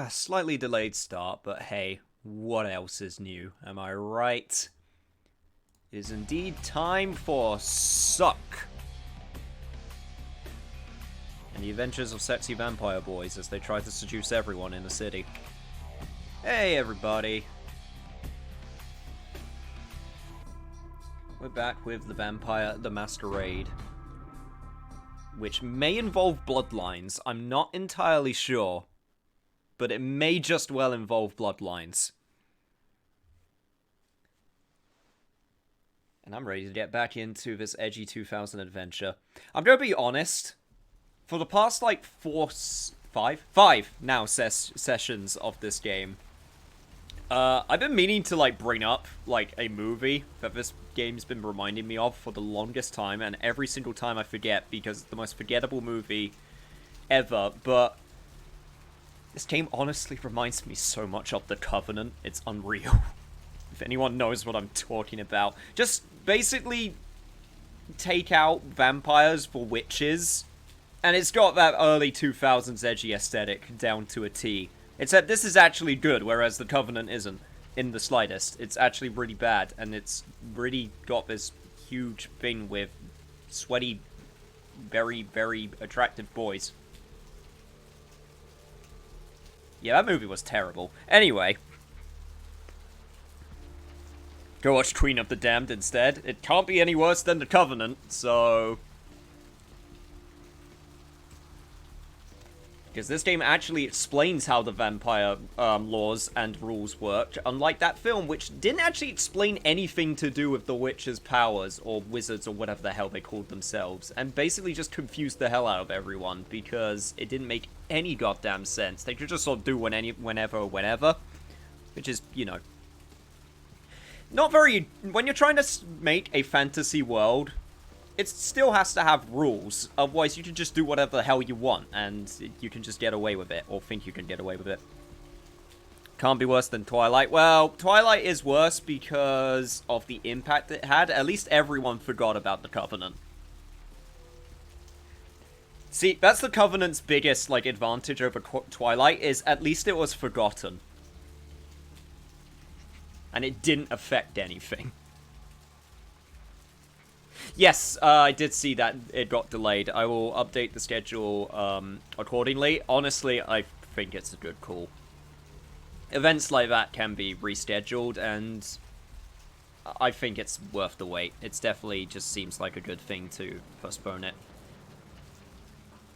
Slightly delayed start, but hey, what else is new? Am I right? It is indeed time for Suck. And the adventures of sexy vampire boys as they try to seduce everyone in the city. Hey everybody. We're back with the Vampire the Masquerade. Which may involve Bloodlines. I'm not entirely sure. But it may just well involve Bloodlines. And I'm ready to get back into this edgy 2000 adventure. I'm gonna be honest. For the past, like, five now sessions of this game, I've been meaning to, like, bring up, like, a movie that this game's been reminding me of for the longest time, and every single time I forget because it's the most forgettable movie ever, but this game honestly reminds me so much of The Covenant, it's unreal. If anyone knows what I'm talking about. Just basically take out vampires for witches, and it's got that early 2000s edgy aesthetic down to a T. Except this is actually good, whereas The Covenant isn't, in the slightest. It's actually really bad, and it's really got this huge thing with sweaty, very, very attractive boys. Yeah, that movie was terrible. Anyway. Go watch Queen of the Damned instead. It can't be any worse than The Covenant, so... Because this game actually explains how the vampire laws and rules work, unlike that film, which didn't actually explain anything to do with the witches' powers, or wizards, or whatever the hell they called themselves, and basically just confused the hell out of everyone, because it didn't make any goddamn sense. They could just sort of do whenever, which is, you know, not very... When you're trying to make a fantasy world, it still has to have rules, otherwise you can just do whatever the hell you want, and you can just get away with it, or think you can get away with it. Can't be worse than Twilight. Well, Twilight is worse because of the impact it had. At least everyone forgot about The Covenant. See, that's The Covenant's biggest, like, advantage over Twilight, is at least it was forgotten. And it didn't affect anything. Yes, I did see that it got delayed. I will update the schedule accordingly. Honestly, I think it's a good call. Events like that can be rescheduled, and I think it's worth the wait. It's definitely just seems like a good thing to postpone it.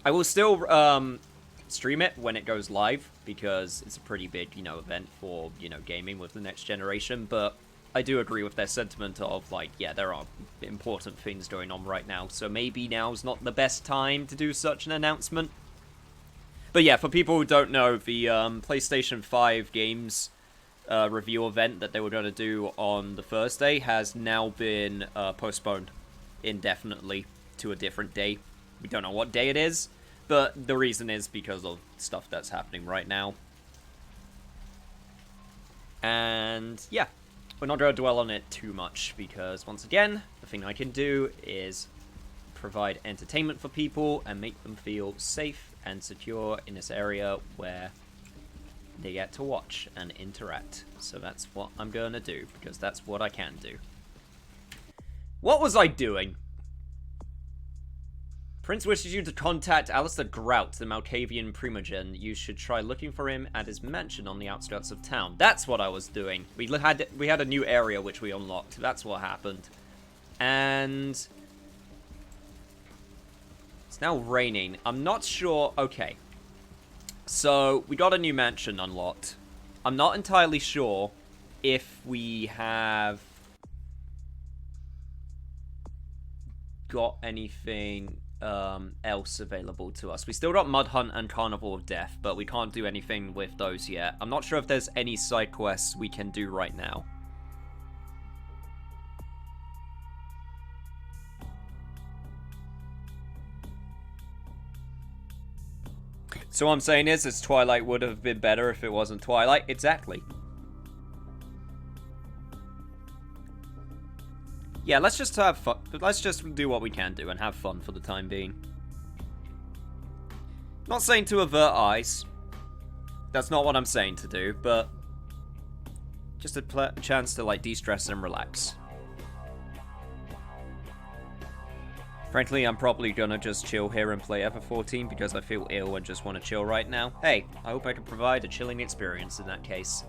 I will still stream it when it goes live, because it's a pretty big, you know, event for, you know, gaming with the next generation, but I do agree with their sentiment of, like, yeah, there are important things going on right now, so maybe now's not the best time to do such an announcement. But yeah, for people who don't know, the PlayStation 5 games review event that they were going to do on the Thursday has now been postponed indefinitely to a different day. We don't know what day it is, but the reason is because of stuff that's happening right now. And yeah. We're not going to dwell on it too much, because, once again, the thing I can do is provide entertainment for people and make them feel safe and secure in this area where they get to watch and interact. So that's what I'm going to do, because that's what I can do. What was I doing? Prince wishes you to contact Alistair Grout, the Malkavian Primogen. You should try looking for him at his mansion on the outskirts of town. That's what I was doing. We had a new area which we unlocked. That's what happened. And it's now raining. I'm not sure. Okay. So we got a new mansion unlocked. I'm not entirely sure if we have got anything else available to us. We still got Mud Hunt and Carnival of Death, but we can't do anything with those yet. I'm not sure if there's any side quests we can do right now. So what I'm saying is Twilight would have been better if it wasn't Twilight. Exactly. Yeah, let's just have fun. Let's just do what we can do and have fun for the time being. Not saying to avert eyes. That's not what I'm saying to do, but just a chance to, like, de-stress and relax. Frankly, I'm probably gonna just chill here and play Ever14 because I feel ill and just want to chill right now. Hey, I hope I can provide a chilling experience in that case.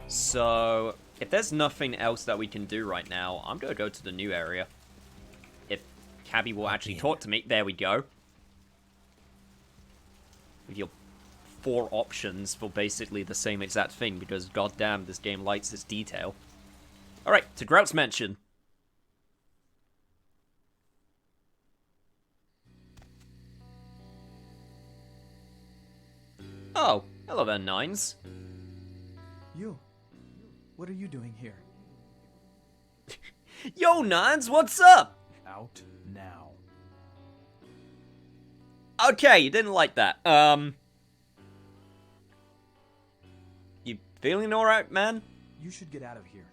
So, if there's nothing else that we can do right now, I'm gonna go to the new area. If Cabby will actually talk to me, there we go. With your 4 options for basically the same exact thing, because goddamn, this game likes its detail. Alright, to Grout's Mansion. Oh, hello there, Nines. You. What are you doing here? Yo, Nines, what's up? Out now. Okay, you didn't like that. You feeling alright, man? You should get out of here.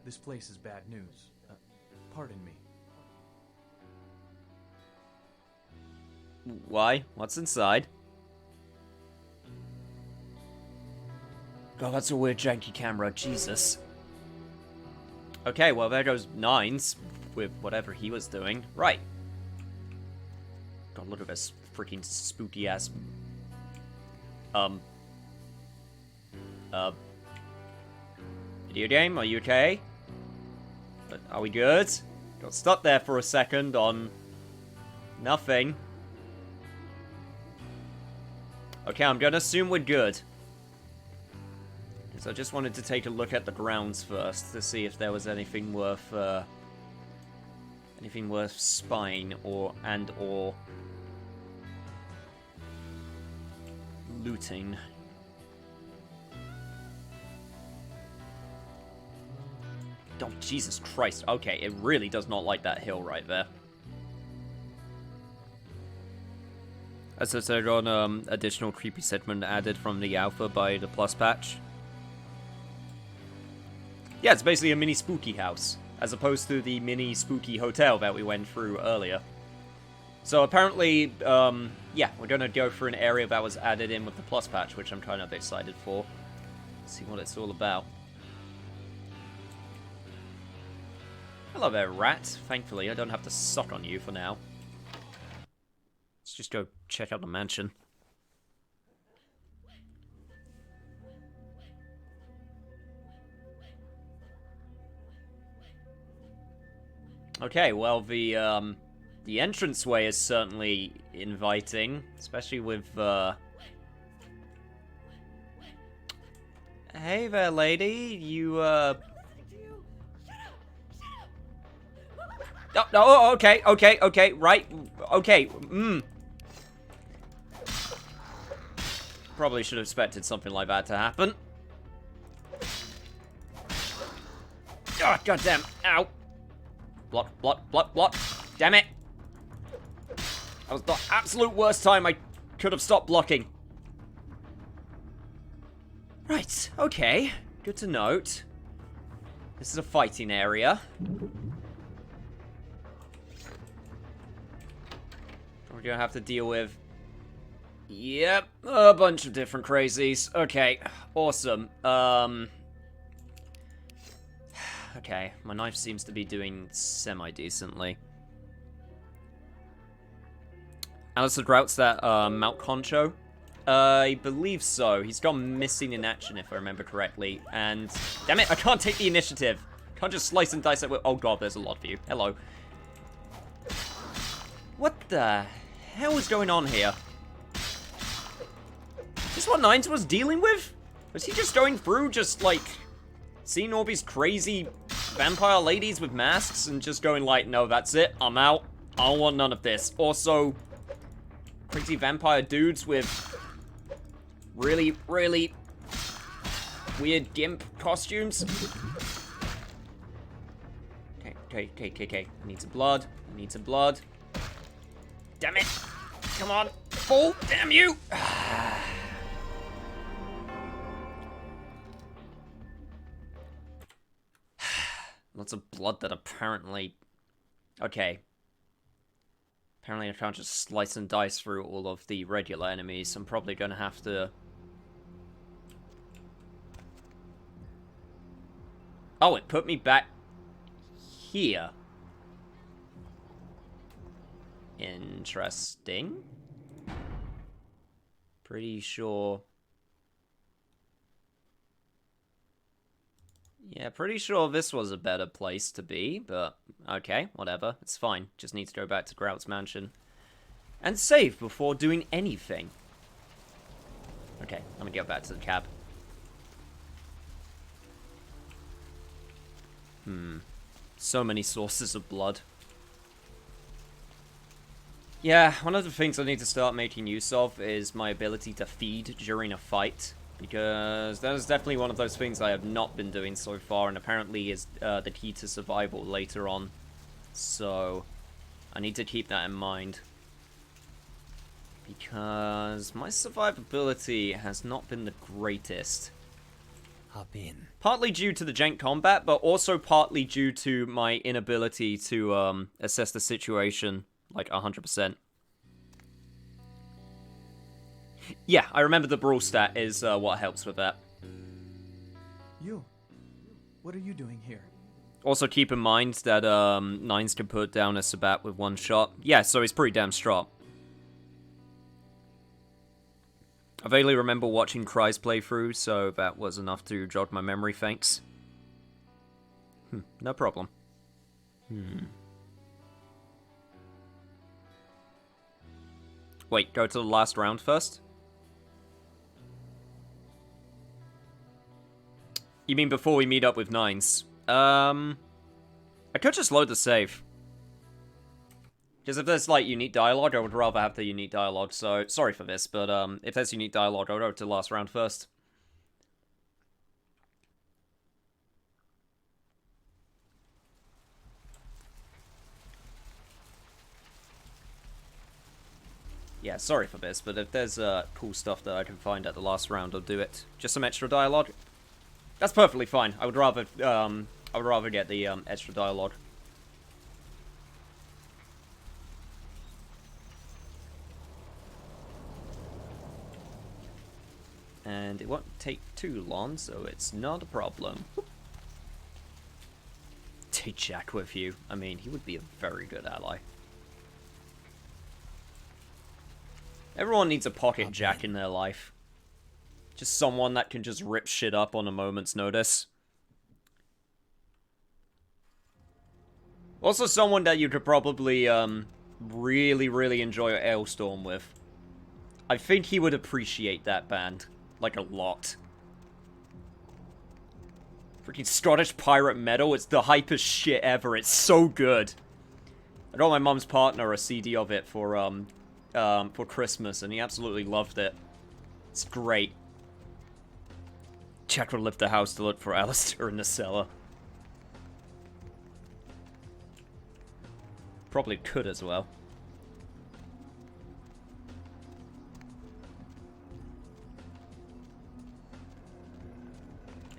This place is bad news. Pardon me. Why? What's inside? God, that's a weird janky camera, Jesus. Okay, well there goes Nines with whatever he was doing. Right. God, look at this freaking spooky ass. Video game, are you okay? Are we good? Got stuck there for a second on nothing. Okay, I'm gonna assume we're good. So I just wanted to take a look at the grounds first to see if there was anything worth spying or looting. Oh, Jesus Christ. Okay, it really does not like that hill right there. As I said on additional creepy segment added from the alpha by the plus patch. Yeah, it's basically a mini spooky house, as opposed to the mini spooky hotel that we went through earlier. So apparently, yeah, we're gonna go through an area that was added in with the plus patch, which I'm kind of excited for. See what it's all about. Hello there, rat. Thankfully, I don't have to suck on you for now. Let's just go check out the mansion. Okay, well, the entranceway is certainly inviting, especially with, Hey there, lady, you, Oh, okay, right, okay, Probably should have expected something like that to happen. Oh, goddamn, ow. Block. Damn it. That was the absolute worst time I could have stopped blocking. Right, okay. Good to note. This is a fighting area. We're gonna have to deal with... Yep, a bunch of different crazies. Okay, awesome. Okay, my knife seems to be doing semi-decently. Alistair Grout's that, Mount Concho? I believe so. He's gone missing in action, if I remember correctly. And, damn it, I can't take the initiative. Can't just slice and dice it with... Oh god, there's a lot of you. Hello. What the hell is going on here? Is this what Nines was dealing with? Was he just going through, just, like... seeing all these crazy vampire ladies with masks and just going like, no, that's it, I'm out. I don't want none of this. Also, crazy vampire dudes with really, really weird gimp costumes. Okay. I need some blood. Damn it. Come on. Fall. Damn you. Lots of blood that apparently... Okay. Apparently I can't just slice and dice through all of the regular enemies. I'm probably going to have to Oh, it put me back here. Interesting. Pretty sure. Yeah, pretty sure this was a better place to be, but okay, whatever. It's fine. Just need to go back to Grout's mansion. And save before doing anything. Okay, let me get back to the cab. So many sources of blood. Yeah, one of the things I need to start making use of is my ability to feed during a fight. Because that is definitely one of those things I have not been doing so far, and apparently is the key to survival later on. So, I need to keep that in mind. Because my survivability has not been the greatest. Hop in. Partly due to the jank combat, but also partly due to my inability to assess the situation, like 100%. Yeah, I remember the brawl stat is what helps with that. You. What are you doing here? Also keep in mind that Nines can put down a Sabat with one shot. Yeah, so he's pretty damn strong. I vaguely remember watching Cry's playthrough, so that was enough to jog my memory, thanks. No problem. Wait, go to the last round first? You mean before we meet up with Nines? I could just load the save. Because if there's, like, unique dialogue, I would rather have the unique dialogue, so sorry for this, but, if there's unique dialogue, I'll go to the last round first. Yeah, sorry for this, but if there's, cool stuff that I can find at the last round, I'll do it. Just some extra dialogue? That's perfectly fine. I would rather get the, extra dialogue. And it won't take too long, so it's not a problem. Take Jack with you. I mean, he would be a very good ally. Everyone needs a pocket Jack in their life. Just someone that can just rip shit up on a moment's notice. Also someone that you could probably, really enjoy Ailstorm with. I think he would appreciate that band. Like, a lot. Freaking Scottish Pirate Metal, it's the hypest shit ever, it's so good. I got my mum's partner a CD of it for Christmas, and he absolutely loved it. It's great. Jack would lift the house to look for Alistair in the cellar. Probably could as well.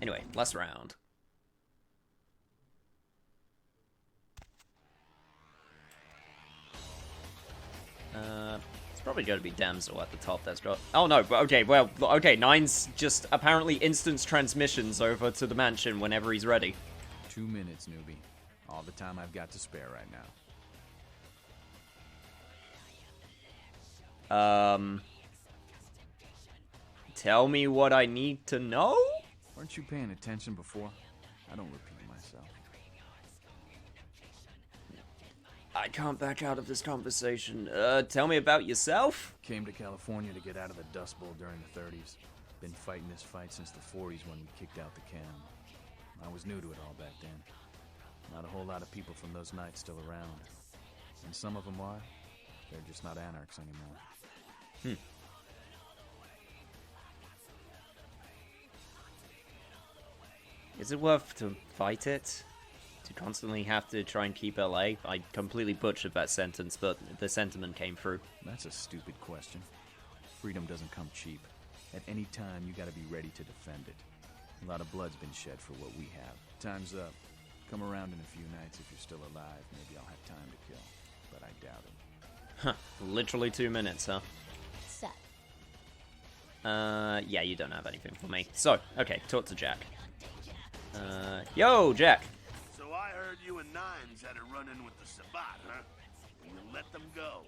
Anyway, last round. It's probably going to be Damsel at the top. That's got. Oh no, okay, well, okay. Nines just apparently instance transmissions over to the mansion whenever he's ready. 2 minutes, newbie. All the time I've got to spare right now. Tell me what I need to know? Weren't you paying attention before? I don't repeat myself. I can't back out of this conversation. Tell me about yourself? Came to California to get out of the Dust Bowl during the 30s. Been fighting this fight since the 40s when we kicked out the cam. I was new to it all back then. Not a whole lot of people from those nights still around. And some of them are. They're just not anarchs anymore. Is it worth to fight it? To constantly have to try and keep LA? I completely butchered that sentence, but the sentiment came through. That's a stupid question. Freedom doesn't come cheap. At any time, you gotta be ready to defend it. A lot of blood's been shed for what we have. Time's up. Come around in a few nights if you're still alive. Maybe I'll have time to kill. But I doubt it. Huh. Literally 2 minutes, huh? Set. Yeah, you don't have anything for me. So, okay, talk to Jack. Yo, Jack. So I heard you and Nines had a run-in with the Sabbat, huh? And you let them go.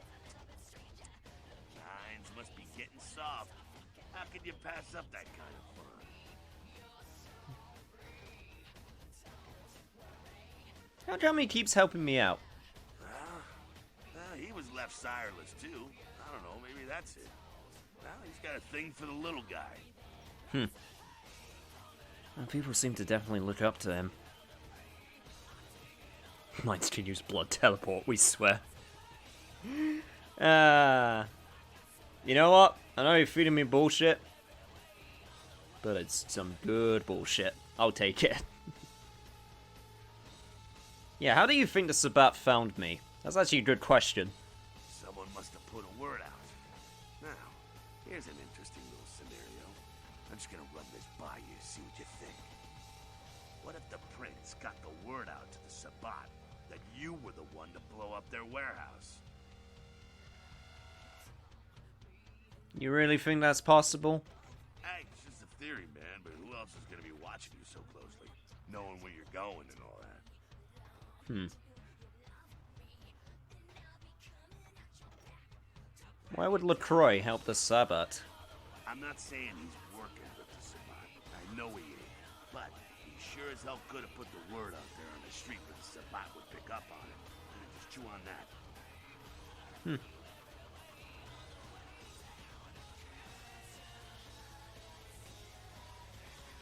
Nines must be getting soft. How could you pass up that kind of fun? How come he keeps helping me out? Well, he was left sireless, too. I don't know, maybe that's it. Well, he's got a thing for the little guy. Well, people seem to definitely look up to him. Mines can use blood teleport, we swear. You know what? I know you're feeding me bullshit, but it's some good bullshit. I'll take it. Yeah, how do you think the Sabbat found me? That's actually a good question. Someone must have put a word out. Now, here's an interesting little scenario. I'm just gonna run this by you, see what you think. What if the prince got the word out to the Sabbat that you were the one to blow up their warehouse? You really think that's possible? Hey, it's just a theory, man, but who else is gonna be watching you so closely? Knowing where you're going and all that. Why would LaCroix help the Sabbat? I'm not saying he's working with the Sabbat. I know he ain't. But he sure as hell could have put the word out there on the street where the Sabbat would pick up on it. Just chew on that.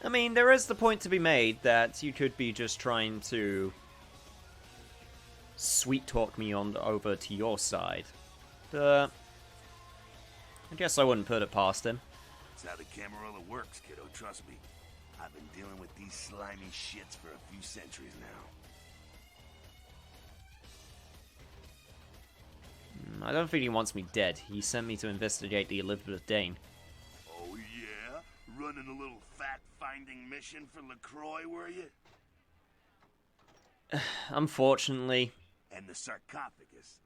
I mean, there is the point to be made that you could be just trying to sweet talk me on over to your side. But I guess I wouldn't put it past him. That's how the Camarilla works, kiddo, trust me. I've been dealing with these slimy shits for a few centuries now. I don't think he wants me dead. He sent me to investigate the Elizabeth Dane. Oh yeah? Running a little fact-finding mission for LaCroix, were you? Unfortunately. And the sarcophagus.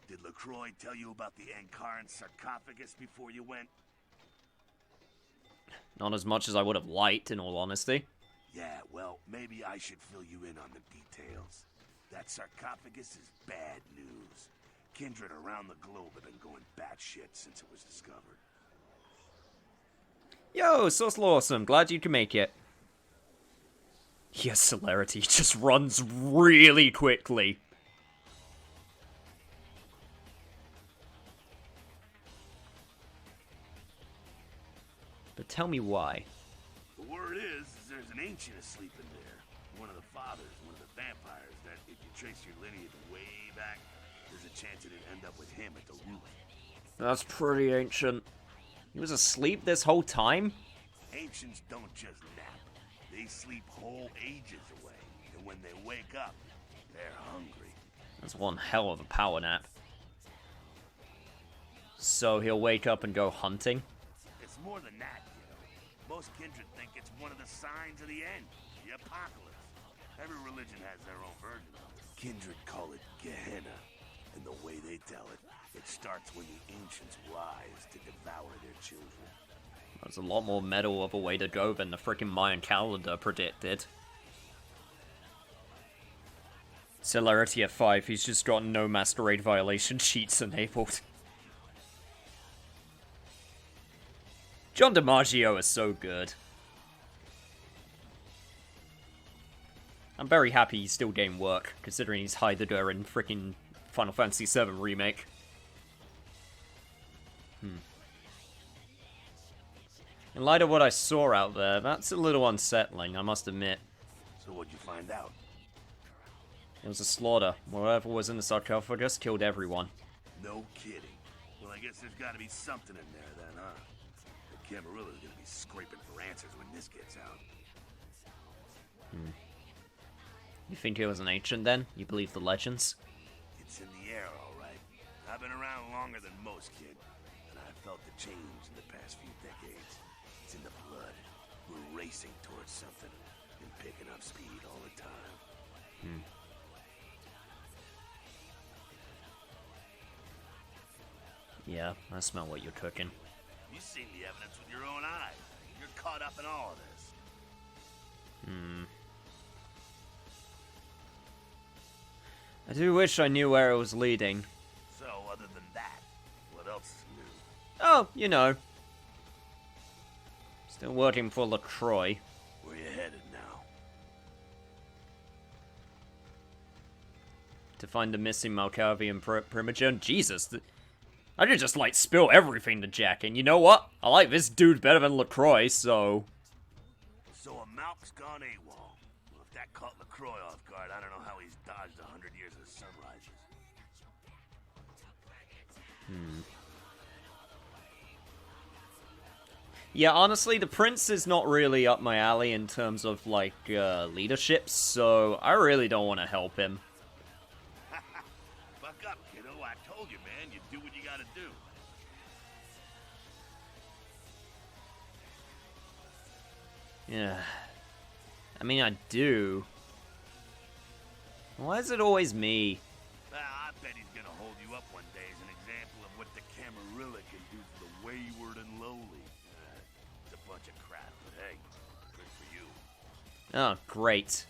Did LaCroix tell you about the Ankaran sarcophagus before you went? Not as much as I would have liked, in all honesty. Yeah, well, maybe I should fill you in on the details. That sarcophagus is bad news. Kindred around the globe have been going batshit since it was discovered. Yo, Sauce Lawson, glad you can make it. Yes, celerity just runs really quickly. But tell me why. The word is there's an ancient asleep in there. One of the fathers, one of the vampires, that if you trace your lineage way back, there's a chance it'd end up with him at the root. That's pretty ancient. He was asleep this whole time? Ancients don't just nap. They sleep whole ages away. And when they wake up, they're hungry. That's one hell of a power nap. So he'll wake up and go hunting? It's more than that, you know. Most kindred think it's one of the signs of the end, the apocalypse. Every religion has their own version of it. Kindred call it Gehenna, and the way they tell it, it starts when the ancients rise to devour their children. That's a lot more metal of a way to go than the frickin' Mayan calendar predicted. Celerity at 5, he's just got no Masquerade violation cheats enabled. John DiMaggio is so good. I'm very happy he's still getting work, considering he's Heidegger in frickin' Final Fantasy VII Remake. In light of what I saw out there, that's a little unsettling, I must admit. So what'd you find out? It was a slaughter. Whatever was in the sarcophagus killed everyone. No kidding. Well, I guess there's gotta be something in there then, huh? The Camarilla's gonna be scraping for answers when this gets out. You think it was an ancient then? You believe the legends? It's in the air, all right. I've been around longer than most, kid, and I've felt the change in the past few decades. It's in the blood. We're racing towards something and picking up speed all the time. Yeah, I smell what you're cooking. You've seen the evidence with your own eyes. You're caught up in all of this. I do wish I knew where it was leading. So, other than that, what else is new? Oh, you know. Still working for LaCroix. Where you headed now? To find the missing Malkavian Primogen. Jesus. I did just, like, spill everything to Jack. And you know what? I like this dude better than LaCroix, so... So a Malk's gone AWOL. Well, if that caught LaCroix off guard, I don't know how he's dodged 100 years of sunrises. Yeah, honestly, the Prince is not really up my alley in terms of, like, leadership, so I really don't want to help him. Buck up, kiddo. I told you, man. You do what you gotta do. Yeah. I mean, I do. Why is it always me? I bet he's gonna hold you up one day as an example of what the Camarilla can do for the wayward and lowly. It's a bunch of crap, but hey, good for you. Oh, great.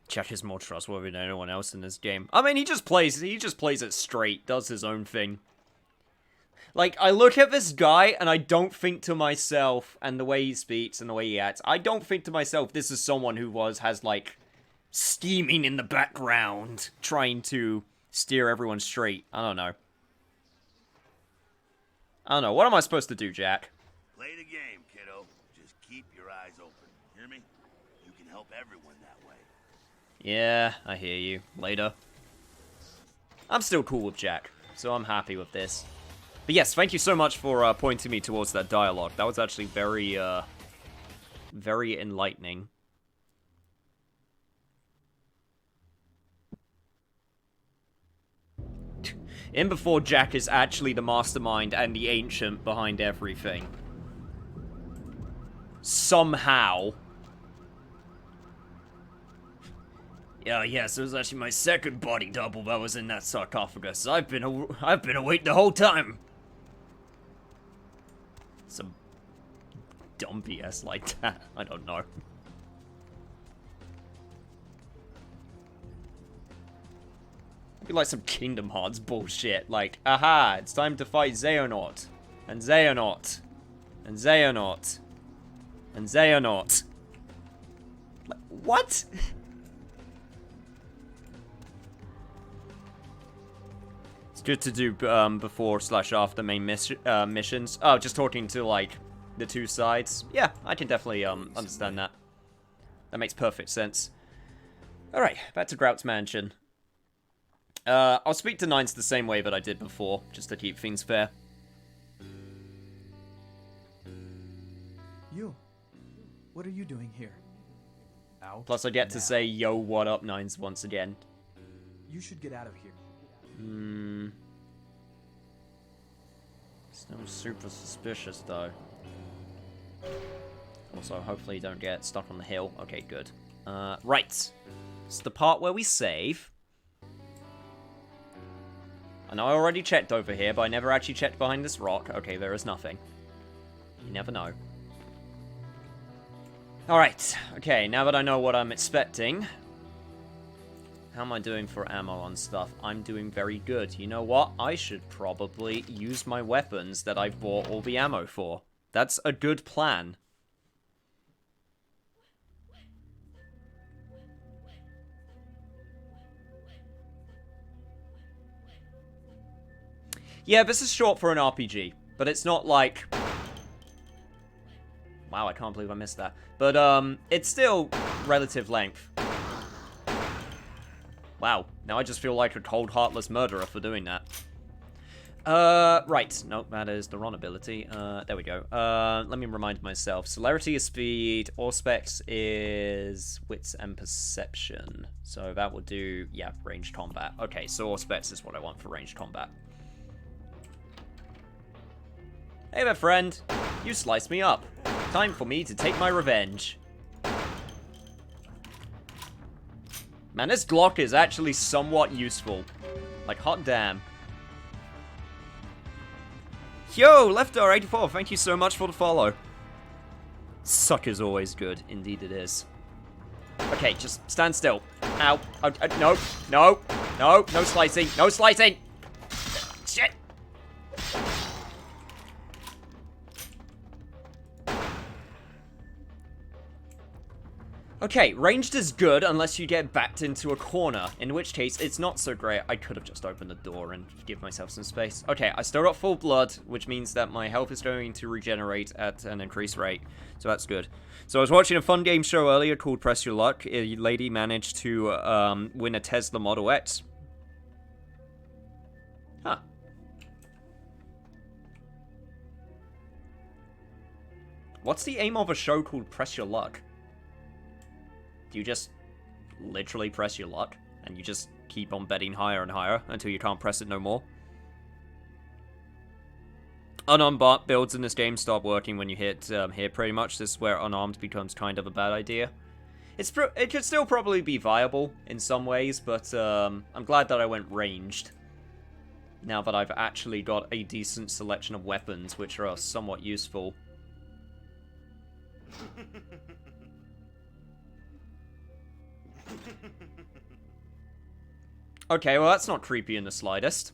Jack is more trustworthy than anyone else in this game. I mean, he just plays it straight, does his own thing. Like, I look at this guy, and I don't think to myself, and the way he speaks and the way he acts, I don't think to myself, this is someone who has, like, scheming in the background, trying to steer everyone straight. I don't know. What am I supposed to do, Jack? Play the game, kiddo. Just keep your eyes open. Hear me? You can help everyone that way. Yeah, I hear you. Later. I'm still cool with Jack, so I'm happy with this. But yes, thank you so much for pointing me towards that dialogue. That was actually very, very enlightening. In before Jack is actually the mastermind and the ancient behind everything. Somehow. Yes, it was actually my second body double that was in that sarcophagus. I've been awake the whole time. Some dumb BS like that. I don't know. It'd be like some Kingdom Hearts bullshit. Like, aha, it's time to fight Xehanort. And Xehanort. And Xehanort. And Xehanort. Like, what? It's good to do before/after main missions. Oh, just talking to, like, the two sides. Yeah, I can definitely understand that. That makes perfect sense. Alright, back to Grout's Mansion. I'll speak to Nines the same way that I did before, just to keep things fair. You. What are you doing here? Out. Plus, I get to say, yo, what up, Nines, once again. You should get out of here. It's no super suspicious, though. Also, hopefully you don't get stuck on the hill. Okay, good. Right. It's the part where we save. I know I already checked over here, but I never actually checked behind this rock. Okay, there is nothing. You never know. Alright, okay, now that I know what I'm expecting... How am I doing for ammo on stuff? I'm doing very good. You know what? I should probably use my weapons that I've bought all the ammo for. That's a good plan. Yeah, this is short for an RPG, but it's not like... Wow, I can't believe I missed that. But, it's still relative length. Wow, now I just feel like a cold, heartless murderer for doing that. Right. Nope, that is the wrong ability. There we go. Let me remind myself. Celerity is speed. Auspex is wits and perception. So that will do, yeah, ranged combat. Okay, so Auspex is what I want for ranged combat. Hey there, friend. You sliced me up. Time for me to take my revenge. Man, this Glock is actually somewhat useful. Like, hot damn. Yo, Leftar84, thank you so much for the follow. Suck is always good. Indeed it is. Okay, just stand still. Ow. No. No. No. No slicing. No slicing. Shit. Okay, ranged is good unless you get backed into a corner, in which case it's not so great. I could have just opened the door and give myself some space. Okay, I still got full blood, which means that my health is going to regenerate at an increased rate, so that's good. So I was watching a fun game show earlier called Press Your Luck. A lady managed to win a Tesla Model X. Huh. What's the aim of a show called Press Your Luck? Do you just literally press your luck, and you just keep on betting higher and higher until you can't press it no more? Unarmed bot builds in this game stop working when you hit here pretty much. This is where unarmed becomes kind of a bad idea. It could still probably be viable in some ways, but I'm glad that I went ranged. Now that I've actually got a decent selection of weapons, which are somewhat useful. Okay, well that's not creepy in the slightest.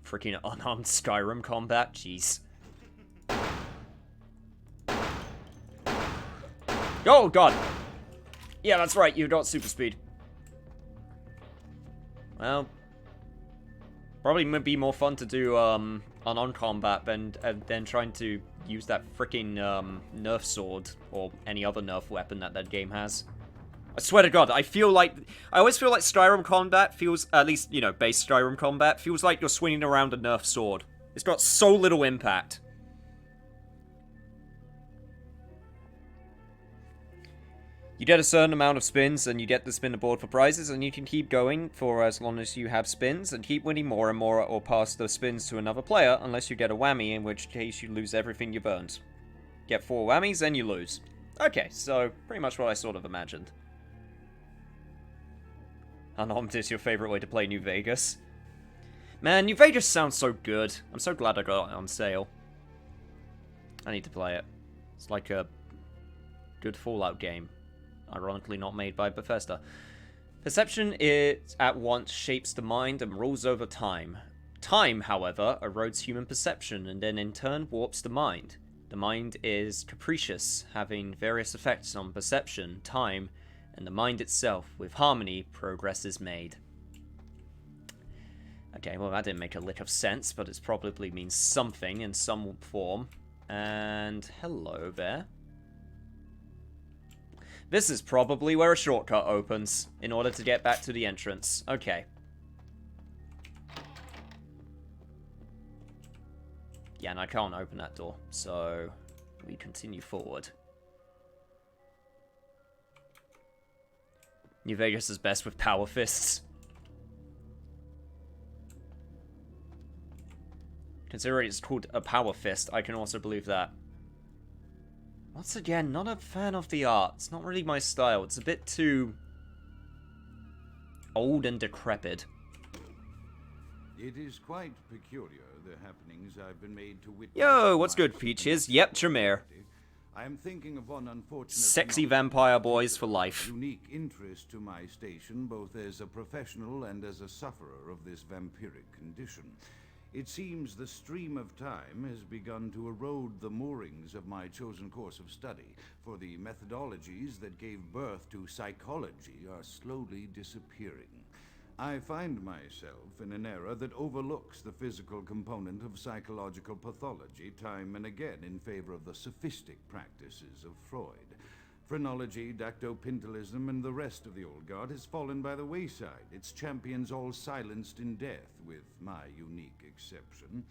Freaking unarmed Skyrim combat, jeez. Oh god! Yeah, that's right, you got super speed. Well, probably would be more fun to do unarmed combat than trying to use that freaking Nerf sword or any other Nerf weapon that game has. I swear to God, I always feel like Skyrim combat feels, at least, you know, base Skyrim combat, feels like you're swinging around a Nerf sword. It's got so little impact. You get a certain amount of spins, and you get the spin aboard for prizes, and you can keep going for as long as you have spins, and keep winning more and more, or pass the spins to another player, unless you get a whammy, in which case you lose everything you've earned. Get 4 whammies, and you lose. Okay, so pretty much what I sort of imagined. Unarmed is your favorite way to play New Vegas. Man, New Vegas sounds so good. I'm so glad I got it on sale. I need to play it. It's like a good Fallout game. Ironically not made by Bethesda. Perception at once shapes the mind and rules over time. Time, however, erodes human perception and then in turn warps the mind. The mind is capricious, having various effects on perception, time, and the mind itself. With harmony, progress is made. Okay, well that didn't make a lick of sense, but it probably means something in some form. And hello there. This is probably where a shortcut opens, in order to get back to the entrance. Okay. Yeah, and I can't open that door, so we continue forward. New Vegas is best with power fists. Considering it's called a power fist, I can also believe that. Once again, not a fan of the art. It's not really my style. It's a bit too old and decrepit. It is quite peculiar, the happenings I've been made to witness. Yo, what's good, Peaches? Yep, Tremere. I am thinking of one unfortunate... Sexy vampire boys for life. Unique interest to my station, both as a professional and as a sufferer of this vampiric condition. It seems the stream of time has begun to erode the moorings of my chosen course of study, for the methodologies that gave birth to psychology are slowly disappearing. I find myself in an era that overlooks the physical component of psychological pathology time and again in favor of the sophistic practices of Freud. Phrenology, dactopintilism, and the rest of the old guard has fallen by the wayside, its champions all silenced in death, with my unique exception.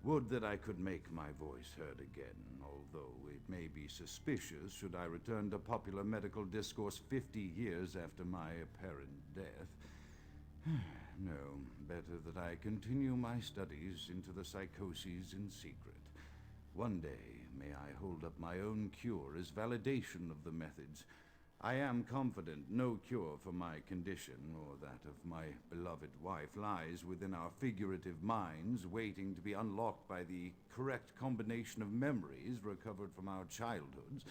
Would that I could make my voice heard again, although it may be suspicious should I return to popular medical discourse 50 years after my apparent death. No, better that I continue my studies into the psychoses in secret. One day, may I hold up my own cure as validation of the methods. I am confident no cure for my condition, or that of my beloved wife, lies within our figurative minds, waiting to be unlocked by the correct combination of memories recovered from our childhoods.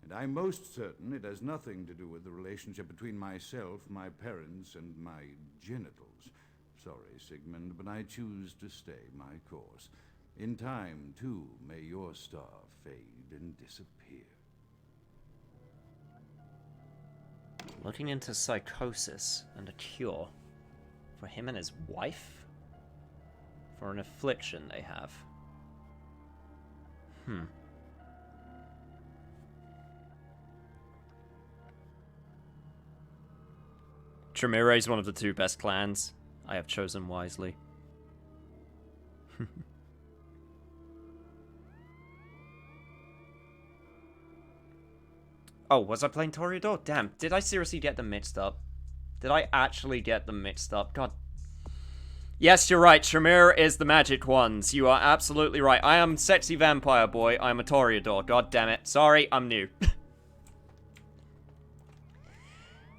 And I'm most certain it has nothing to do with the relationship between myself, my parents, and my genitals. Sorry, Sigmund, but I choose to stay my course. In time, too, may your star fade and disappear. Looking into psychosis and a cure. For him and his wife? For an affliction they have. Tremere is one of the 2 best clans. I have chosen wisely. Oh, was I playing Toreador? Damn, did I seriously get them mixed up? Did I actually get them mixed up? God. Yes, you're right. Tremere is the magic ones. You are absolutely right. I am sexy vampire boy. I'm a Toreador. God damn it. Sorry, I'm new.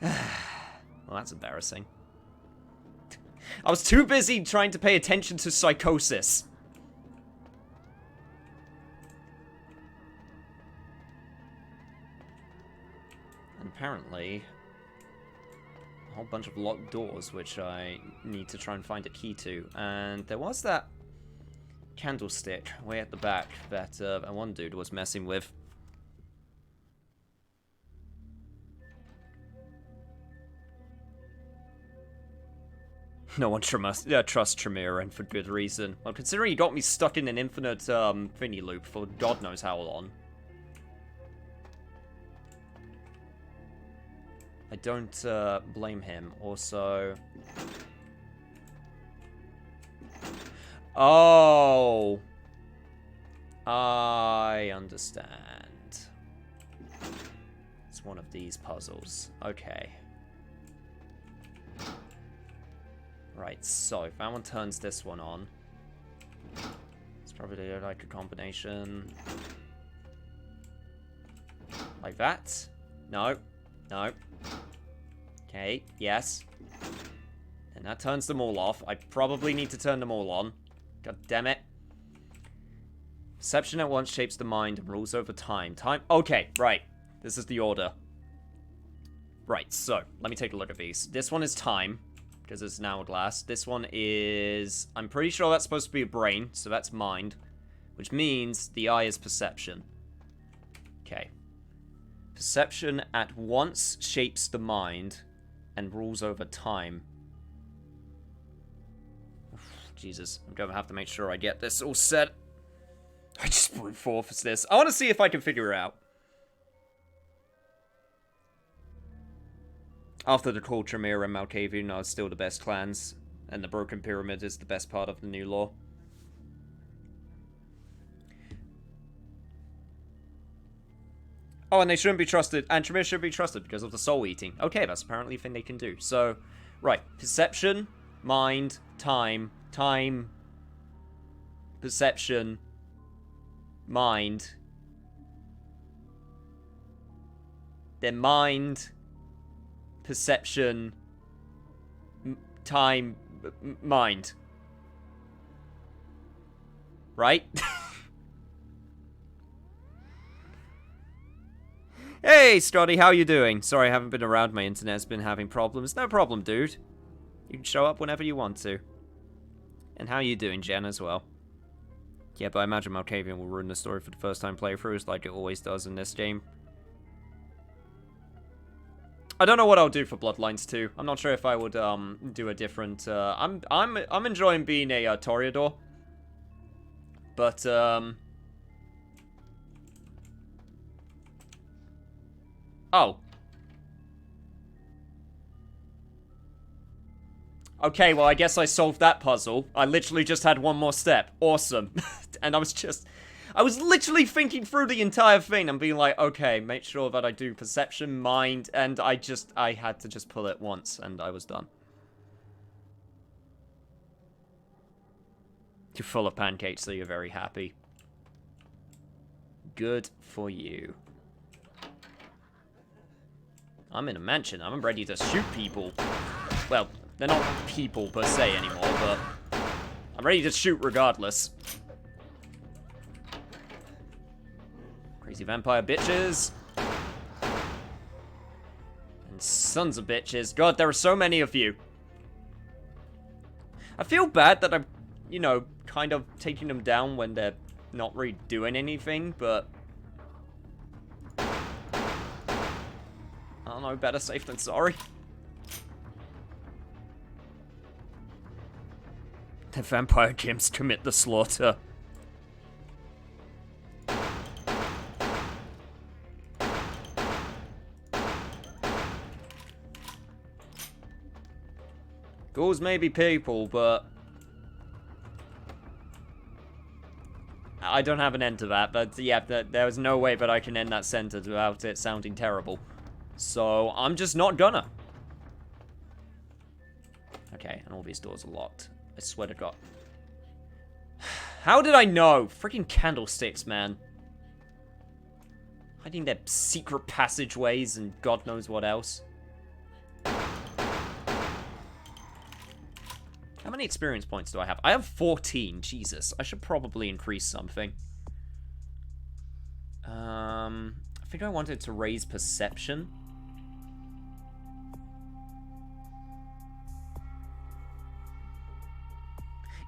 Well, that's embarrassing. I was too busy trying to pay attention to psychosis. And apparently, a whole bunch of locked doors, which I need to try and find a key to. And there was that candlestick way at the back that one dude was messing with. No one trusts Tremere, and for good reason. Well, considering he got me stuck in an infinite thingy loop for God knows how long. I don't blame him. Also... Oh! I understand. It's one of these puzzles. Okay. Right, so if that one turns this one on, it's probably like a combination like that. No, no. Okay, yes. And that turns them all off. I probably need to turn them all on. God damn it. Perception at once shapes the mind and rules over time. Okay, right. This is the order. Right, so let me take a look at these. This one is time, because it's an hourglass. This one is... I'm pretty sure that's supposed to be a brain, so that's mind. Which means the eye is perception. Okay. Perception at once shapes the mind and rules over time. Oof, Jesus, I'm going to have to make sure I get this all set. I just brute force this. I want to see if I can figure it out. After the Cold Tremere and Malkavian are still the best clans, and the Broken Pyramid is the best part of the new lore. Oh, and they shouldn't be trusted, and Tremere shouldn't be trusted because of the soul eating. Okay, that's apparently a thing they can do. So, right, perception, mind, time, perception, mind, then mind, perception, time, mind. Right? Hey, Scotty, how you doing? Sorry, I haven't been around. My internet's been having problems. No problem, dude. You can show up whenever you want to. And how you doing, Jen, as well? Yeah, but I imagine Malkavian will ruin the story for the first-time playthroughs like it always does in this game. I don't know what I'll do for Bloodlines 2. I'm not sure if I would do a different... I'm enjoying being a Toreador. But oh. Okay, well, I guess I solved that puzzle. I literally just had one more step. Awesome. And I was literally thinking through the entire thing and being like, okay, make sure that I do perception, mind, and I had to just pull it once and I was done. You're full of pancakes, so you're very happy. Good for you. I'm in a mansion. I'm ready to shoot people. Well, they're not people per se anymore, but I'm ready to shoot regardless. Crazy vampire bitches. And sons of bitches. God, there are so many of you. I feel bad that I'm, you know, kind of taking them down when they're not really doing anything, but I don't know, better safe than sorry. The vampire gyms commit the slaughter. Ghouls may be people, but I don't have an end to that. But yeah, there was no way that I can end that sentence without it sounding terrible. So I'm just not gonna. Okay, and all these doors are locked. I swear to God. How did I know? Freaking candlesticks, man. Hiding their secret passageways and God knows what else. How many experience points do I have? I have 14. Jesus. I should probably increase something. I think I wanted to raise perception.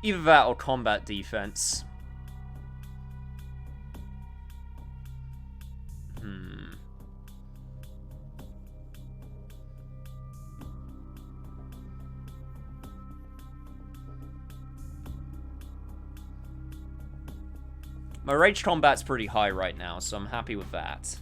Either that or combat defense. My rage combat's pretty high right now, so I'm happy with that.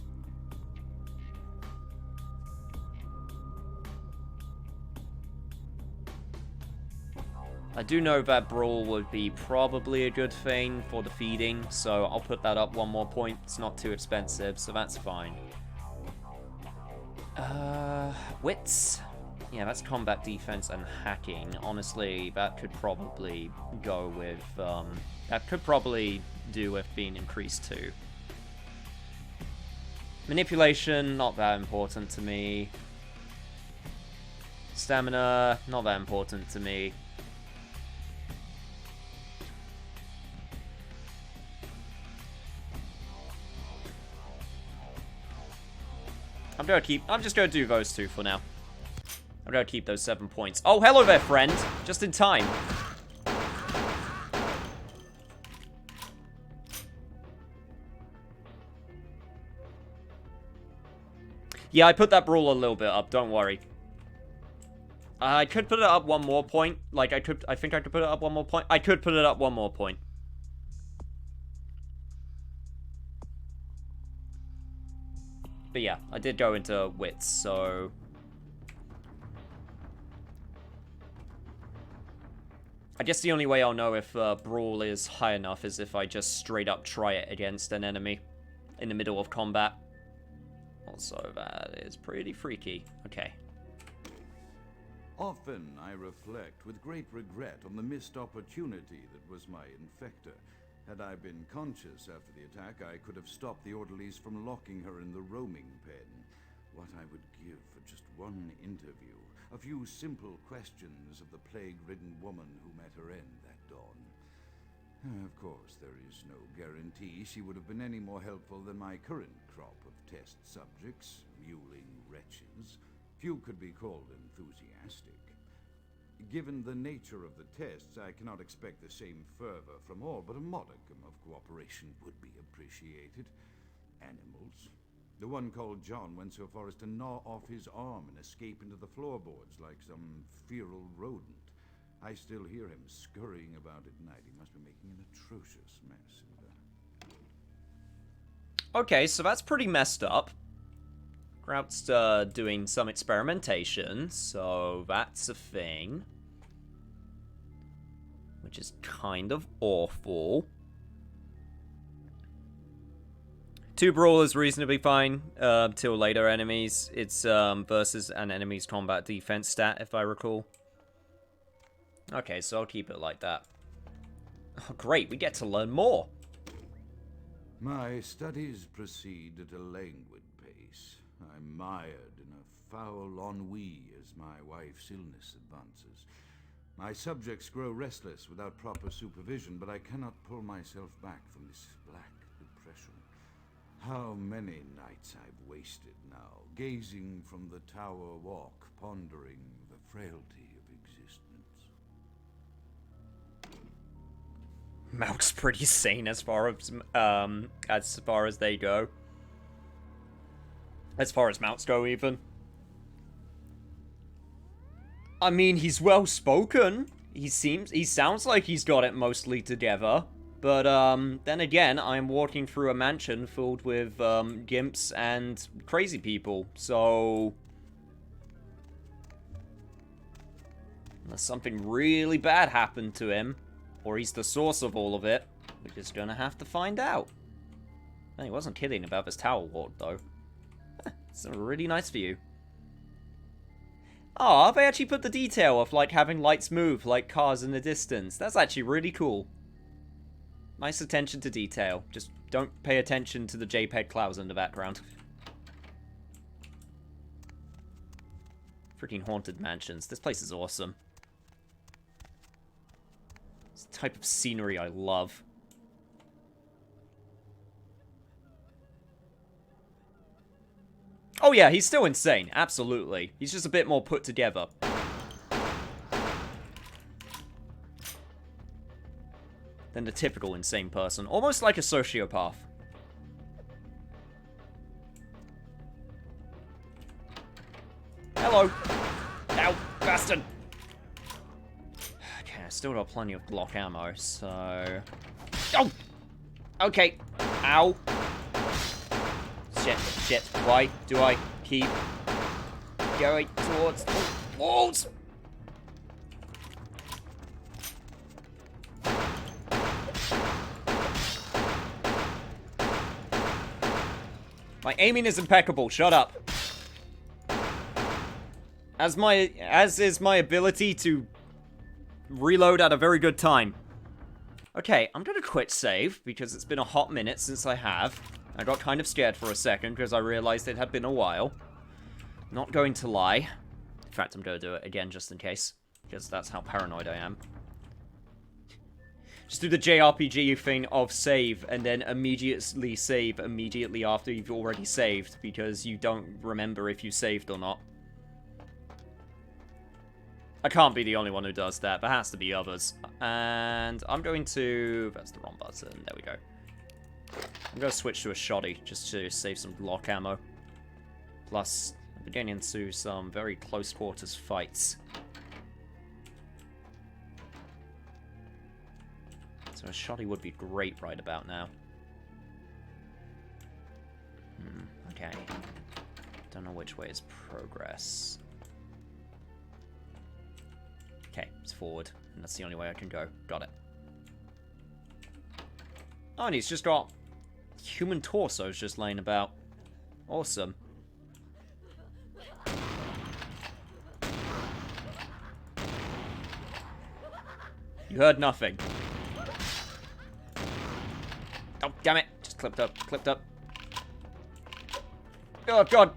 I do know that Brawl would be probably a good thing for the feeding, so I'll put that up one more point. It's not too expensive, so that's fine. Wits? Yeah, that's combat defense and hacking. Honestly, that could probably go with, that could probably do with being increased too. Manipulation, not that important to me. Stamina, not that important to me. I'm just gonna do those two for now. I'm gonna keep those 7 points. Oh, hello there, friend. Just in time. Yeah, I put that Brawl a little bit up, don't worry. I could put it up one more point. Like, I think I could put it up one more point. I could put it up one more point. But yeah, I did go into wits, so... I guess the only way I'll know if Brawl is high enough is if I just straight up try it against an enemy in the middle of combat. Also, that is pretty freaky. Okay. Often I reflect with great regret on the missed opportunity that was my infector. Had I been conscious after the attack, I could have stopped the orderlies from locking her in the roaming pen. What I would give for just one interview. A few simple questions of the plague-ridden woman who met her end that dawn. Of course, there is no guarantee she would have been any more helpful than my current crop of test subjects, mewling wretches. Few could be called enthusiastic. Given the nature of the tests, I cannot expect the same fervor from all, but a modicum of cooperation would be appreciated. Animals. The one called John went so far as to gnaw off his arm and escape into the floorboards like some feral rodent. I still hear him scurrying about at night. He must be making an atrocious mess. Okay, so that's pretty messed up. Grout's doing some experimentation, so that's a thing. Which is kind of awful. 2 Brawl is reasonably fine till later enemies. It's versus an enemy's combat defense stat, if I recall. Okay, so I'll keep it like that. Oh, great, we get to learn more. My studies proceed at a languid pace. I'm mired in a foul ennui as my wife's illness advances. My subjects grow restless without proper supervision, but I cannot pull myself back from this black depression. How many nights I've wasted now, gazing from the tower walk, pondering the frailty of existence. Malk's pretty sane as far as they go. As far as mounts go, even. I mean, he's well spoken. He sounds like he's got it mostly together. But then again, I'm walking through a mansion filled with gimps and crazy people, so unless something really bad happened to him, or he's the source of all of it, we're just gonna have to find out. He wasn't kidding about this tower ward, though. It's a really nice view. Oh, they actually put the detail of, like, having lights move like cars in the distance. That's actually really cool. Nice attention to detail. Just don't pay attention to the JPEG clouds in the background. Freaking haunted mansions. This place is awesome. It's the type of scenery I love. Oh yeah, he's still insane. Absolutely. He's just a bit more put together. Than the typical insane person. Almost like a sociopath. Hello. Ow, bastard. Okay, I still got plenty of Glock ammo, so... Oh! Okay. Ow. Shit. Why do I keep going towards the walls? My aiming is impeccable. Shut up. As is my ability to reload at a very good time. Okay, I'm gonna quit save because it's been a hot minute since I have. I got kind of scared for a second because I realized it had been a while. Not going to lie. In fact, I'm gonna do it again just in case, because that's how paranoid I am. Just do the JRPG thing of save, and then immediately save immediately after you've already saved, because you don't remember if you saved or not. I can't be the only one who does that. There has to be others. And I'm going to... That's the wrong button. There we go. I'm going to switch to a shoddy, just to save some Glock ammo. Plus, I'm getting into some very close quarters fights. So a shoddy would be great right about now. Okay. Don't know which way is progress. Okay, it's forward. And that's the only way I can go. Got it. Oh, and he's just got human torsos just laying about. Awesome. You heard nothing. Oh, damn it. Just clipped up. Oh, God.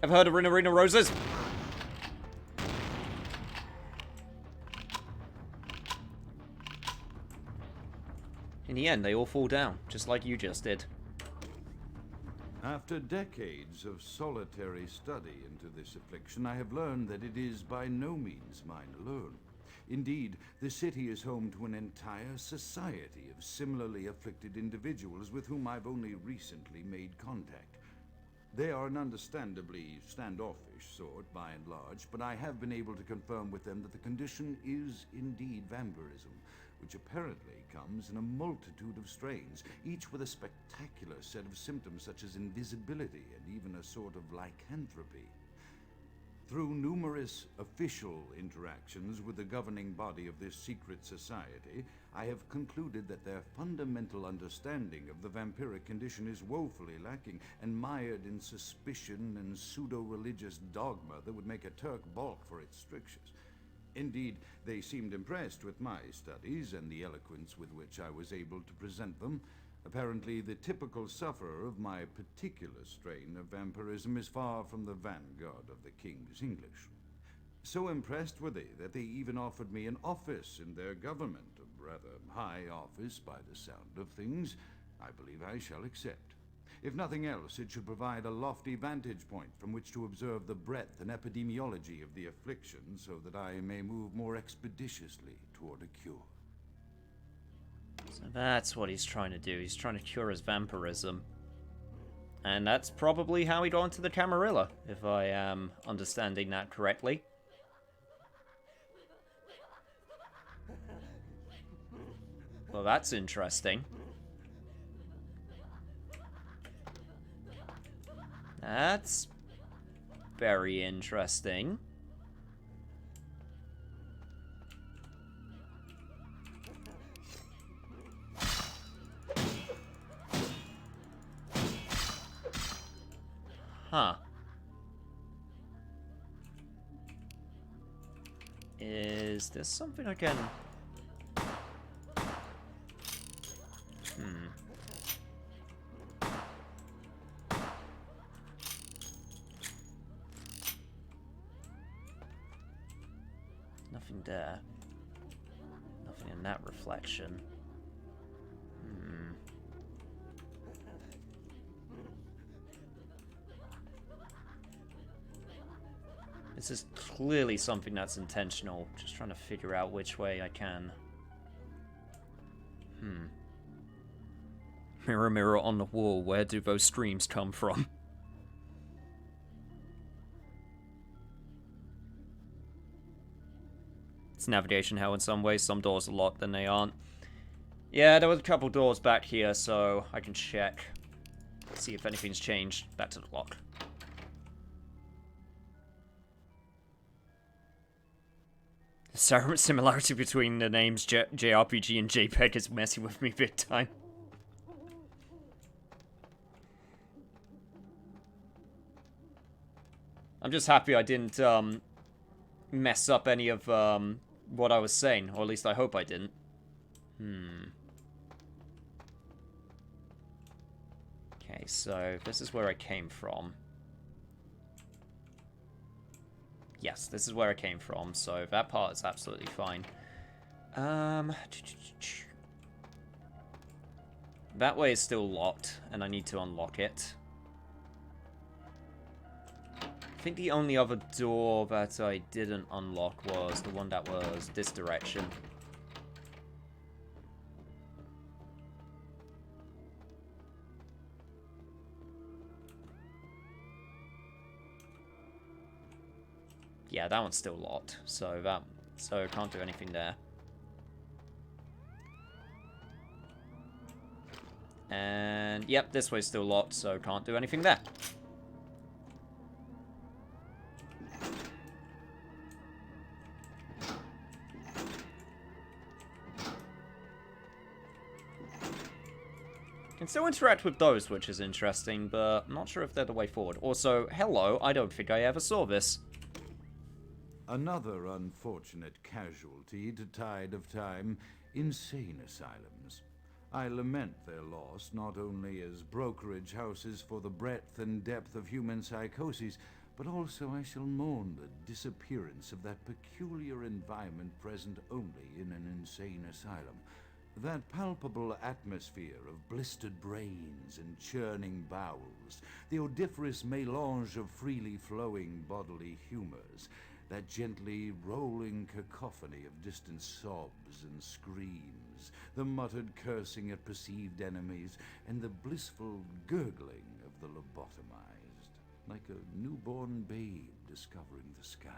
I've heard of Arena Roses. In the end, they all fall down, just like you just did. After decades of solitary study into this affliction, I have learned that it is by no means mine alone. Indeed, the city is home to an entire society of similarly afflicted individuals with whom I've only recently made contact. They are an understandably standoffish sort, by and large, but I have been able to confirm with them that the condition is indeed vampirism, which apparently comes in a multitude of strains, each with a spectacular set of symptoms such as invisibility and even a sort of lycanthropy. Through numerous official interactions with the governing body of this secret society, I have concluded that their fundamental understanding of the vampiric condition is woefully lacking and mired in suspicion and pseudo-religious dogma that would make a Turk balk for its strictures. Indeed, they seemed impressed with my studies and the eloquence with which I was able to present them. Apparently, the typical sufferer of my particular strain of vampirism is far from the vanguard of the King's English. So impressed were they that they even offered me an office in their government, a rather high office by the sound of things. I believe I shall accept. If nothing else, it should provide a lofty vantage point from which to observe the breadth and epidemiology of the affliction, so that I may move more expeditiously toward a cure. So that's what he's trying to do. He's trying to cure his vampirism. And that's probably how he got into the Camarilla, if I am understanding that correctly. Well, that's interesting. That's very interesting. Huh. Is this something I can... Nothing there. Nothing in that reflection. This is clearly something that's intentional. Just trying to figure out which way I can. Mirror, mirror on the wall, where do those streams come from? It's navigation hell in some ways. Some doors are locked, then they aren't. Yeah, there was a couple doors back here, so I can check. See if anything's changed. Back to the lock. The similarity between the names JRPG and JPEG is messing with me big time. I'm just happy I didn't mess up any of what I was saying, or at least I hope I didn't. Okay, so this is where I came from. Yes, this is where I came from, so that part is absolutely fine. That way is still locked, and I need to unlock it. I think the only other door that I didn't unlock was the one that was this direction. Yeah, that one's still locked, so I can't do anything there. And yep, this way's still locked, so can't do anything there. Can still interact with those, which is interesting, but I'm not sure if they're the way forward. Also, hello, I don't think I ever saw this. Another unfortunate casualty to tide of time, insane asylums. I lament their loss not only as brokerage houses for the breadth and depth of human psychoses, but also I shall mourn the disappearance of that peculiar environment present only in an insane asylum. That palpable atmosphere of blistered brains and churning bowels, the odoriferous melange of freely flowing bodily humors, that gently rolling cacophony of distant sobs and screams, the muttered cursing at perceived enemies, and the blissful gurgling of the lobotomized, like a newborn babe discovering the sky.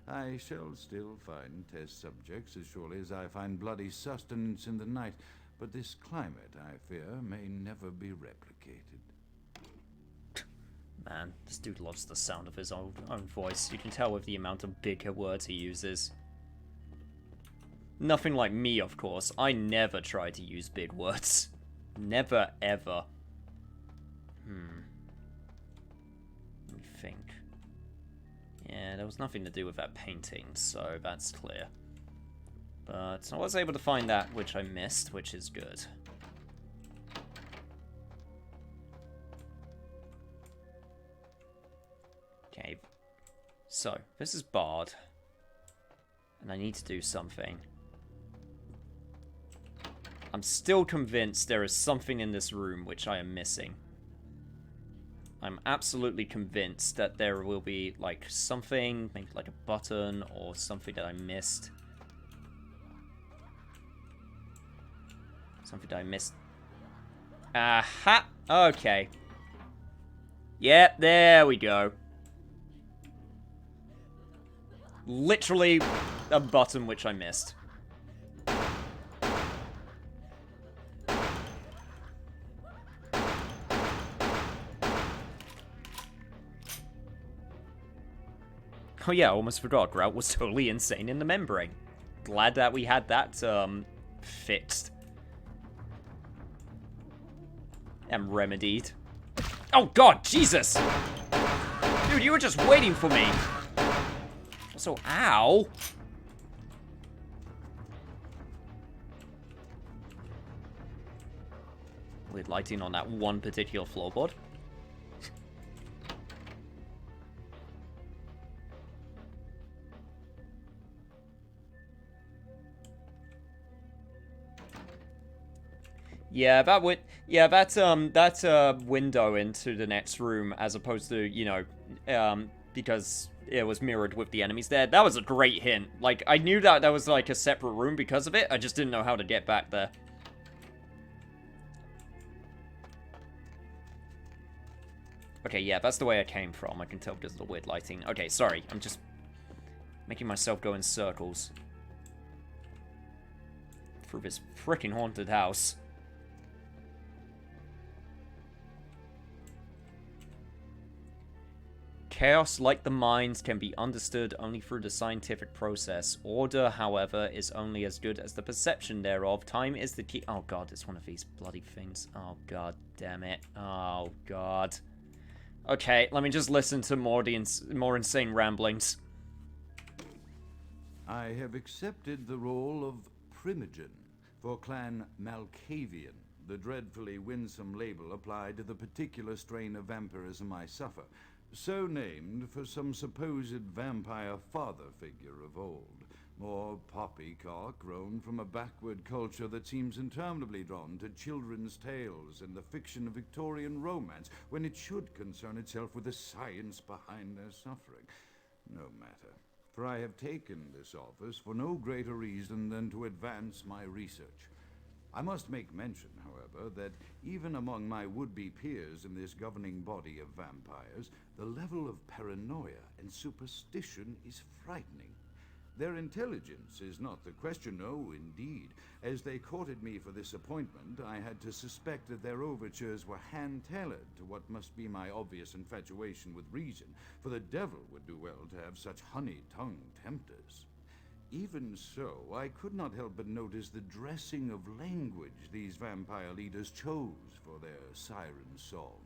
I shall still find test subjects as surely as I find bloody sustenance in the night, but this climate, I fear, may never be replicated. Man, this dude loves the sound of his own voice. You can tell with the amount of bigger words he uses. Nothing like me, of course. I never try to use big words. Never, ever. Let me think. Yeah, there was nothing to do with that painting, so that's clear. But I was able to find that which I missed, which is good. Okay. So, this is barred. And I need to do something. I'm still convinced there is something in this room which I am missing. I'm absolutely convinced that there will be, like, something, maybe like a button or something that I missed. Something that I missed. Aha! Okay. Yep, there we go. Literally a button which I missed. Oh yeah, I almost forgot. Grout was totally insane in the membrane. Glad that we had that, fixed. And remedied. Oh god, Jesus! Dude, you were just waiting for me! Also, ow! Weird lighting on that one particular floorboard. Yeah, that window into the next room, as opposed to, you know, because it was mirrored with the enemies there. That was a great hint. Like, I knew that was like a separate room because of it. I just didn't know how to get back there. Okay, yeah, that's the way I came from. I can tell because of the weird lighting. Okay, sorry. I'm just making myself go in circles through this freaking haunted house. Chaos, like the minds, can be understood only through the scientific process. Order, however, is only as good as the perception thereof. Time is the key. Oh god, it's one of these bloody things. Oh god damn it. Oh god. Okay, let me just listen to more insane ramblings. I have accepted the role of Primogen for Clan Malkavian, the dreadfully winsome label applied to the particular strain of vampirism I suffer. So named for some supposed vampire father figure of old. More poppycock grown from a backward culture that seems interminably drawn to children's tales and the fiction of Victorian romance, when it should concern itself with the science behind their suffering. No matter, for I have taken this office for no greater reason than to advance my research. I must make mention, however, that even among my would-be peers in this governing body of vampires, the level of paranoia and superstition is frightening. Their intelligence is not the question, no, indeed. As they courted me for this appointment, I had to suspect that their overtures were hand-tailored to what must be my obvious infatuation with reason, for the devil would do well to have such honey-tongued tempters. Even so, I could not help but notice the dressing of language these vampire leaders chose for their siren song.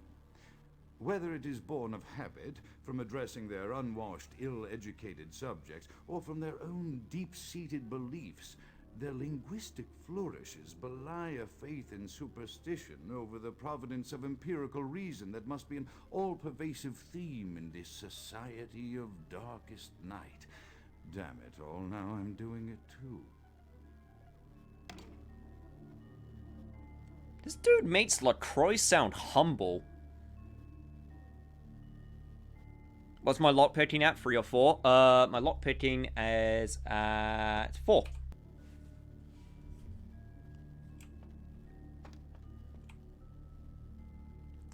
Whether it is born of habit, from addressing their unwashed, ill-educated subjects, or from their own deep-seated beliefs, their linguistic flourishes belie a faith in superstition over the providence of empirical reason that must be an all-pervasive theme in this society of darkest night. Damn it all, now I'm doing it too. This dude makes LaCroix sound humble. What's my lockpicking at? 3 or 4? My lockpicking is at 4.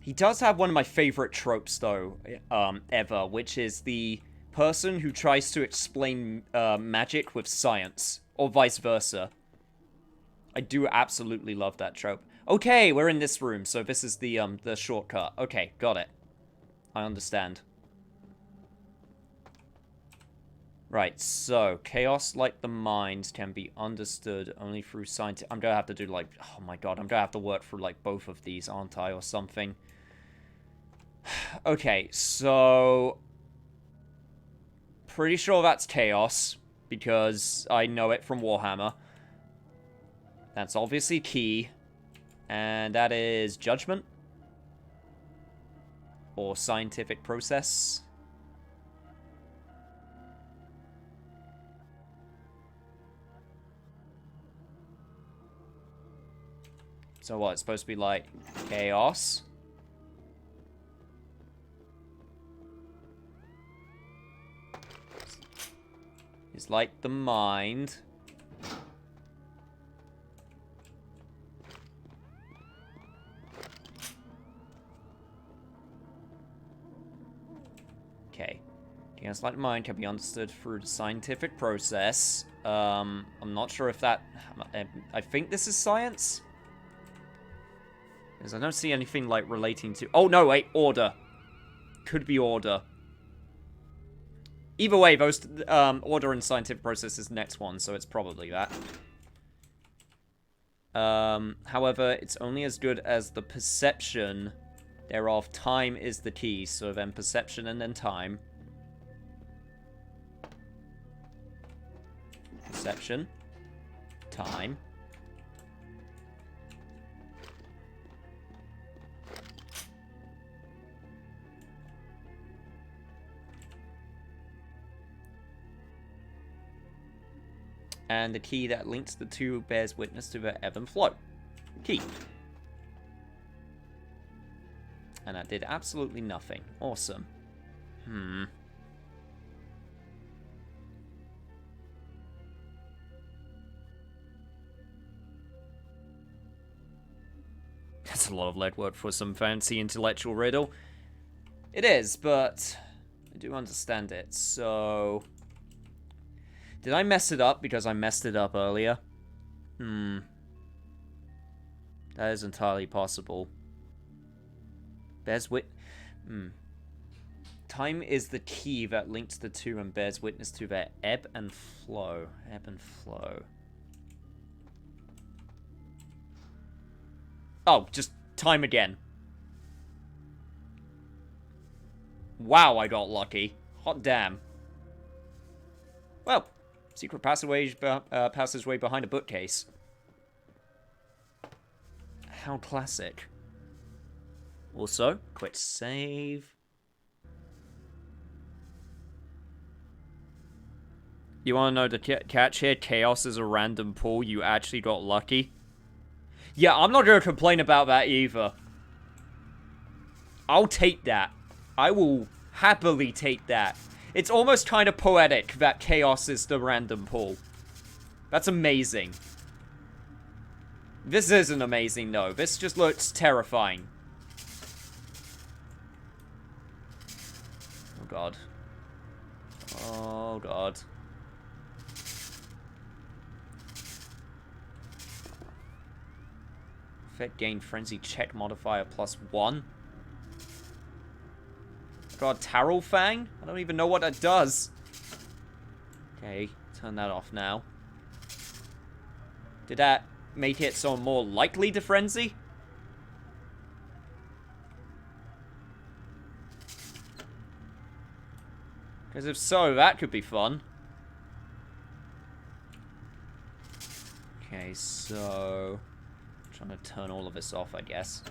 He does have one of my favorite tropes, though, ever, which is the person who tries to explain magic with science, or vice versa. I do absolutely love that trope. Okay, we're in this room, so this is the shortcut. Okay, got it. I understand. Right, so, chaos like the mind can be understood only through science. I'm gonna have to do, like, oh my god, I'm gonna have to work through, like, both of these, aren't I, or something? Okay, so pretty sure that's chaos, because I know it from Warhammer. That's obviously key. And that is judgment. Or scientific process. So what, it's supposed to be like chaos? It's like the mind. Okay. Chaos like the mind can be understood through the scientific process. I'm not sure if that... I think this is science? Because I don't see anything, like, relating to... Oh, no, wait, order. Could be order. Either way, those order and scientific process is the next one, so it's probably that. However, it's only as good as the perception thereof. Time is the key, so then perception and then time. Perception. Time. And the key that links the two bears witness to the ebb and flow. Key. And that did absolutely nothing. Awesome. That's a lot of lead work for some fancy intellectual riddle. It is, but I do understand it, so... Did I mess it up because I messed it up earlier? That is entirely possible. Bears wit... Time is the key that links the two and bears witness to their ebb and flow. Ebb and flow. Oh, just time again. Wow, I got lucky. Hot damn. Well... Secret passageway behind a bookcase. How classic. Also, quick save. You want to know the catch here? Chaos is a random pool. You actually got lucky. Yeah, I'm not going to complain about that either. I'll take that. I will happily take that. It's almost kind of poetic that chaos is the random pool. That's amazing. This isn't amazing, though. This just looks terrifying. Oh, God. Oh, God. Effect gain frenzy check modifier +1. God, Tarot Fang? I don't even know what that does. Okay, turn that off now. Did that make it so I'm more likely to frenzy? Because if so, that could be fun. Okay, so... I'm trying to turn all of this off, I guess.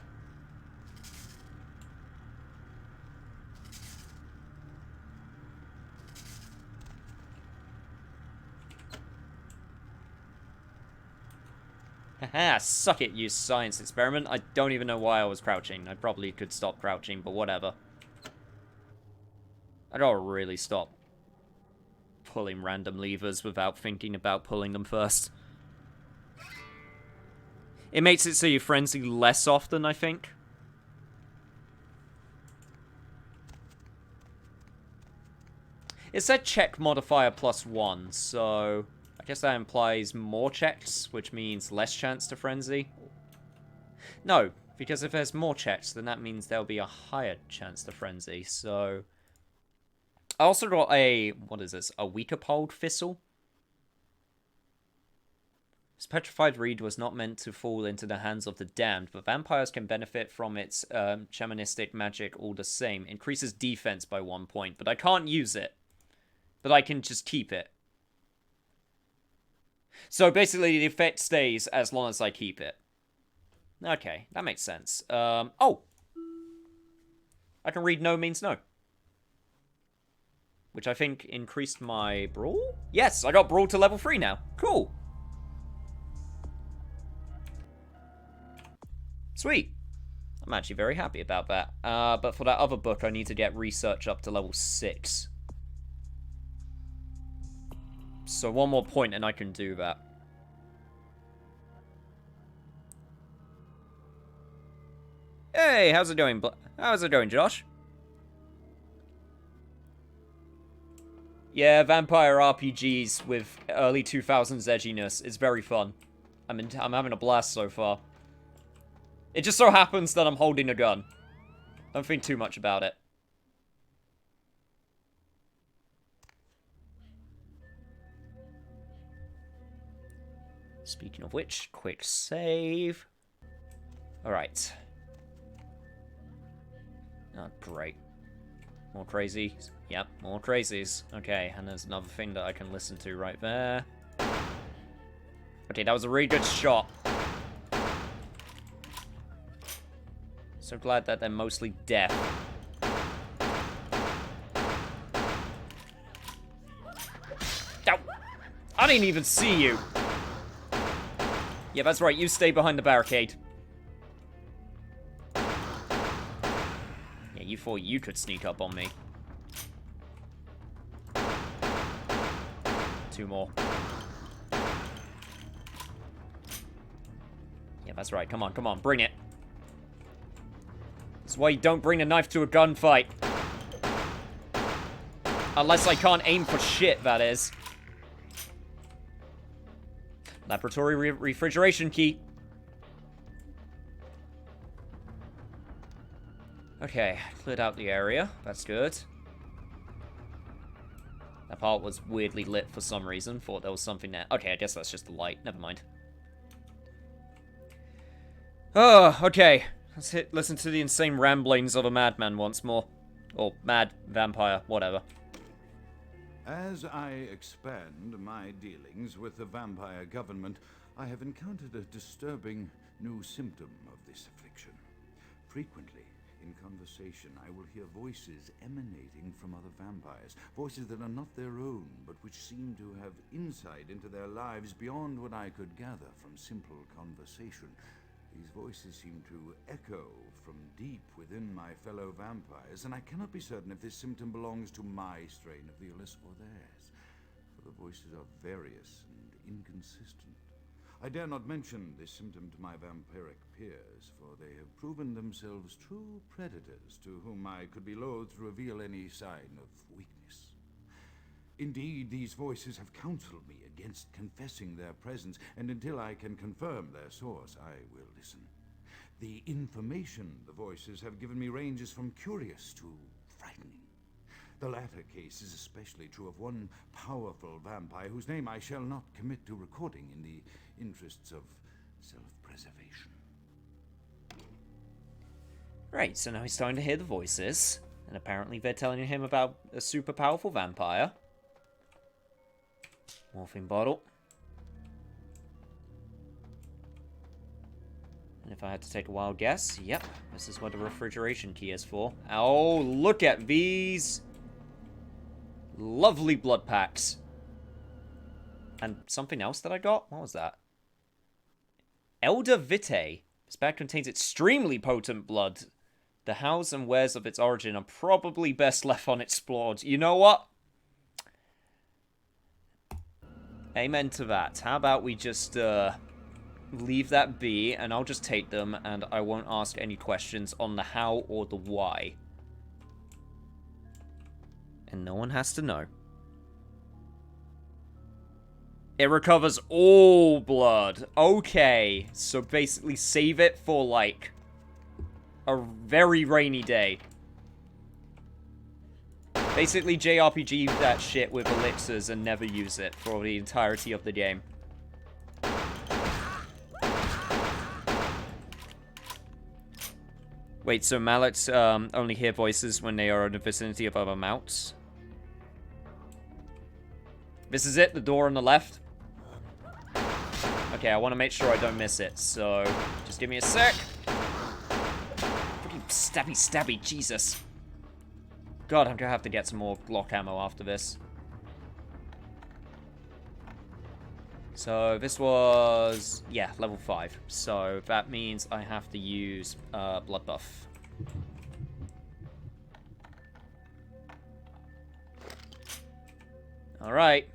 Haha, suck it, you science experiment. I don't even know why I was crouching. I probably could stop crouching, but whatever. I gotta really stop pulling random levers without thinking about pulling them first. It makes it so you frenzy less often, I think. It said check modifier +1, so... I guess that implies more checks, which means less chance to frenzy. No, because if there's more checks, then that means there'll be a higher chance to frenzy, so... I also got a... what is this? A weaker polled thistle? This petrified reed was not meant to fall into the hands of the damned, but vampires can benefit from its shamanistic magic all the same. Increases defense by 1 point, but I can't use it. But I can just keep it. So basically, the effect stays as long as I keep it. Okay, that makes sense. Oh! I can read no means no. Which I think increased my brawl? Yes, I got brawl to level 3 now. Cool. Sweet. I'm actually very happy about that. But for that other book, I need to get research up to level 6. So one more point and I can do that. Hey, how's it doing? How's it going, Josh? Yeah, vampire RPGs with early 2000s edginess is very fun. I'm having a blast so far. It just so happens that I'm holding a gun. Don't think too much about it. Speaking of which, quick save. Alright. Oh, great. More crazies. Yep, more crazies. Okay, and there's another thing that I can listen to right there. Okay, that was a really good shot. So glad that they're mostly deaf. Ow! I didn't even see you! Yeah, that's right, you stay behind the barricade. Yeah, you thought you could sneak up on me. 2 more. Yeah, that's right, come on, bring it. That's why you don't bring a knife to a gunfight. Unless I can't aim for shit, that is. Laboratory refrigeration key. Okay, cleared out the area. That's good. That part was weirdly lit for some reason. Thought there was something there. Okay, I guess that's just the light. Never mind. Oh, okay. Let's listen to the insane ramblings of a madman once more. Or mad vampire, whatever. As I expand my dealings with the vampire government, I have encountered a disturbing new symptom of this affliction. Frequently, in conversation, I will hear voices emanating from other vampires. Voices that are not their own, but which seem to have insight into their lives beyond what I could gather from simple conversation. These voices seem to echo from deep within my fellow vampires, and I cannot be certain if this symptom belongs to my strain of the illness or theirs, for the voices are various and inconsistent. I dare not mention this symptom to my vampiric peers, for they have proven themselves true predators to whom I could be loath to reveal any sign of weakness. Indeed, these voices have counseled me against confessing their presence, and until I can confirm their source, I will listen. The information the voices have given me ranges from curious to frightening. The latter case is especially true of one powerful vampire whose name I shall not commit to recording in the interests of self-preservation. Right, so now he's starting to hear the voices, and apparently they're telling him about a super powerful vampire. Morphine bottle. And if I had to take a wild guess, yep, this is what the refrigeration key is for. Oh, look at these lovely blood packs. And something else that I got? What was that? Elder Vitae. This bag contains extremely potent blood. The hows and wheres of its origin are probably best left unexplored. You know what? Amen to that. How about we just leave that be, and I'll just take them, and I won't ask any questions on the how or the why. And no one has to know. It recovers all blood. Okay, so basically save it for, like, a very rainy day. Basically JRPG that shit with elixirs and never use it for the entirety of the game. Wait, so mallets only hear voices when they are in the vicinity of other mounts? This is it, the door on the left? Okay, I want to make sure I don't miss it, so just give me a sec. Freaking stabby, stabby, Jesus. God, I'm gonna have to get some more Glock ammo after this. So this was, yeah, level 5. So that means I have to use blood buff. All right,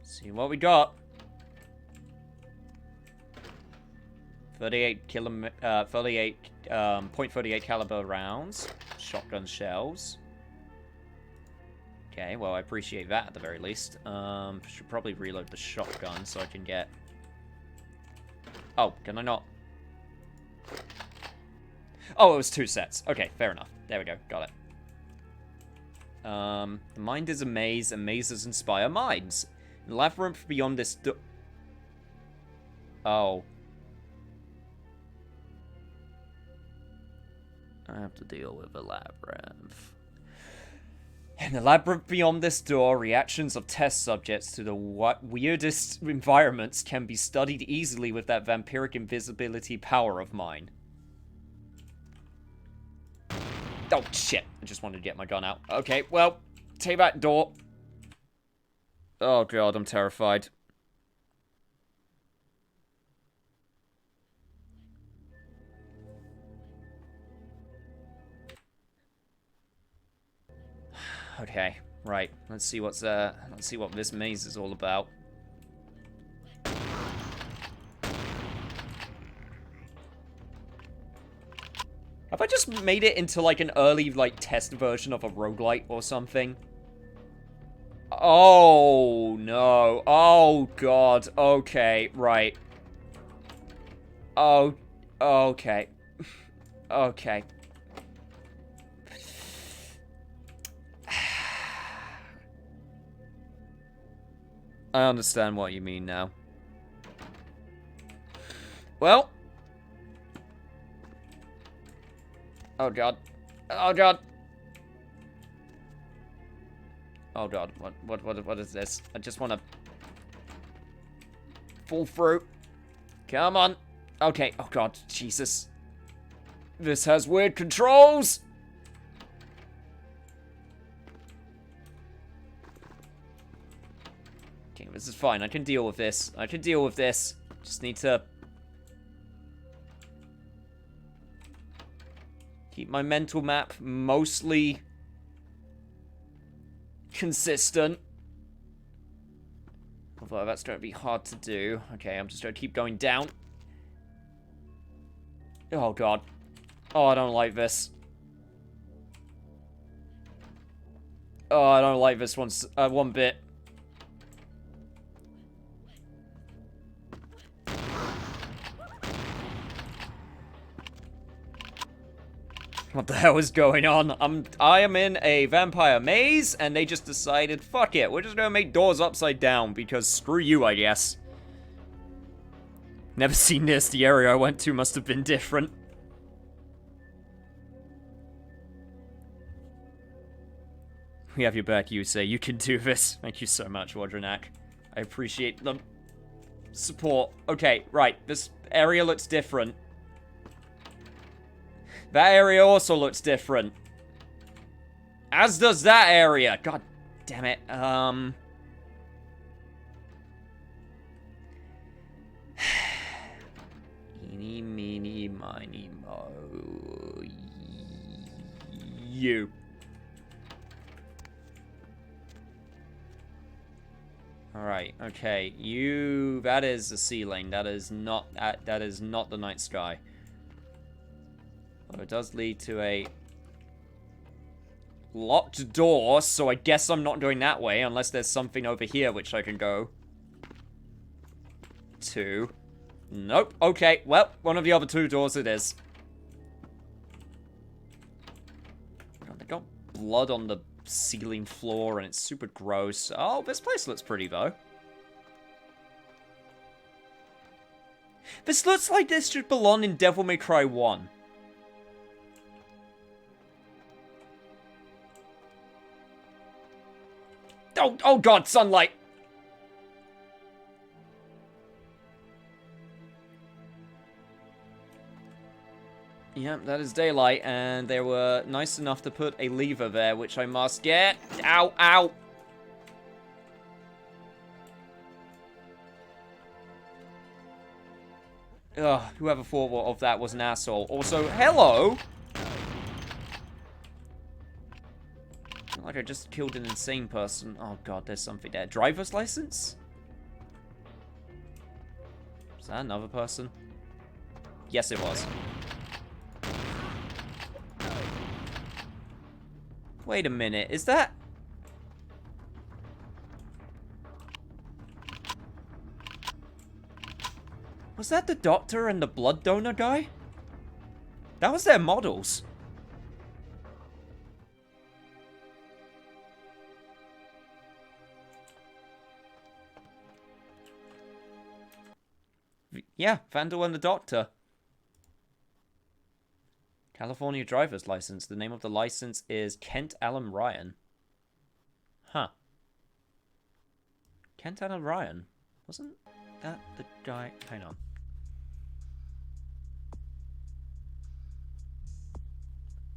see what we got. 38 .38 caliber rounds, shotgun shells. Okay, well I appreciate that at the very least. Should probably reload the shotgun so I can get. Oh, can I not? Oh, it was 2 sets. Okay, fair enough. There we go. Got it. The mind is a maze, and mazes inspire minds. The labyrinth beyond this Oh. I have to deal with a labyrinth. In the labyrinth beyond this door, reactions of test subjects to the weirdest environments can be studied easily with that vampiric invisibility power of mine. Oh, shit. I just wanted to get my gun out. Okay, well, take that door. Oh, God, I'm terrified. Okay, right. Let's see what this maze is all about. Have I just made it into, like, an early, like, test version of a roguelite or something? Oh, no. Oh, God. Okay, right. Oh, okay. Okay. I understand what you mean now. Well. Oh, God. Oh, God. Oh, God. What is this? I just want to fall through. Come on. Okay. Oh, God. Jesus. This has weird controls. Okay, this is fine. I can deal with this. I can deal with this. Just need to keep my mental map mostly consistent. Although that's going to be hard to do. Okay, I'm just going to keep going down. Oh, God. Oh, I don't like this. Oh, I don't like this one bit. What the hell is going on? I am in a vampire maze, and they just decided, fuck it, we're just gonna make doors upside down, because screw you, I guess. Never seen this, the area I went to must have been different. We have your back, you say. You can do this. Thank you so much, Wadronak. I appreciate the support. Okay, right, this area looks different. That area also looks different. As does that area. God damn it. Eeny, meeny, miny, mo. You. Alright, okay. You... That is the ceiling. That is not the night sky. Well, it does lead to a locked door, so I guess I'm not going that way, unless there's something over here which I can go to. Nope. Okay, well, one of the other 2 doors it is. God, they got blood on the ceiling floor, and it's super gross. Oh, this place looks pretty, though. This looks like this should belong in Devil May Cry 1. Oh God, sunlight! Yep, that is daylight, and they were nice enough to put a lever there, which I must get. Ow, ow! Ugh, whoever thought of that was an asshole. Also, hello! Like I just killed an insane person. Oh god, there's something there. Driver's license? Is that another person? Yes, it was. Wait a minute, is that... Was that the doctor and the blood donor guy? That was their models. Yeah, Vandal and the doctor. California driver's license. The name of the license is Kent Allen Ryan. Huh. Kent Allen Ryan? Wasn't that the guy? Hang on.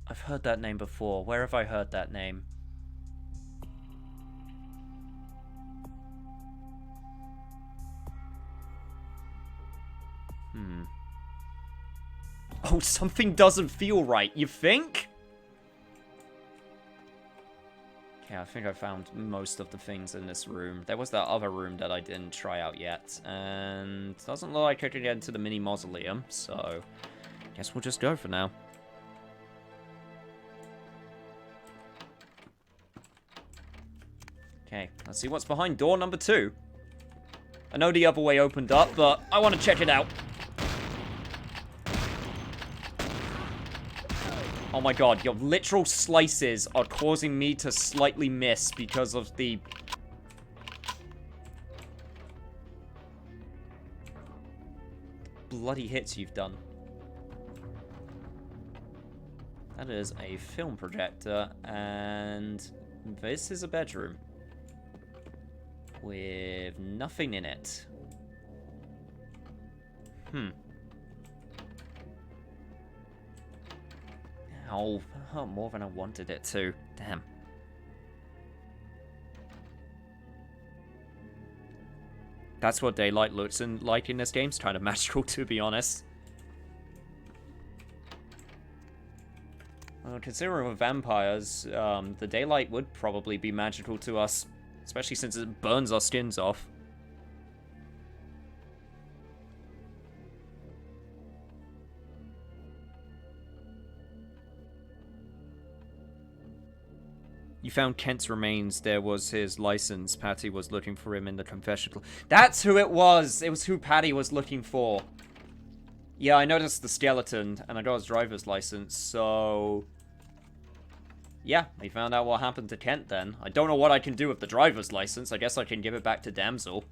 I've heard that name before. Where have I heard that name? Oh, something doesn't feel right, you think? Okay, I think I found most of the things in this room. There was that other room that I didn't try out yet. And it doesn't look like I could get into the mini mausoleum, so guess we'll just go for now. Okay, let's see what's behind door number 2. I know the other way opened up, but I want to check it out. Oh my god, your literal slices are causing me to slightly miss because of the... bloody hits you've done. That is a film projector, and this is a bedroom. With nothing in it. Oh, more than I wanted it to. Damn. That's what daylight looks like in this game. It's kind of magical, to be honest. Well, considering we're vampires, the daylight would probably be magical to us. Especially since it burns our skins off. You found Kent's remains. There was his license. Patty was looking for him in the confessional. That's who it was! It was who Patty was looking for. Yeah, I noticed the skeleton, and I got his driver's license, so... Yeah, we found out what happened to Kent then. I don't know what I can do with the driver's license. I guess I can give it back to Damsel.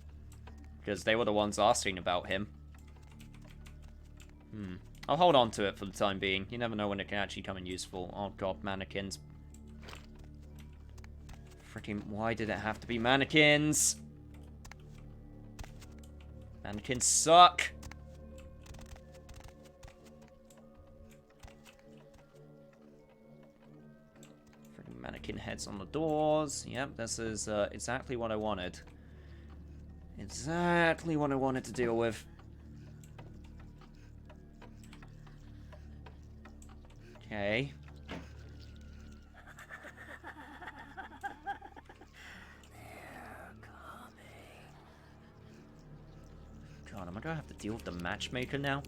Because they were the ones asking about him. I'll hold on to it for the time being. You never know when it can actually come in useful. Oh god, mannequins. Freaking, why did it have to be mannequins? Mannequins suck. Freaking mannequin heads on the doors. Yep, this is exactly what I wanted. Exactly what I wanted to deal with. Okay. God, am I gonna have to deal with the matchmaker now?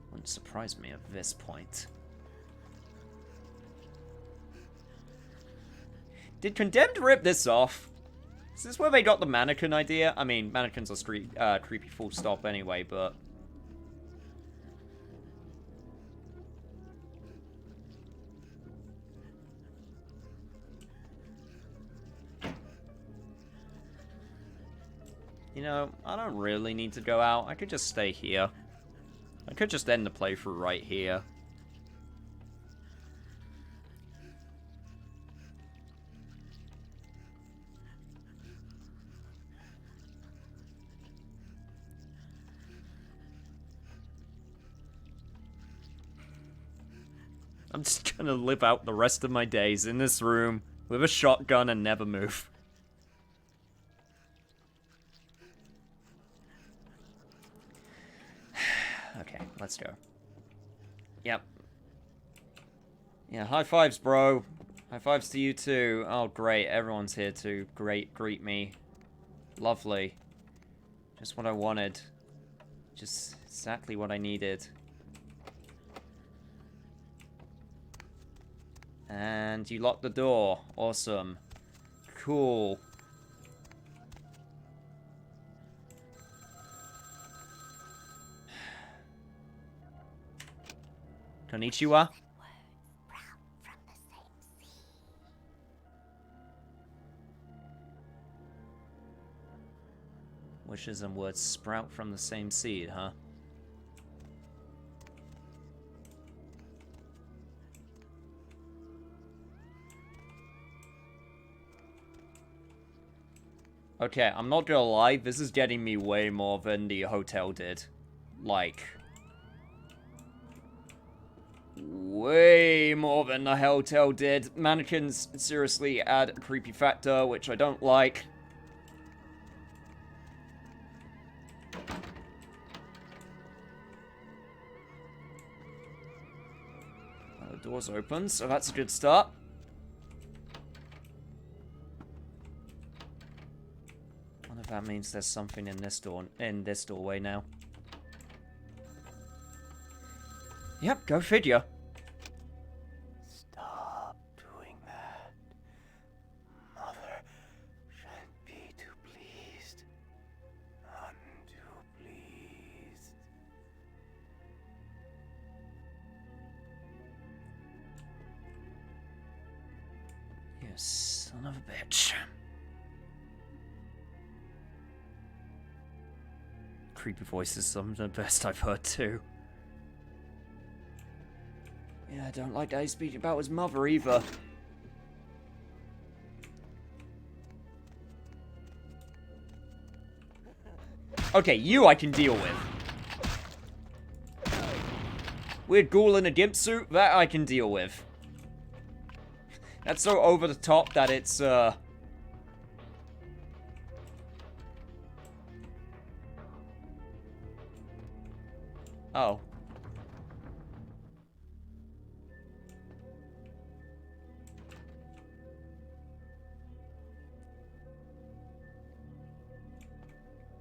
Wouldn't surprise me at this point. Did Condemned rip this off? Is this where they got the mannequin idea? I mean, mannequins are creepy full stop anyway, but... You know, I don't really need to go out. I could just stay here. I could just end the playthrough right here. I'm just gonna live out the rest of my days in this room with a shotgun and never move. Okay, let's go. Yep. Yeah, high fives, bro. High fives to you too. Oh, great. Everyone's here to greet me. Lovely. Just what I wanted. Just exactly what I needed. And you locked the door. Awesome. Cool. Konnichiwa. Wishes and words sprout from the same seed, huh? Okay, I'm not gonna lie, this is getting me way more than the hotel did. Like, way more than the hotel did. Mannequins seriously add a creepy factor, which I don't like. The door's open, so that's a good start. I wonder if that means there's something in this doorway now. Yep, go figure. Stop doing that. Mother shan't be too pleased. None too pleased. You son of a bitch. Creepy voices, some of the best I've heard too. Yeah, I don't like that he's speaking about his mother either. Okay, you I can deal with. Weird ghoul in a gimp suit, that I can deal with. That's so over the top that it's, Oh.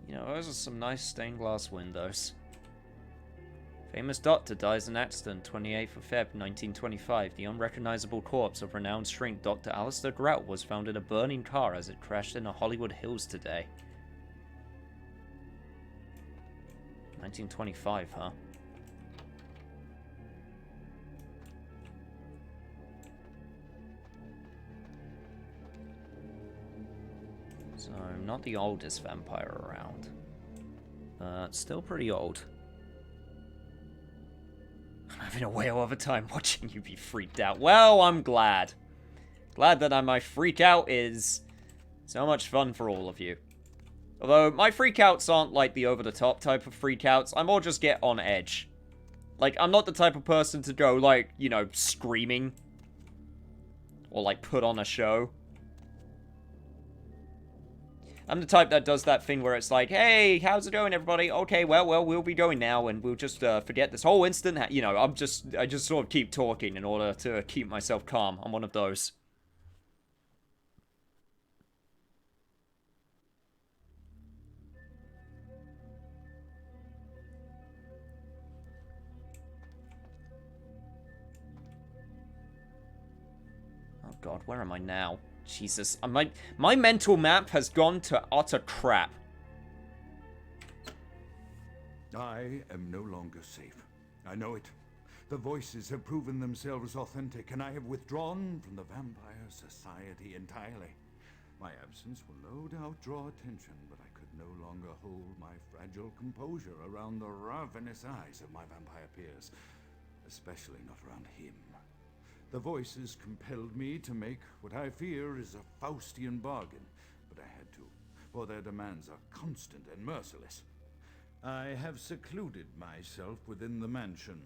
You know, those are some nice stained glass windows. Famous doctor dies in accident, 28th of Feb, 1925. The unrecognizable corpse of renowned shrink Dr. Alistair Grout was found in a burning car as it crashed in the Hollywood Hills today. 1925, huh? So, not the oldest vampire around. Still pretty old. I'm having a whale of a time watching you be freaked out. Well, I'm glad. Glad that my freak out is so much fun for all of you. Although, my freakouts aren't like the over-the-top type of freakouts. I more just get on edge. Like, I'm not the type of person to go, like, you know, screaming. Or, like, put on a show. I'm the type that does that thing where it's like, hey, how's it going, everybody? Okay, well, we'll be going now, and we'll just forget this whole instant. You know, I just sort of keep talking in order to keep myself calm. I'm one of those. Oh God, where am I now? Jesus, my mental map has gone to utter crap. I am no longer safe. I know it. The voices have proven themselves authentic, and I have withdrawn from the Vampire Society entirely. My absence will no doubt draw attention, but I could no longer hold my fragile composure around the ravenous eyes of my vampire peers, especially not around him. The voices compelled me to make what I fear is a Faustian bargain, but I had to, for their demands are constant and merciless. I have secluded myself within the mansion.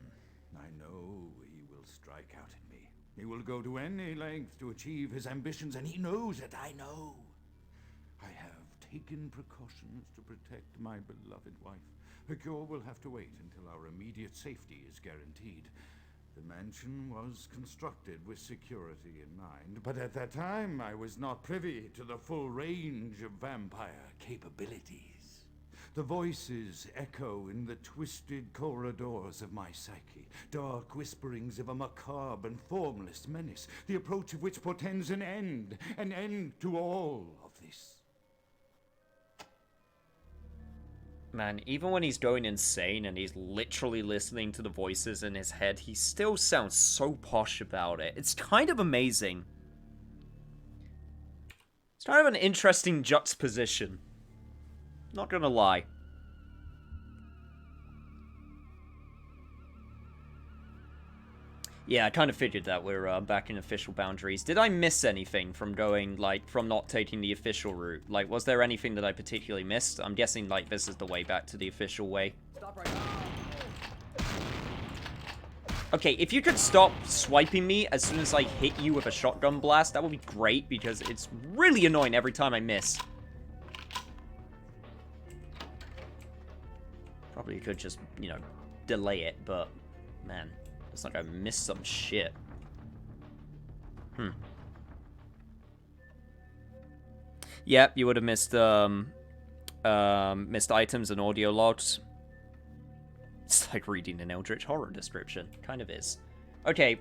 I know he will strike out at me. He will go to any length to achieve his ambitions, and he knows it, I know. I have taken precautions to protect my beloved wife. A cure will have to wait until our immediate safety is guaranteed. The mansion was constructed with security in mind, but at that time I was not privy to the full range of vampire capabilities. The voices echo in the twisted corridors of my psyche, dark whisperings of a macabre and formless menace, the approach of which portends an end to all of this. Man, even when he's going insane and he's literally listening to the voices in his head, he still sounds so posh about it. It's kind of amazing. It's kind of an interesting juxtaposition. Not gonna lie. Yeah, I kind of figured that we're back in official boundaries. Did I miss anything from going, like, from not taking the official route? Like, was there anything that I particularly missed? I'm guessing, like, this is the way back to the official way. Stop right now. Okay, if you could stop swiping me as soon as I hit you with a shotgun blast, that would be great, because it's really annoying every time I miss. Probably could just, you know, delay it, but, man, it's like I missed some shit. Yep, you would have missed, missed items and audio logs. It's like reading an Eldritch Horror description. Kind of is. Okay,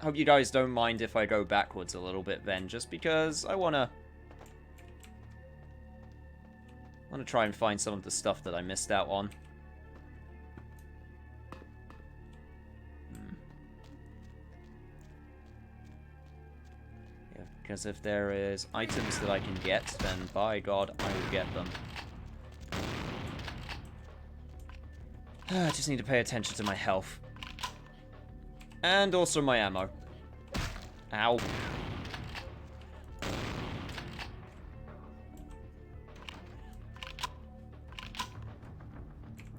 hope you guys don't mind if I go backwards a little bit then, just because I wanna try and find some of the stuff that I missed out on. Yeah, because if there is items that I can get, then by God, I will get them. I just need to pay attention to my health. And also my ammo. Ow.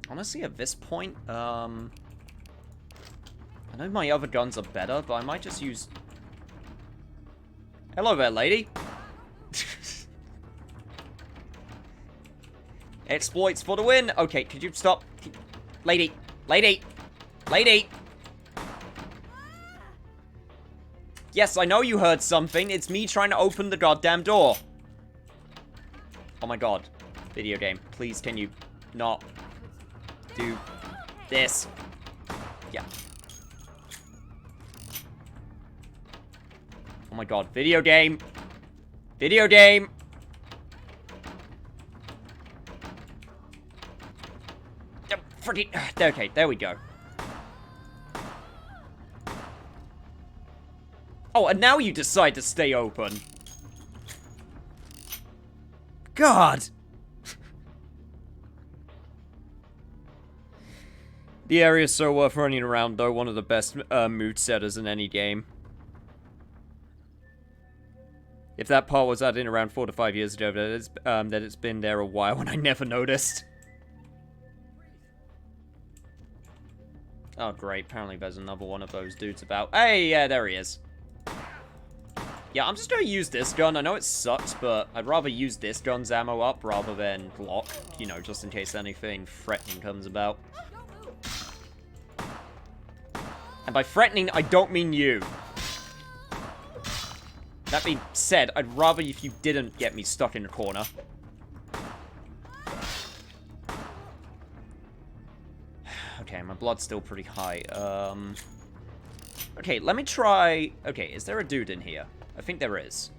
Honestly, at this point, I know my other guns are better, but I might just use... Hello there, lady. Exploits for the win. Okay, could you stop? Lady. Lady. Lady. Yes, I know you heard something. It's me trying to open the goddamn door. Oh my god. Video game. Please, can you not do this? Yeah. Oh my god. Video game. Video game. Freaking... Okay, there we go. Oh, and now you decide to stay open. God! The area is so worth running around, though. One of the best mood setters in any game. If that part was added in around 4 to 5 years ago, that it's been there a while and I never noticed. Oh, great. Apparently there's another one of those dudes about. Hey, yeah, there he is. Yeah, I'm just gonna use this gun. I know it sucks, but I'd rather use this gun's ammo up rather than Glock, you know, just in case anything threatening comes about. And by threatening, I don't mean you. That being said, I'd rather if you didn't get me stuck in a corner. Okay, my blood's still pretty high. Okay, let me try... Okay, is there a dude in here? I think there is.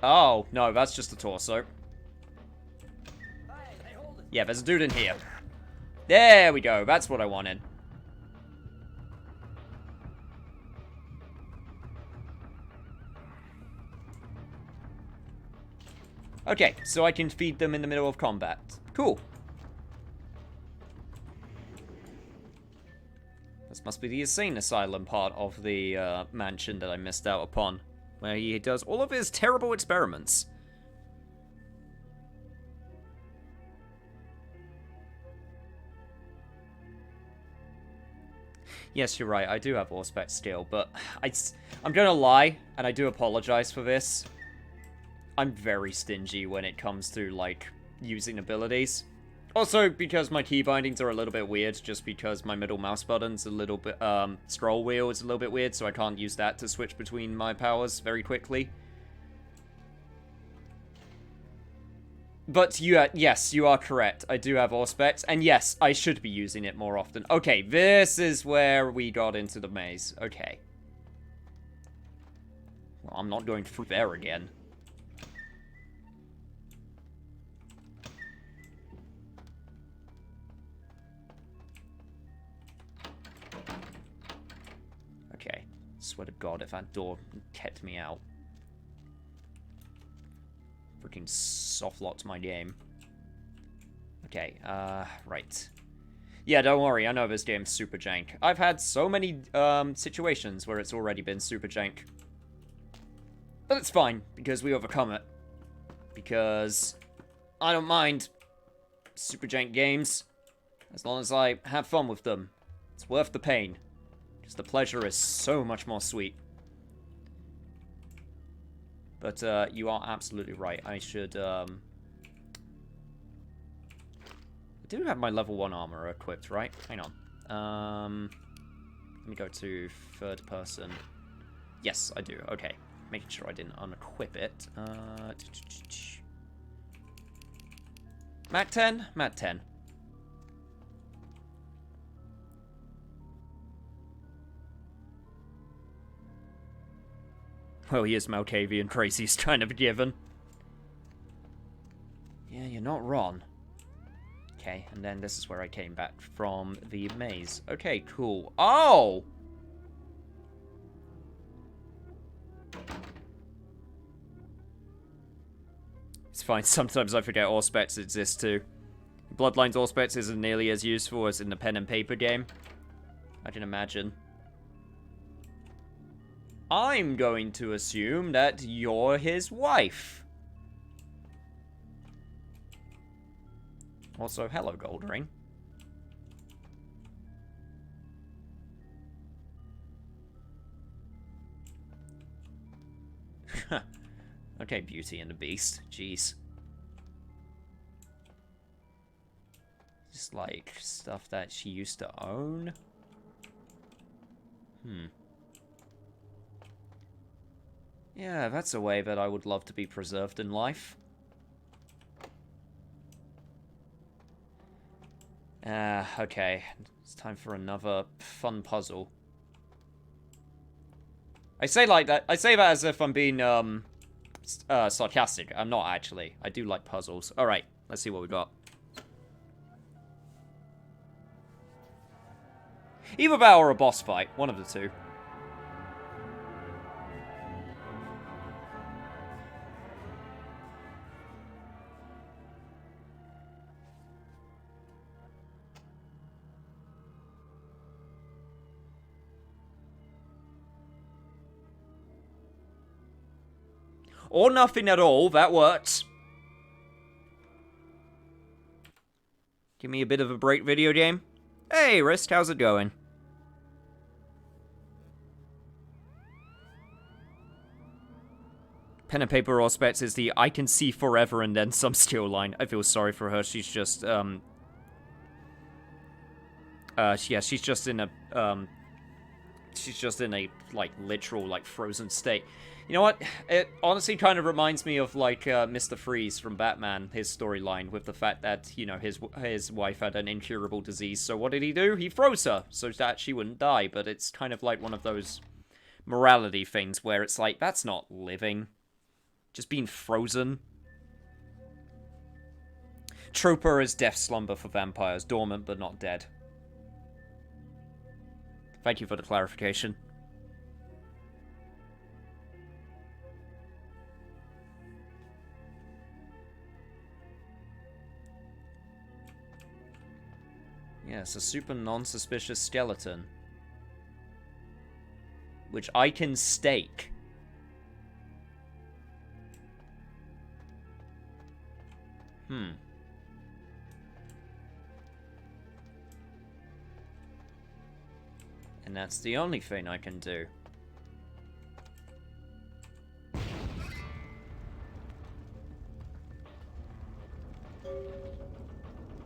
Oh, no, that's just a torso. Yeah, there's a dude in here. There we go, that's what I wanted. Okay, so I can feed them in the middle of combat. Cool. This must be the insane asylum part of the mansion that I missed out upon, where he does all of his terrible experiments. Yes, you're right. I do have Auspex still, but I'm gonna lie, and I do apologize for this. I'm very stingy when it comes to, like, using abilities. Also, because my key bindings are a little bit weird, just because my middle mouse button's a little bit, scroll wheel is a little bit weird, so I can't use that to switch between my powers very quickly. But yes, you are correct. I do have Auspex, and yes, I should be using it more often. Okay, this is where we got into the maze. Okay. Well, I'm not going through there again. Okay. Swear to God, if that door kept me out. Freaking soft-locked my game. Okay, right. Yeah, don't worry, I know this game's super jank. I've had so many, situations where it's already been super jank. But it's fine, because we overcome it. Because I don't mind super jank games, as long as I have fun with them. It's worth the pain, because the pleasure is so much more sweet. But, you are absolutely right. I should, I do have my level 1 armor equipped, right? Hang on. Let me go to third person. Yes, I do. Okay. Making sure I didn't unequip it. Mat 10? Mat 10. Well, he is Malkavian crazy is kind of a given. Yeah, you're not wrong. Okay, and then this is where I came back from the maze. Okay, cool. Oh! It's fine, sometimes I forget Auspex exists too. Bloodlines Auspex isn't nearly as useful as in the pen and paper game. I can imagine. I'm going to assume that you're his wife. Also, hello, Goldring. Okay, Beauty and the Beast. Jeez. Just like stuff that she used to own. Yeah, that's a way that I would love to be preserved in life. Okay. It's time for another fun puzzle. I say like that. I say that as if I'm being, sarcastic. I'm not, actually. I do like puzzles. Alright, let's see what we got. Either that or a boss fight. One of the two. Or nothing at all, that works. Give me a bit of a break, video game. Hey, Rist, how's it going? Pen and paper Auspex is the I can see forever and then some skill line. I feel sorry for her, she's just, yeah, she's just in a, like, literal, like, frozen state. You know what? It honestly kind of reminds me of, like, Mr. Freeze from Batman, his storyline, with the fact that, you know, his wife had an incurable disease, so what did he do? He froze her, so that she wouldn't die, but it's kind of like one of those morality things where it's like, that's not living. Just being frozen. Trooper is death slumber for vampires, dormant but not dead. Thank you for the clarification. Yes, a super non-suspicious skeleton. Which I can stake. And that's the only thing I can do.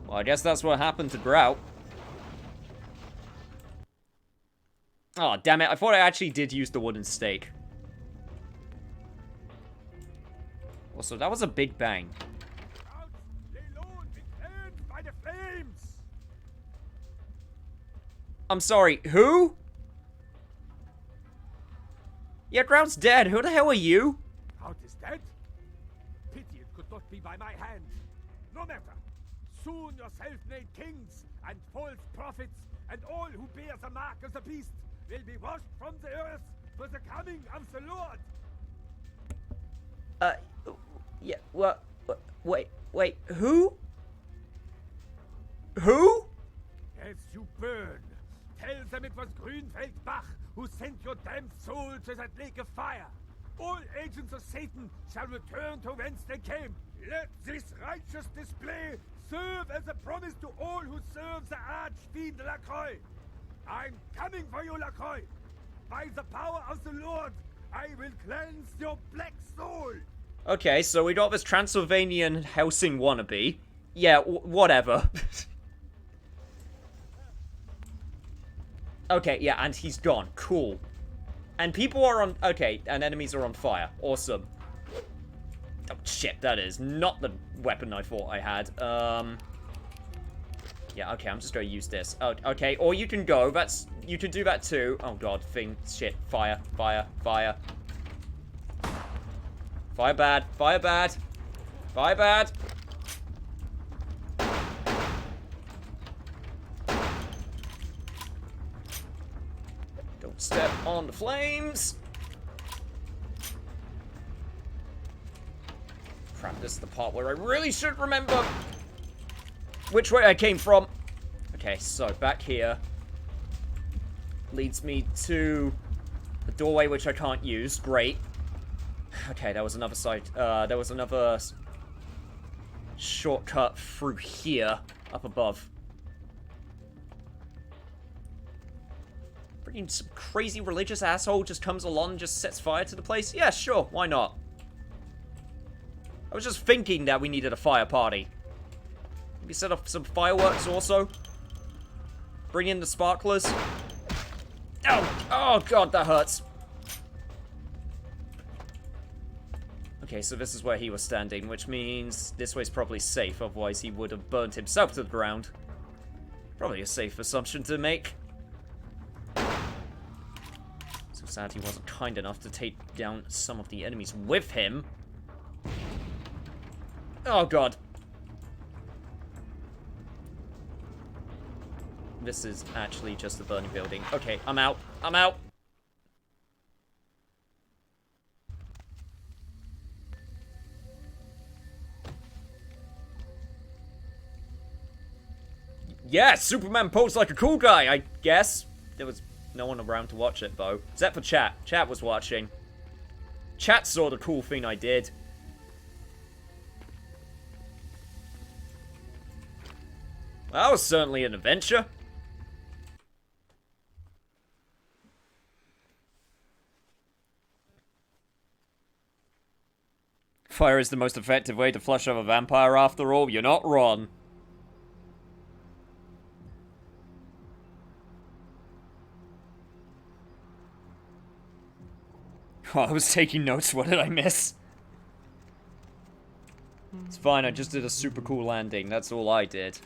Well, I guess that's what happened to Grout. Oh, damn it. I thought I actually did use the wooden stake. Also, that was a big bang. I'm sorry, who? Yeah, Grout's dead. Who the hell are you? Grout is dead? Pity it could not be by my hand. No matter. Soon your self-made kings and false prophets and all who bear the mark of the beast will be washed from the earth for the coming of the Lord. Yeah, what? Wait, who? Who? As you burn, tell them it was Grünfeld Bach who sent your damned soul to that lake of fire. All agents of Satan shall return to whence they came. Let this righteous display serve as a promise to all who serve the Archfiend Lacroix. I'm coming for you, Lacroix. By the power of the Lord, I will cleanse your black soul. Okay, so we got this Transylvanian Helsing wannabe. Yeah, whatever. Okay, yeah, and he's gone. Cool. And people are on... Okay, and enemies are on fire. Awesome. Oh, shit, that is not the weapon I thought I had. Yeah, okay, I'm just gonna use this. Oh, okay, or you can go. That's... You can do that too. Oh, God, thing. Shit. Fire. Fire. Fire. Fire bad. Fire bad. Fire bad. Don't step on the flames. Crap, this is the part where I really should remember which way I came from. Okay, so back here leads me to the doorway, which I can't use. Great. Okay, there was another side. There was another shortcut through here, up above. Freaking some crazy religious asshole just comes along and just sets fire to the place? Yeah, sure, why not? I was just thinking that we needed a fire party. Maybe set up some fireworks also. Bring in the sparklers. Oh God, that hurts. Okay, so this is where he was standing, which means this way's probably safe, otherwise he would have burnt himself to the ground. Probably a safe assumption to make. So sad he wasn't kind enough to take down some of the enemies with him. Oh God. This is actually just a burning building. Okay, I'm out. I'm out. Yeah, Superman posed like a cool guy, I guess. There was no one around to watch it, though. Except for chat. Chat was watching. Chat saw the cool thing I did. That was certainly an adventure. Fire is the most effective way to flush out a vampire after all. You're not wrong. Oh, I was taking notes. What did I miss? It's fine. I just did a super cool landing. That's all I did.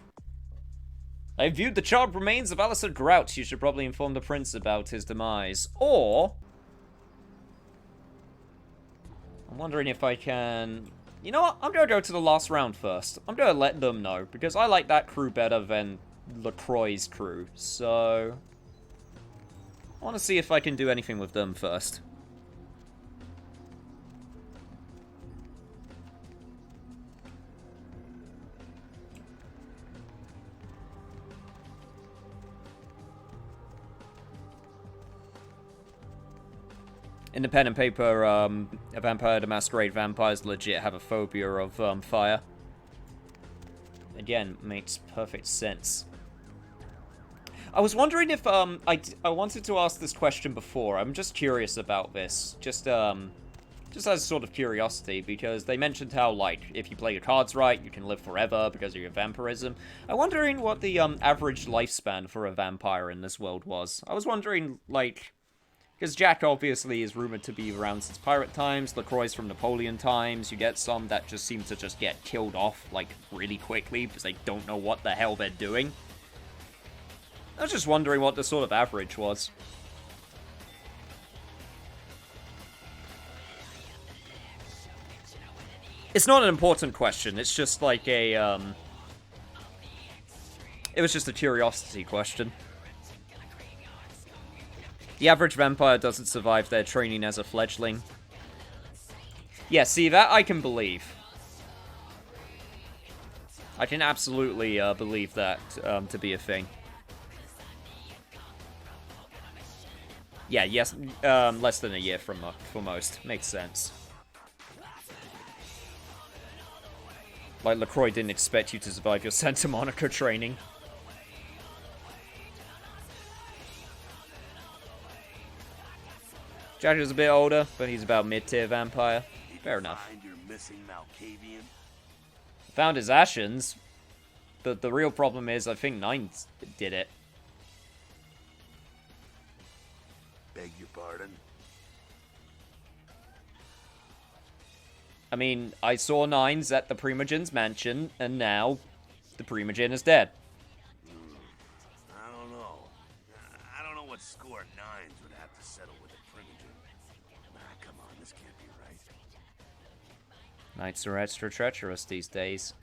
I viewed the charred remains of Alistair Grout. You should probably inform the prince about his demise. Or... I'm wondering if I can... You know what? I'm going to go to the last round first. I'm going to let them know, because I like that crew better than LaCroix's crew. So... I want to see if I can do anything with them first. Independent paper, a Vampire the Masquerade vampires legit have a phobia of fire. Again, makes perfect sense. I was wondering if, I wanted to ask this question before. I'm just curious about this. Just as a sort of curiosity, because they mentioned how, like, if you play your cards right, you can live forever because of your vampirism. I'm wondering what the, average lifespan for a vampire in this world was. I was wondering, like... Because Jack obviously is rumored to be around since pirate times, LaCroix's from Napoleon times, you get some that just seem to just get killed off, like, really quickly, because they don't know what the hell they're doing. I was just wondering what the sort of average was. It's not an important question, it's just like a, it was just a curiosity question. The average vampire doesn't survive their training as a fledgling. Yeah, see, that I can believe. I can absolutely believe that to be a thing. Yeah, yes, less than a year for most. Makes sense. Like, LaCroix didn't expect you to survive your Santa Monica training. Jack is a bit older, but he's about mid-tier vampire. Fair enough. Found his ashes. The real problem is, I think Nines did it. Beg your pardon? I mean, I saw Nines at the Primogen's mansion, and now the Primogen is dead. I don't know. I don't know what score Nines would have to settle with a Primogen. Come on, this can't be right. Knights are extra treacherous these days.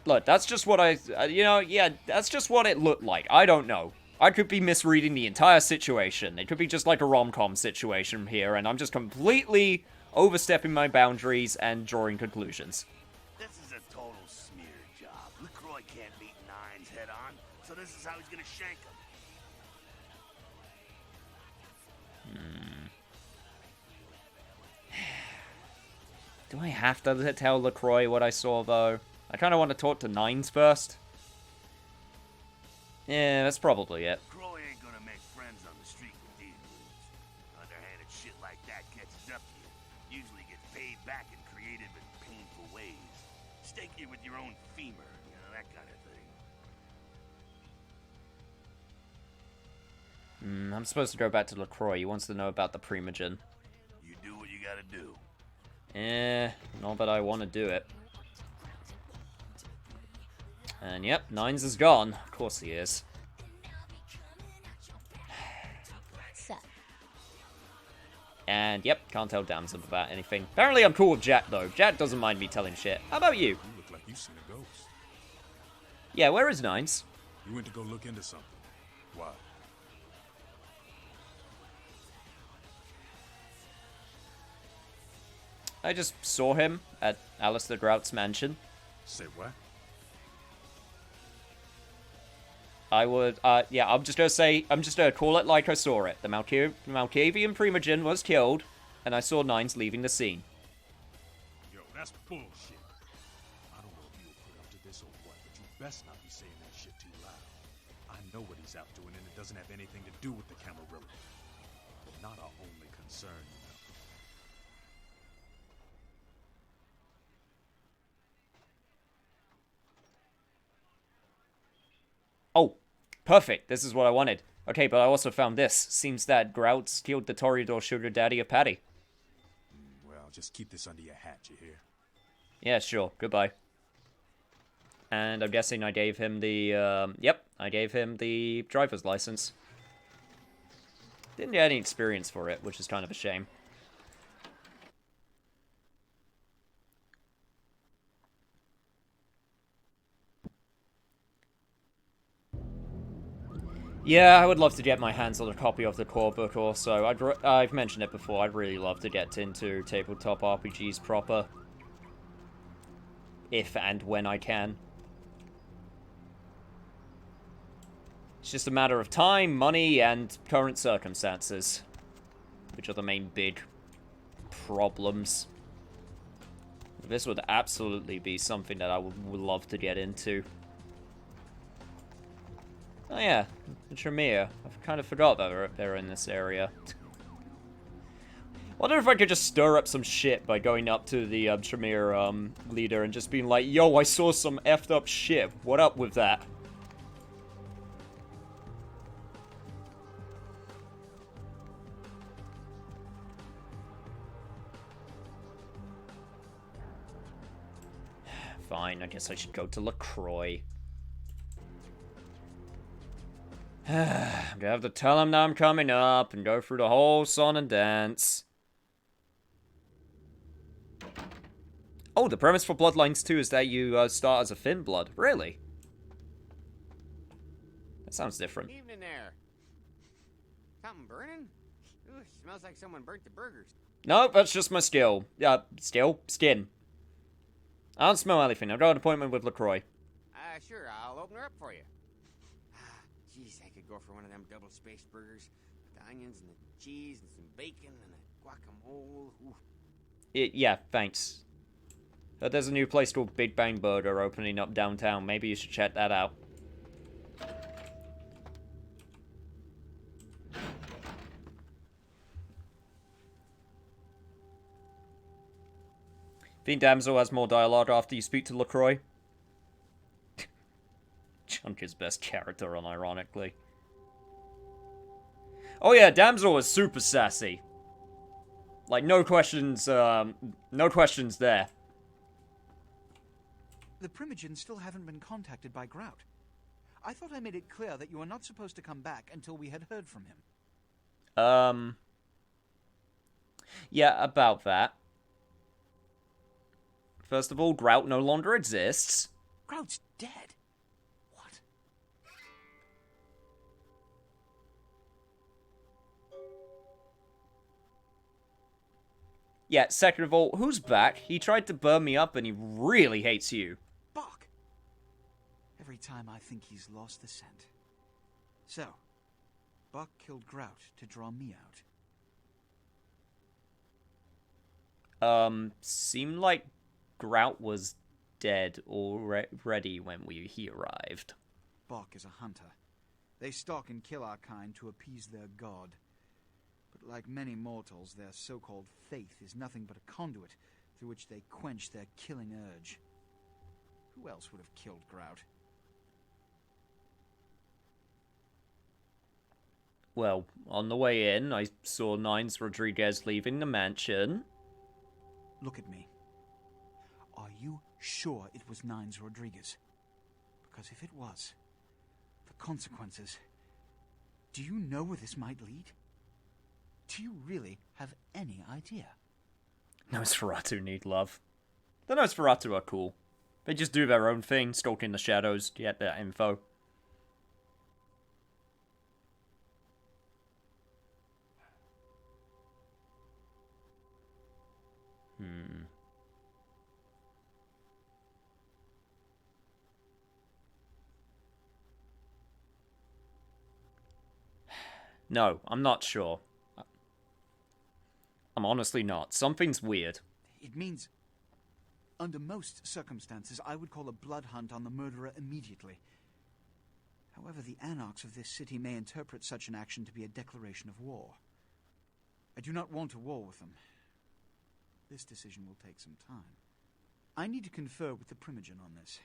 Look, that's just what that's just what it looked like. I don't know. I could be misreading the entire situation. It could be just like a rom-com situation here, and I'm just completely overstepping my boundaries and drawing conclusions. This is a total smear job. LaCroix can't beat Nines head on, so this is how he's gonna shank him. Do I have to tell LaCroix what I saw, though? I kind of want to talk to Nines first. Yeah, that's probably it. LaCroix ain't gonna make friends on the street with these moves. Underhanded shit like that catches up to you. Usually gets paid back in creative and painful ways. Stake you with your own femur, that kind of thing. I'm supposed to go back to LaCroix. He wants to know about the Primogen. You do what you gotta do. Not that I want to do it. And yep, Nines is gone. Of course he is. And yep, can't tell Damson about anything. Apparently I'm cool with Jack, though. Jack doesn't mind me telling shit. How about you? You look like you've seen a ghost. Yeah, where is Nines? You went to go look into something. Why? I just saw him at Alistair Grout's mansion. Say what? I would, yeah, I'm just gonna call it like I saw it. The Malkavian Primogen was killed, and I saw Nines leaving the scene. Yo, that's bullshit. I don't know if you were put up to this or what, but you best not be saying that shit too loud. I know what he's out doing, and it doesn't have anything to do with the Camarilla. But not our only concern, Oh, perfect. This is what I wanted. Okay, but I also found this. Seems that Grout's killed the Toreador sugar daddy of Patty. Well, just keep this under your hat, you hear? Yeah, sure. Goodbye. And I'm guessing I gave him the, yep, I gave him the driver's license. Didn't get any experience for it, which is kind of a shame. Yeah, I would love to get my hands on a copy of the core book also. I've mentioned it before, I'd really love to get into tabletop RPGs proper. If and when I can. It's just a matter of time, money, and current circumstances. Which are the main big problems. This would absolutely be something that I would love to get into. Oh yeah, the Tremere. I kind of forgot that they're in this area. Wonder if I could just stir up some shit by going up to the Tremere leader and just being like, yo, I saw some effed up shit. What up with that? Fine, I guess I should go to LaCroix. I'm gonna have to tell him that I'm coming up and go through the whole song and dance. Oh, the premise for Bloodlines 2 is that you start as a thin blood. Really? That sounds different. Evening there. Something burning? Ooh, smells like someone burnt the burgers. No, that's just my skill. Skin. I don't smell anything. I've got an appointment with LaCroix. Sure, I'll open her up for you. Jeez, I could go for one of them double-spaced burgers. With the onions and the cheese and some bacon and a guacamole. Ooh. Yeah, thanks. There's a new place called Big Bang Burger opening up downtown. Maybe you should check that out. Think Damsel has more dialogue after you speak to LaCroix? Chunk is best character, unironically. Oh yeah, Damsel is super sassy. Like, no questions there. The Primogens still haven't been contacted by Grout. I thought I made it clear that you were not supposed to come back until we had heard from him. Yeah, about that. First of all, Grout no longer exists. Grout's dead? What? Yeah, second of all, who's back? He tried to burn me up and he really hates you. Buck! Every time I think he's lost the scent. So, Buck killed Grout to draw me out. Seemed like Grout was dead already when he arrived. Buck is a hunter. They stalk and kill our kind to appease their god. But like many mortals, their so-called faith is nothing but a conduit through which they quench their killing urge. Who else would have killed Grout? Well, on the way in, I saw Nines Rodriguez leaving the mansion. Look at me. Are you sure it was Nines Rodriguez? Because if it was, the consequences... Do you know where this might lead? Do you really have any idea? Nosferatu need love. The Nosferatu are cool. They just do their own thing, stalking the shadows to get that info. No, I'm not sure. I'm honestly not. Something's weird. It means, under most circumstances, I would call a blood hunt on the murderer immediately. However, the anarchs of this city may interpret such an action to be a declaration of war. I do not want a war with them. This decision will take some time. I need to confer with the Primogen on this.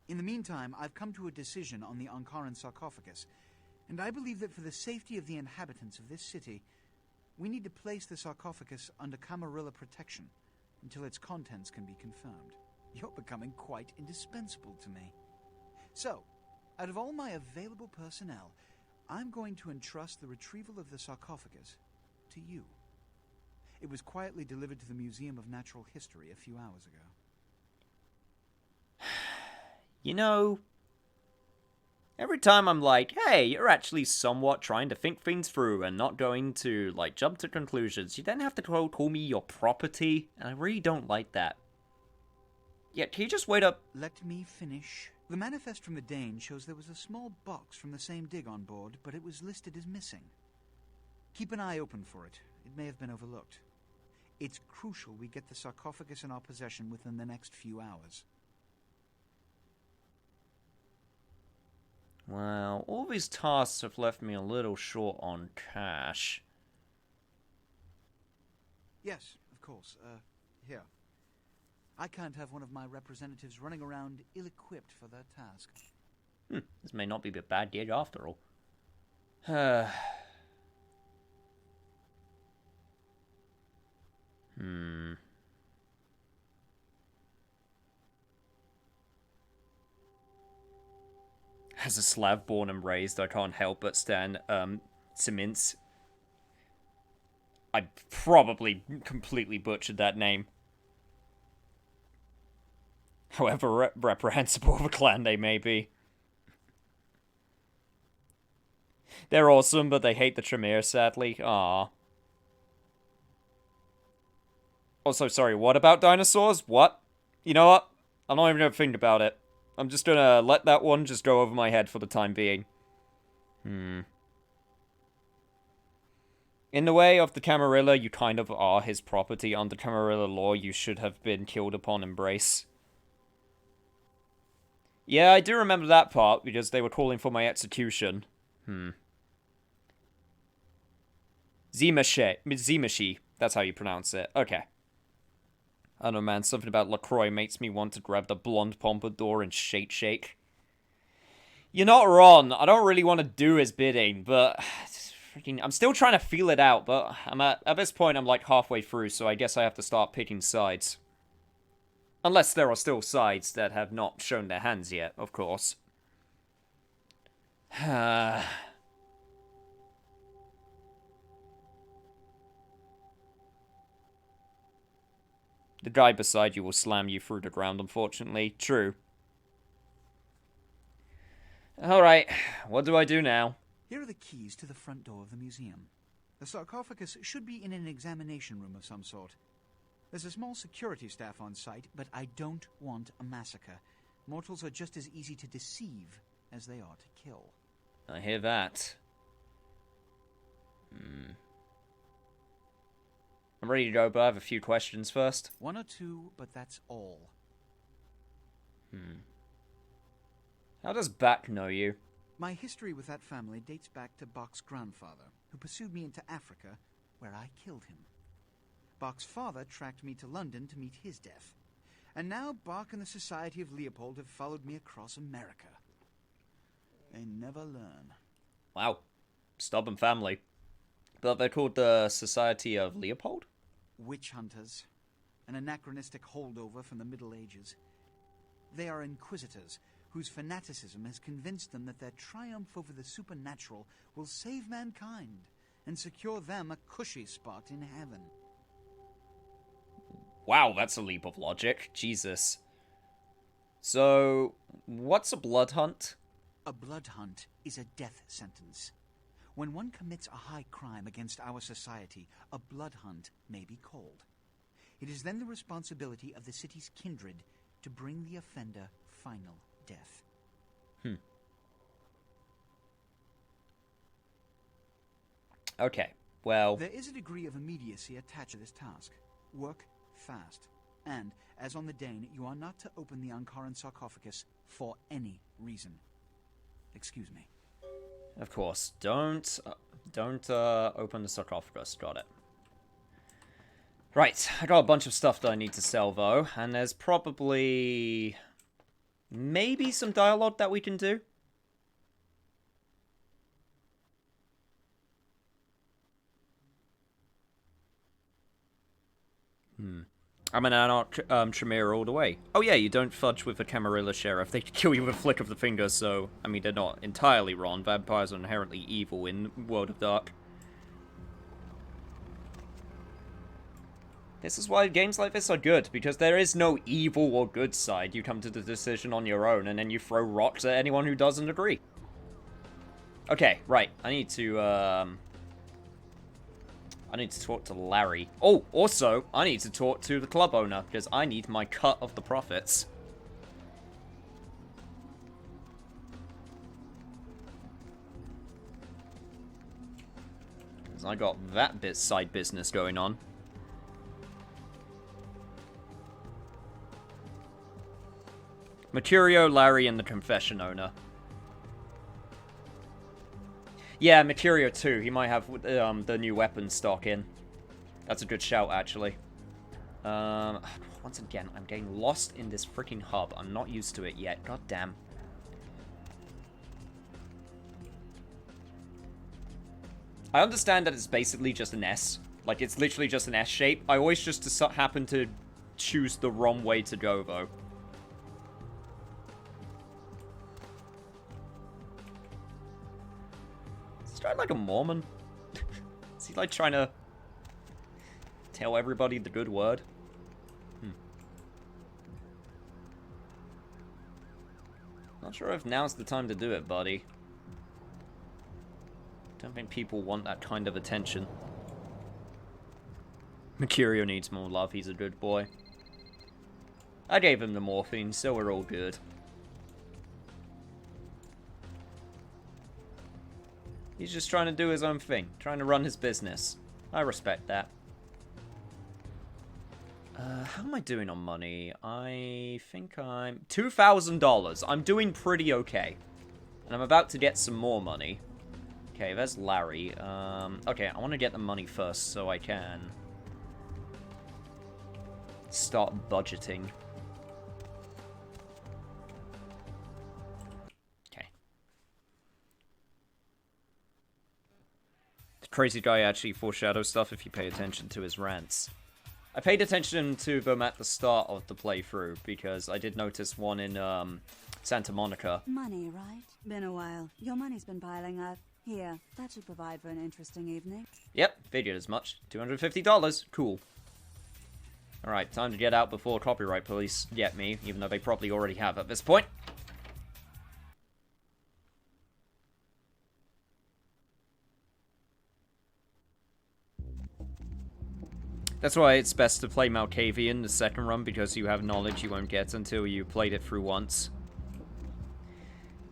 In the meantime, I've come to a decision on the Ankaran sarcophagus, and I believe that for the safety of the inhabitants of this city, we need to place the sarcophagus under Camarilla protection until its contents can be confirmed. You're becoming quite indispensable to me. So, out of all my available personnel, I'm going to entrust the retrieval of the sarcophagus to you. It was quietly delivered to the Museum of Natural History a few hours ago. You know, every time I'm like, hey, you're actually somewhat trying to think things through and not going to, like, jump to conclusions, you then have to call me your property, and I really don't like that. Yeah, can you just wait up? Let me finish. The manifest from the Dane shows there was a small box from the same dig on board, but it was listed as missing. Keep an eye open for it. It may have been overlooked. It's crucial we get the sarcophagus in our possession within the next few hours. Well, all these tasks have left me a little short on cash. Yes, of course. Here. I can't have one of my representatives running around ill-equipped for their task. This may not be a bad gig after all. As a Slav born and raised, I can't help but stand Simins. I probably completely butchered that name. However reprehensible of a clan they may be. They're awesome, but they hate the Tremere, sadly. Aww. Also, sorry, what about dinosaurs? What? You know what? I'm not even gonna think about it. I'm just gonna let that one just go over my head for the time being. In the way of the Camarilla, you kind of are his property. Under Camarilla law, you should have been killed upon embrace. Yeah, I do remember that part, because they were calling for my execution. Zimashi. That's how you pronounce it. Okay. I don't know, man. Something about LaCroix makes me want to grab the blonde pompadour and shake. You're not wrong. I don't really want to do his bidding, but... I'm still trying to feel it out, but at this point, I'm like halfway through, so I guess I have to start picking sides. Unless there are still sides that have not shown their hands yet, of course. The guy beside you will slam you through the ground, unfortunately. True. Alright, what do I do now? Here are the keys to the front door of the museum. The sarcophagus should be in an examination room of some sort. There's a small security staff on site, but I don't want a massacre. Mortals are just as easy to deceive as they are to kill. I hear that. I'm ready to go, but I have a few questions first. One or two, but that's all. How does Bak know you? My history with that family dates back to Bach's grandfather, who pursued me into Africa, where I killed him. Bach's father tracked me to London to meet his death. And now Bach and the Society of Leopold have followed me across America. They never learn. Wow. Stubborn family. But they're called the Society of Leopold? Witch hunters. An anachronistic holdover from the Middle Ages. They are inquisitors, whose fanaticism has convinced them that their triumph over the supernatural will save mankind and secure them a cushy spot in heaven. Wow, that's a leap of logic. Jesus. So, what's a blood hunt? A blood hunt is a death sentence. When one commits a high crime against our society, a blood hunt may be called. It is then the responsibility of the city's kindred to bring the offender final death. Okay, well... There is a degree of immediacy attached to this task. Work fast. And, as on the Dane, you are not to open the Ankaran sarcophagus for any reason. Excuse me. Of course. Don't open the sarcophagus. Got it. Right, I got a bunch of stuff that I need to sell, though, and there's probably... maybe some dialogue that we can do? I'm an Anarch Tremere all the way. Oh yeah, you don't fudge with the Camarilla Sheriff. They kill you with a flick of the finger, so... I mean, they're not entirely wrong. Vampires are inherently evil in World of Dark. This is why games like this are good, because there is no evil or good side. You come to the decision on your own, and then you throw rocks at anyone who doesn't agree. Okay, right. I need to talk to Larry. Oh, also, I need to talk to the club owner, because I need my cut of the profits. Because I got that side business going on. Mercurio, Larry, and the confession owner. Yeah, Mercurio too. He might have the new weapon stock in. That's a good shout, actually. Once again, I'm getting lost in this freaking hub. I'm not used to it yet. God damn. I understand that it's basically just an S. Like, it's literally just an S shape. I always just happen to choose the wrong way to go, though. Is this guy like a Mormon? Is he, like, trying to tell everybody the good word? Not sure if now's the time to do it, buddy. Don't think people want that kind of attention. Mercurio needs more love, he's a good boy. I gave him the morphine, so we're all good. He's just trying to do his own thing, trying to run his business. I respect that. How am I doing on money? I think I'm... $2,000. I'm doing pretty okay. And I'm about to get some more money. Okay, there's Larry. Okay, I want to get the money first so I can start budgeting. Okay. The crazy guy actually foreshadows stuff if you pay attention to his rants. I paid attention to them at the start of the playthrough, because I did notice one in, Santa Monica. Money, right? Been a while. Your money's been piling up. Here, that should provide for an interesting evening. Yep, figured as much. $250. Cool. Alright, time to get out before copyright police get me, even though they probably already have at this point. That's why it's best to play Malkavian the second run, because you have knowledge you won't get until you played it through once.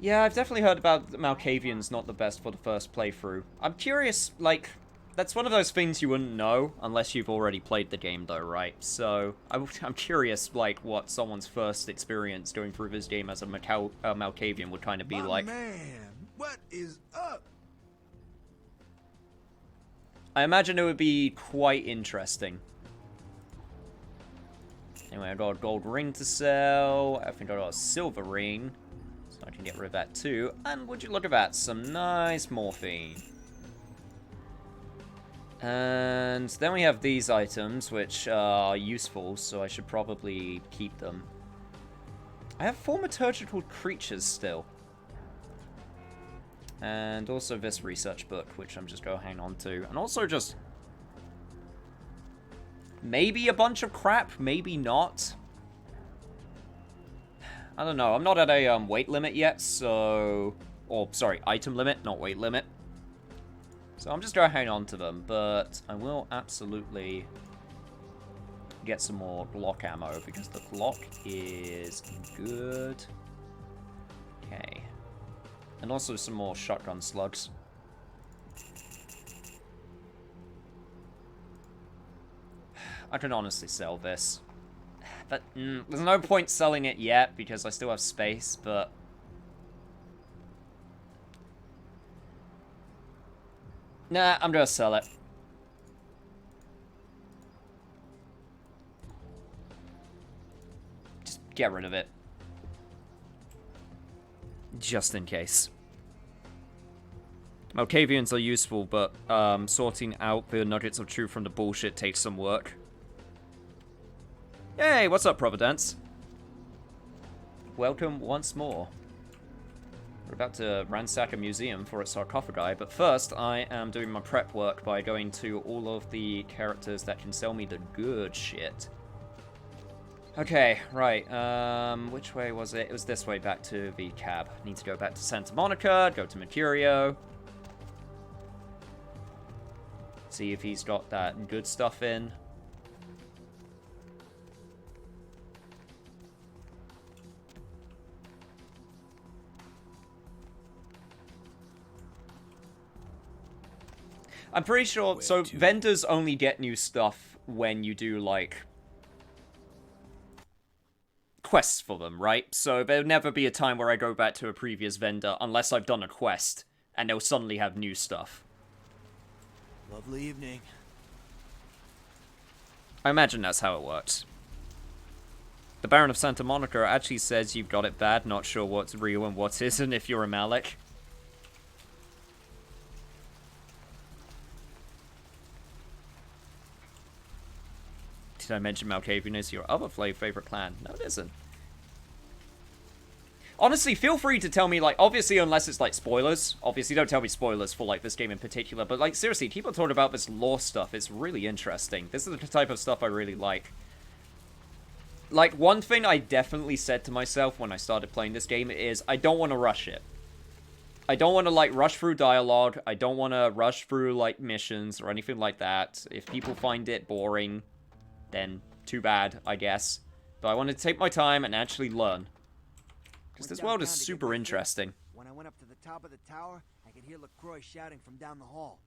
Yeah, I've definitely heard about Malkavian's not the best for the first playthrough. I'm curious, like, that's one of those things you wouldn't know unless you've already played the game, though, right? So, I'm curious, like, what someone's first experience going through this game as a Malkavian would kind of be like. Man, what is up? I imagine it would be quite interesting. Anyway, I got a gold ring to sell. I think I got a silver ring, so I can get rid of that too. And would you look at that, some nice morphine. And then we have these items, which are useful, so I should probably keep them. I have 4 liturgical creatures still. And also this research book, which I'm just going to hang on to. And also just... maybe a bunch of crap, maybe not. I don't know. I'm not at a weight limit yet, so... or, sorry, item limit, not weight limit. So I'm just going to hang on to them, but I will absolutely get some more Glock ammo, because the Glock is good. Okay. And also some more shotgun slugs. I can honestly sell this. But there's no point selling it yet, because I still have space, but... nah, I'm gonna sell it. Just get rid of it. Just in case. Malkavians are useful, but sorting out the nuggets of truth from the bullshit takes some work. Hey, what's up, Providence? Welcome once more. We're about to ransack a museum for a sarcophagi, but first I am doing my prep work by going to all of the characters that can sell me the good shit. Okay, right, which way was it? It was this way back to the cab. Need to go back to Santa Monica, go to Mercurio. See if he's got that good stuff in. I'm pretty sure, so vendors only get new stuff when you do, like, quests for them, right? So there'll never be a time where I go back to a previous vendor unless I've done a quest, and they'll suddenly have new stuff. Lovely evening. I imagine that's how it works. The Baron of Santa Monica actually says you've got it bad, not sure what's real and what isn't if you're a Malik. Did I mention Malkavian is your other favorite clan? No, it isn't. Honestly, feel free to tell me, like, obviously, unless it's, like, spoilers. Obviously, don't tell me spoilers for, like, this game in particular. But, like, seriously, keep on talking about this lore stuff. It's really interesting. This is the type of stuff I really like. Like, one thing I definitely said to myself when I started playing this game is, I don't want to rush it. I don't want to, like, rush through dialogue. I don't want to rush through, like, missions or anything like that. If people find it boring, then too bad, I guess. But I want to take my time and actually learn. Because this world is super interesting. When I went up to the top of the tower, I could hear LaCroix shouting from down the hall.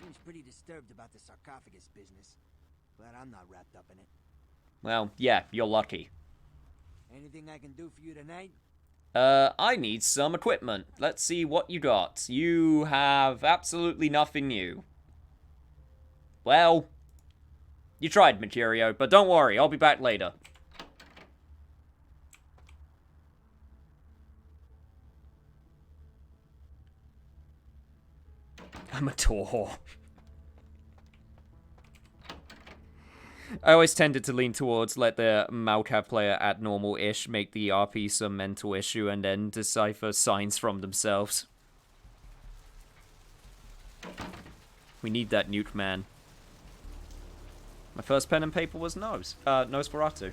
Seems pretty disturbed about the sarcophagus business. Glad I'm not wrapped up in it. Well, yeah, you're lucky. Anything I can do for you tonight? I need some equipment. Let's see what you got. You have absolutely nothing new. Well, you tried, Mercurio, but don't worry, I'll be back later. I'm a tour. I always tended to lean towards let the Malcav player at normal-ish make the RP some mental issue and then decipher signs from themselves. We need that nuke, man. My first pen and paper was Nosferatu.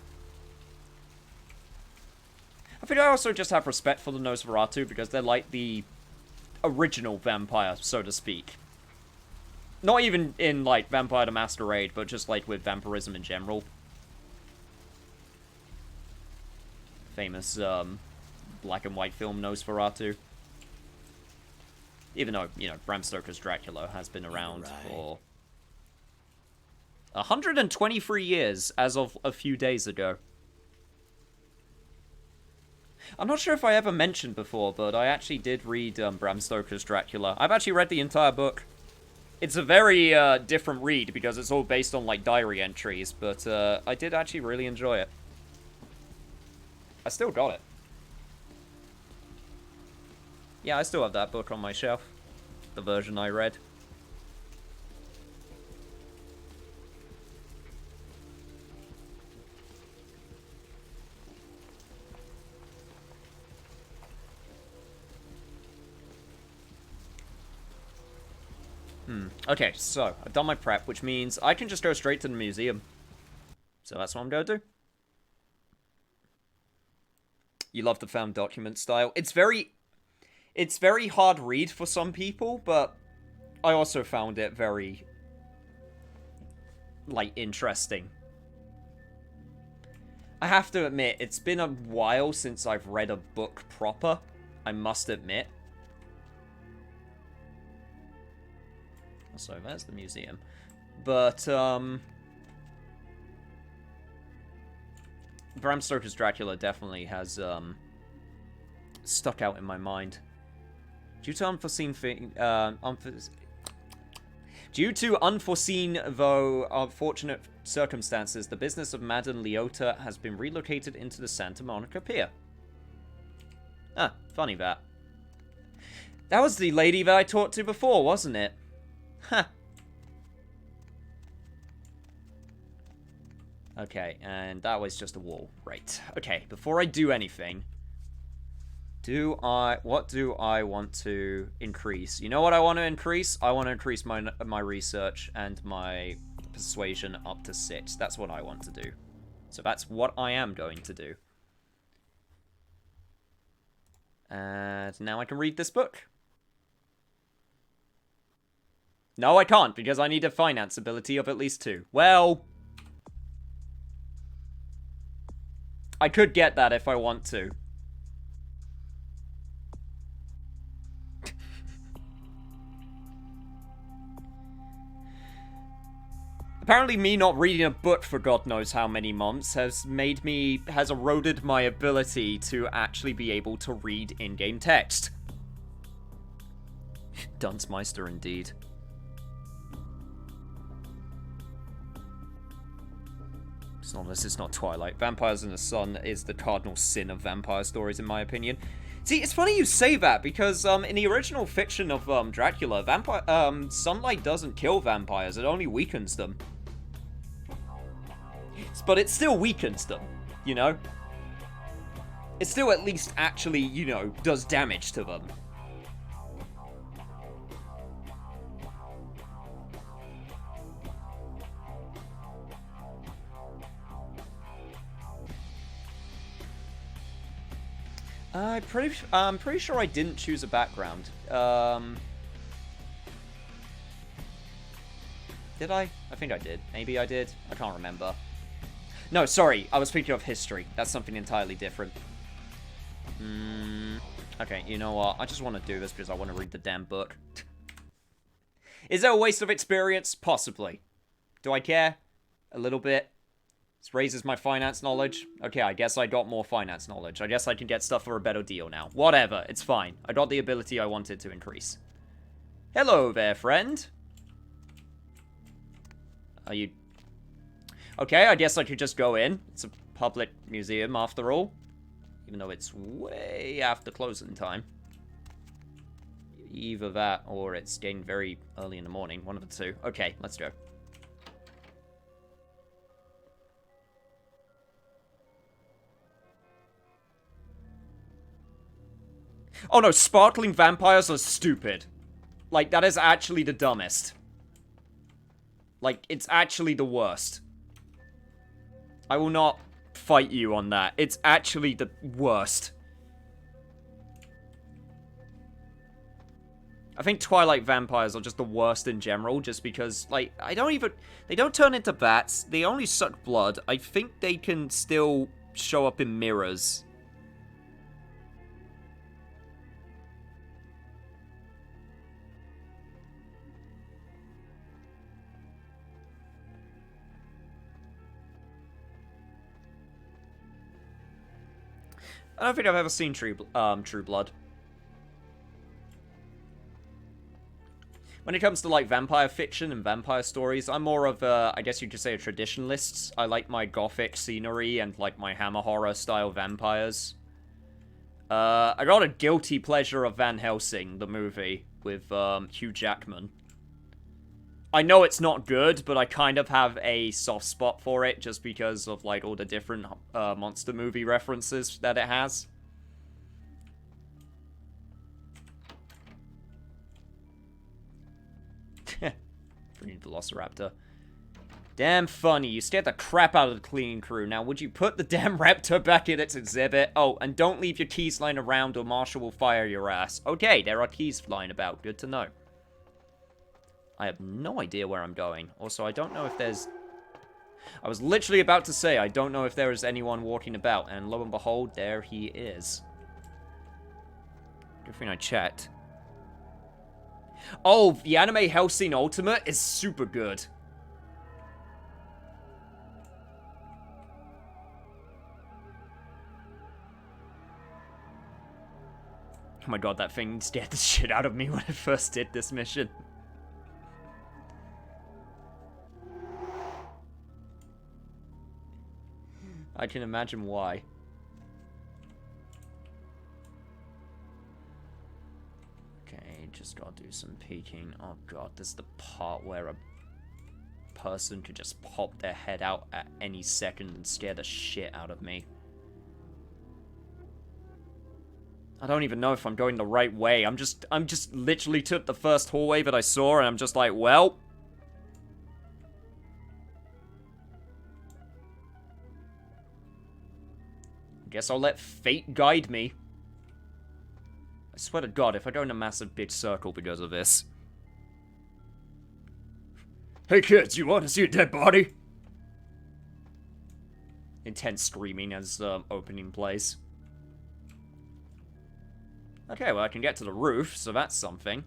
I think I also just have respect for the Nosferatu because they're like the original vampire, so to speak. Not even in, like, Vampire the Masquerade, but just, like, with vampirism in general. Famous, black and white film Nosferatu. Even though, you know, Bram Stoker's Dracula has been around for 123 years as of a few days ago. I'm not sure if I ever mentioned before, but I actually did read Bram Stoker's Dracula. I've actually read the entire book. It's a very different read because it's all based on, like, diary entries, but I did actually really enjoy it. I still got it. Yeah, I still have that book on my shelf. The version I read. Okay, so, I've done my prep, which means I can just go straight to the museum. So that's what I'm going to do. You love the found document style. It's very hard read for some people, but I also found it very, like, interesting. I have to admit, it's been a while since I've read a book proper, I must admit. So there's the museum. But, Bram Stoker's Dracula definitely has, stuck out in my mind. Due to unforeseen, though unfortunate circumstances, the business of Madame Leota has been relocated into the Santa Monica Pier. Ah, funny that. That was the lady that I talked to before, wasn't it? Huh. Okay, and that was just a wall. Right. Okay, before I do anything, what do I want to increase? You know what I want to increase? I want to increase my research and my persuasion up to 6. That's what I want to do. So that's what I am going to do. And now I can read this book. No, I can't, because I need a finance ability of at least 2. Well, I could get that if I want to. Apparently me not reading a book for God knows how many months has eroded my ability to actually be able to read in-game text. Dunce-meister indeed. It's not Twilight. Vampires in the Sun is the cardinal sin of vampire stories, in my opinion. See, it's funny you say that, because in the original fiction of Dracula, sunlight doesn't kill vampires, it only weakens them. But it still weakens them, you know? It still at least actually, you know, does damage to them. I'm pretty sure I didn't choose a background. Did I? I think I did. Maybe I did. I can't remember. No, sorry. I was thinking of history. That's something entirely different. Okay, you know what? I just want to do this because I want to read the damn book. Is it a waste of experience? Possibly. Do I care? A little bit. This raises my finance knowledge. Okay, I guess I got more finance knowledge. I guess I can get stuff for a better deal now. Whatever, it's fine. I got the ability I wanted to increase. Hello there, friend. Are you... Okay, I guess I could just go in. It's a public museum, after all. Even though it's way after closing time. Either that, or it's getting very early in the morning. One of the two. Okay, let's go. Oh no, sparkling vampires are stupid. Like, that is actually the dumbest. Like, it's actually the worst. I will not fight you on that. It's actually the worst. I think Twilight vampires are just the worst in general, just because, like, they don't turn into bats. They only suck blood. I think they can still show up in mirrors. I don't think I've ever seen True Blood. When it comes to, like, vampire fiction and vampire stories, I'm more of a, I guess you could say, a traditionalist. I like my gothic scenery and, like, my Hammer horror-style vampires. I got a guilty pleasure of Van Helsing, the movie, with Hugh Jackman. I know it's not good, but I kind of have a soft spot for it just because of, like, all the different monster movie references that it has. Freaking Velociraptor. Damn funny. You scared the crap out of the cleaning crew. Now, would you put the damn raptor back in its exhibit? Oh, and don't leave your keys lying around or Marshall will fire your ass. Okay, there are keys flying about. Good to know. I have no idea where I'm going. Also, I don't know if there's... I was literally about to say, I don't know if there is anyone walking about, and lo and behold, there he is. Good thing I checked. Oh, the anime Hellsing Ultimate is super good. Oh my god, that thing scared the shit out of me when I first did this mission. I can imagine why. Okay, just gotta do some peeking. Oh god, this is the part where a person could just pop their head out at any second and scare the shit out of me. I don't even know if I'm going the right way. I'm just literally took the first hallway that I saw and I'm just like, well... Guess I'll let fate guide me. I swear to God, if I go in a massive big circle because of this. Hey kids, you want to see a dead body? Intense screaming as opening plays. Okay, well I can get to the roof, so that's something.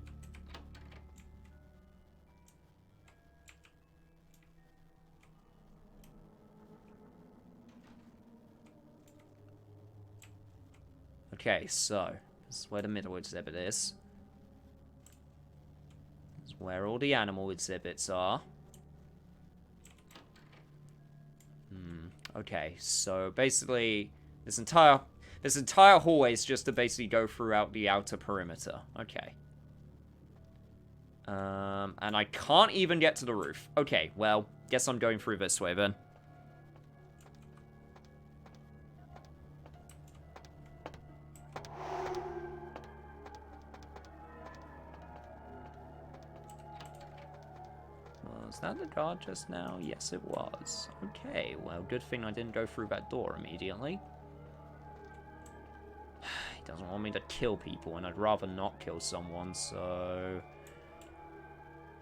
Okay, so this is where the middle exhibit is. This is where all the animal exhibits are. Okay, so basically this entire hallway is just to basically go throughout the outer perimeter. Okay. And I can't even get to the roof. Okay, well, guess I'm going through this way then. Was that the guard just now? Yes, it was. Okay, well, good thing I didn't go through that door immediately. He doesn't want me to kill people, and I'd rather not kill someone, so...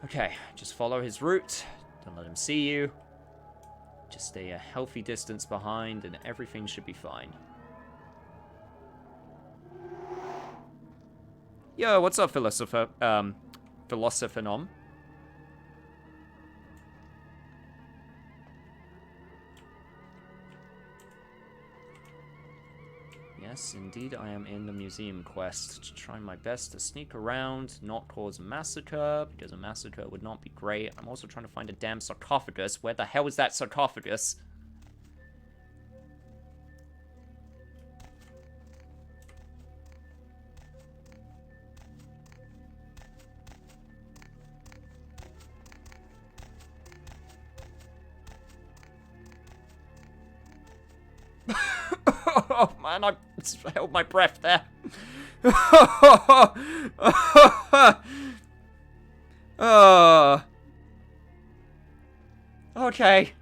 Okay, just follow his route. Don't let him see you. Just stay a healthy distance behind, and everything should be fine. Yo, what's up, philosopher-nom? Yes, indeed, I am in the museum quest, trying my best to sneak around, not cause a massacre, because a massacre would not be great. I'm also trying to find a damn sarcophagus. Where the hell is that sarcophagus? Oh man, I held my breath there. Okay.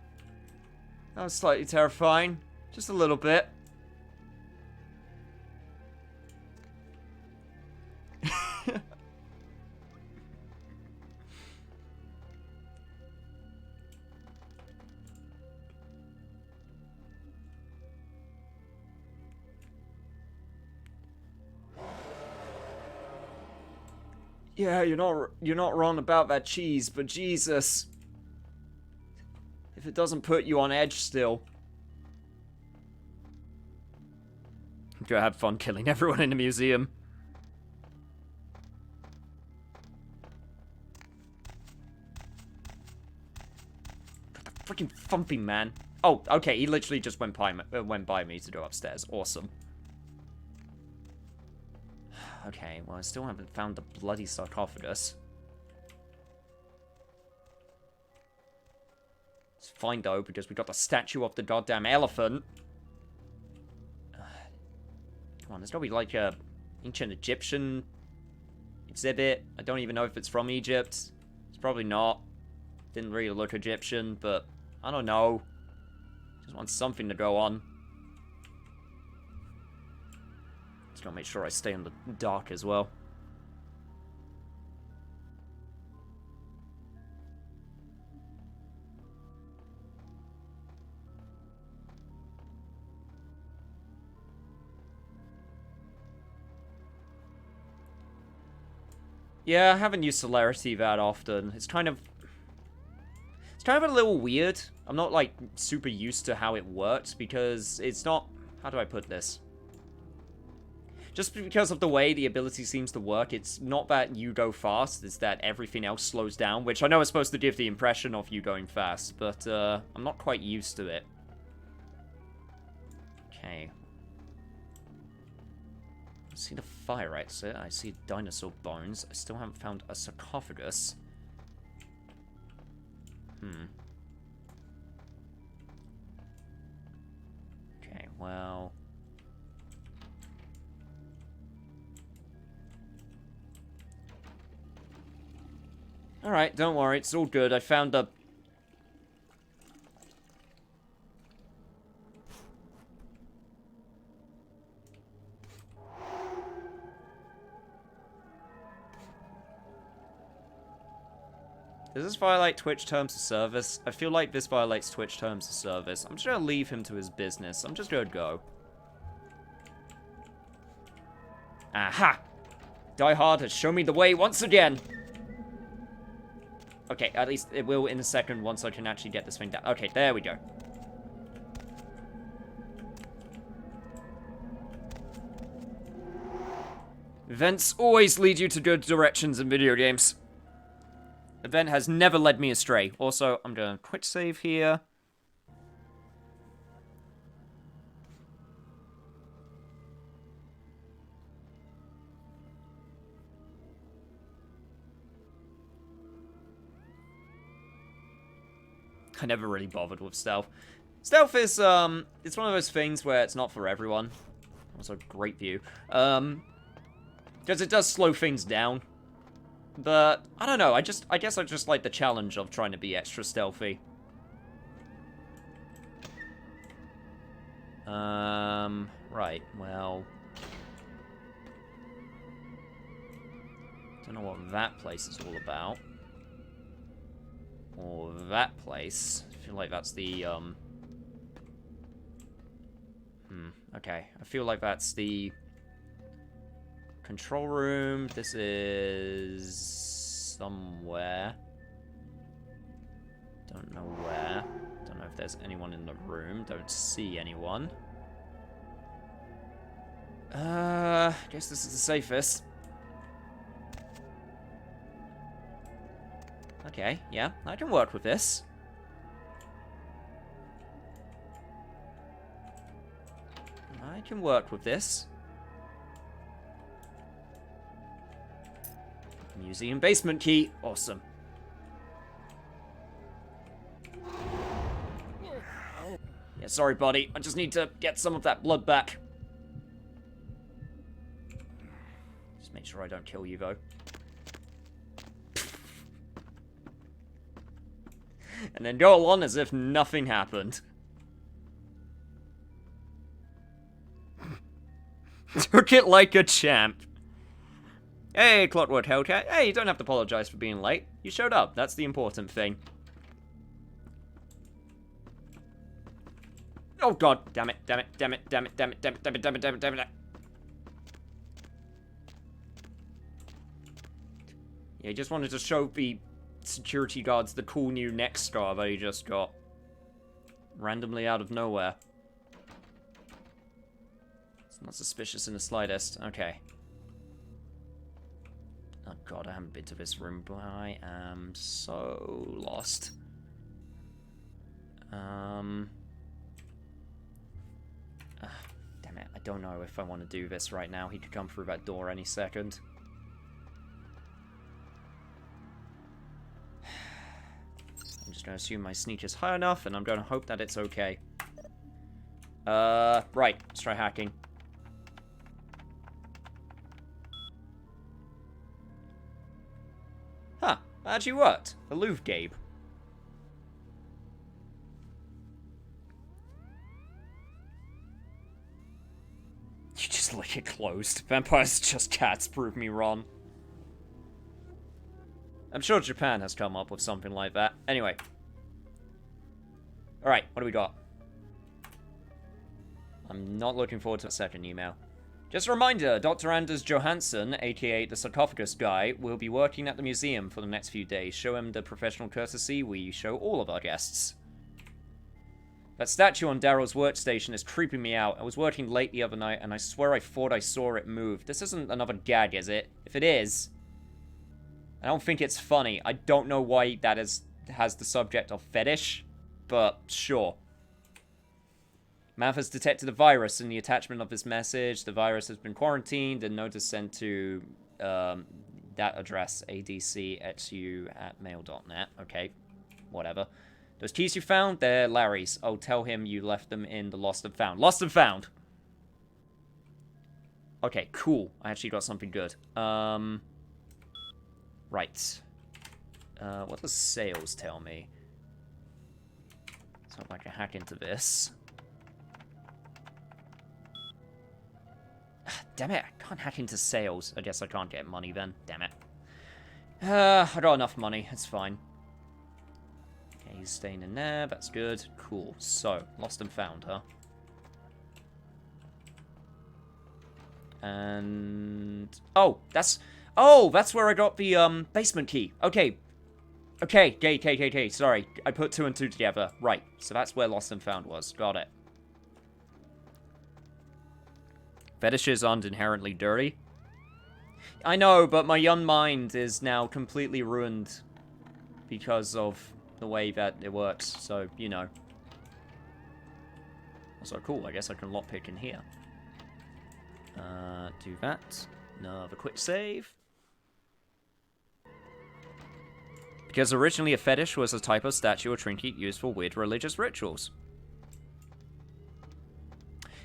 That was slightly terrifying. Just a little bit. Yeah, you're not wrong about that cheese, but Jesus. If it doesn't put you on edge still. I'm gonna have fun killing everyone in the museum. Freaking thumping man. Oh, okay, he literally just went by me to go upstairs. Awesome. Okay, well, I still haven't found the bloody sarcophagus. It's fine, though, because we got the statue of the goddamn elephant. Come on, there's gotta be, like, a ancient Egyptian exhibit. I don't even know if it's from Egypt. It's probably not. Didn't really look Egyptian, but I don't know. Just want something to go on. Just gotta make sure I stay in the dark as well. Yeah, I haven't used celerity that often. It's kind of a little weird. I'm not, like, super used to how it works, because it's not... How do I put this? Just because of the way the ability seems to work, it's not that you go fast, it's that everything else slows down, which I know is supposed to give the impression of you going fast, but, I'm not quite used to it. Okay. I see the fire exit, I see dinosaur bones, I still haven't found a sarcophagus. Okay, well... Alright, don't worry, it's all good. I found a... Does this violate Twitch terms of service? I feel like this violates Twitch terms of service. I'm just gonna leave him to his business. I'm just gonna go. Aha! Die Hard has shown me the way once again! Okay, at least it will in a second once I can actually get this thing down. Okay, there we go. Events always lead you to good directions in video games. Event has never led me astray. Also, I'm going to quick save here. I never really bothered with stealth. Stealth is, it's one of those things where it's not for everyone. Also, great view. Because it does slow things down. But, I don't know, I guess I just like the challenge of trying to be extra stealthy. Right, well... Don't know what that place is all about. Or that place. I feel like that's the, okay. I feel like that's the control room. This is somewhere. Don't know where. Don't know if there's anyone in the room. Don't see anyone. Guess this is the safest. Okay, yeah, I can work with this. I can work with this. Museum basement key. Awesome. Yeah, sorry, buddy. I just need to get some of that blood back. Just make sure I don't kill you, though. And then go on as if nothing happened. Took it like a champ. Hey, Clockwork Hellcat. Hey, you don't have to apologize for being late. You showed up. That's the important thing. Oh god, damn it, damn it, damn it, damn it, damn it, damn it, damn it, damn it, damn it, damn it. Yeah, he just wanted to show the security guards the cool new neck scar that he just got. Randomly out of nowhere. It's not suspicious in the slightest. Okay. Oh god, I haven't been to this room, but I am so lost. Damn it, I don't know if I want to do this right now. He could come through that door any second. I'm just going to assume my sneak is high enough, and I'm going to hope that it's okay. Right, let's try hacking. Huh, that actually worked. The Louvre Gabe. You just lick it closed. Vampires just cats, prove me wrong. I'm sure Japan has come up with something like that. Anyway. Alright, what do we got? I'm not looking forward to a second email. Just a reminder, Dr. Anders Johansson, aka the sarcophagus guy, will be working at the museum for the next few days. Show him the professional courtesy we show all of our guests. That statue on Daryl's workstation is creeping me out. I was working late the other night, and I swear I thought I saw it move. This isn't another gag, is it? If it is, I don't think it's funny. I don't know why that has the subject of fetish, but sure. Math has detected a virus in the attachment of this message. The virus has been quarantined and notice sent to that address, adcxu@mail.net. Okay, whatever. Those keys you found, they're Larry's. Oh, tell him you left them in the Lost and Found. Lost and Found! Okay, cool. I actually got something good. Right. What does sales tell me? So if I can hack into this. Damn it, I can't hack into sales. I guess I can't get money then. Damn it. I got enough money. It's fine. Okay, he's staying in there. That's good. Cool. So, Lost and Found, huh? And... Oh, that's where I got the, basement key. Okay. Okay, sorry. I put 2 and 2 together. Right. So that's where Lost and Found was. Got it. Fetishes aren't inherently dirty. I know, but my young mind is now completely ruined because of the way that it works, so, you know. Also, cool, I guess I can lockpick in here. Do that. Another quick save. Because originally a fetish was a type of statue or trinket used for weird religious rituals.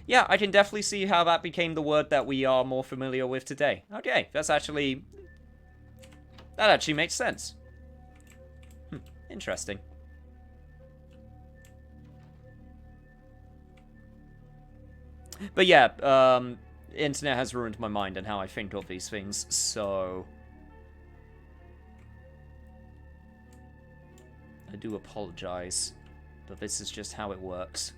Yeah, I can definitely see how that became the word that we are more familiar with today. Okay, that's actually... that actually makes sense. Interesting. But yeah, internet has ruined my mind and how I think of these things, so... I do apologize, but this is just how it works.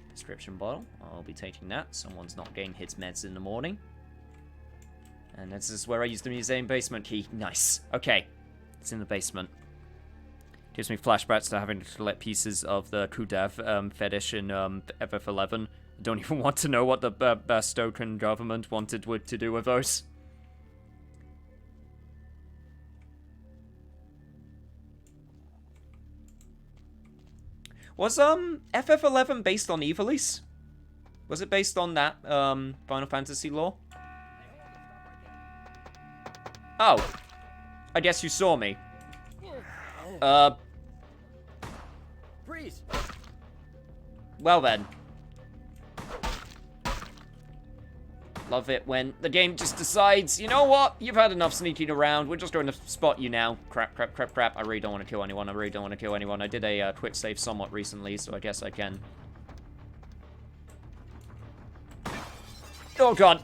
Prescription bottle. I'll be taking that. Someone's not getting his meds in the morning. And this is where I use the museum basement key. Nice. Okay. It's in the basement. Gives me flashbacks to having to collect pieces of the Kudav fetish in FF11. I don't even want to know what the Bastokan government wanted to do with those. Was FF11 based on Ivalice? Was it based on that Final Fantasy lore? Oh. I guess you saw me. Freeze. Well then. Love it when the game just decides, you know what? You've had enough sneaking around. We're just going to spot you now. Crap, crap, crap, crap. I really don't want to kill anyone. I really don't want to kill anyone. I did a quick save somewhat recently, so I guess I can. Oh, God.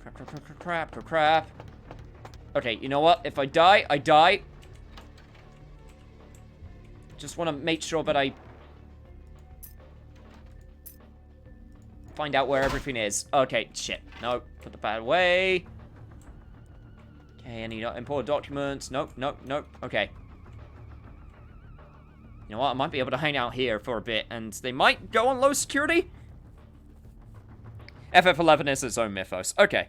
Crap, crap, crap, crap, crap, crap, crap. Okay, you know what? If I die, I die. Just want to make sure that I find out where everything is. Okay, shit. No, put the pad away. Okay, any important documents? Nope, nope, nope. Okay. You know what? I might be able to hang out here for a bit, and they might go on low security. FF11 is its own mythos. Okay.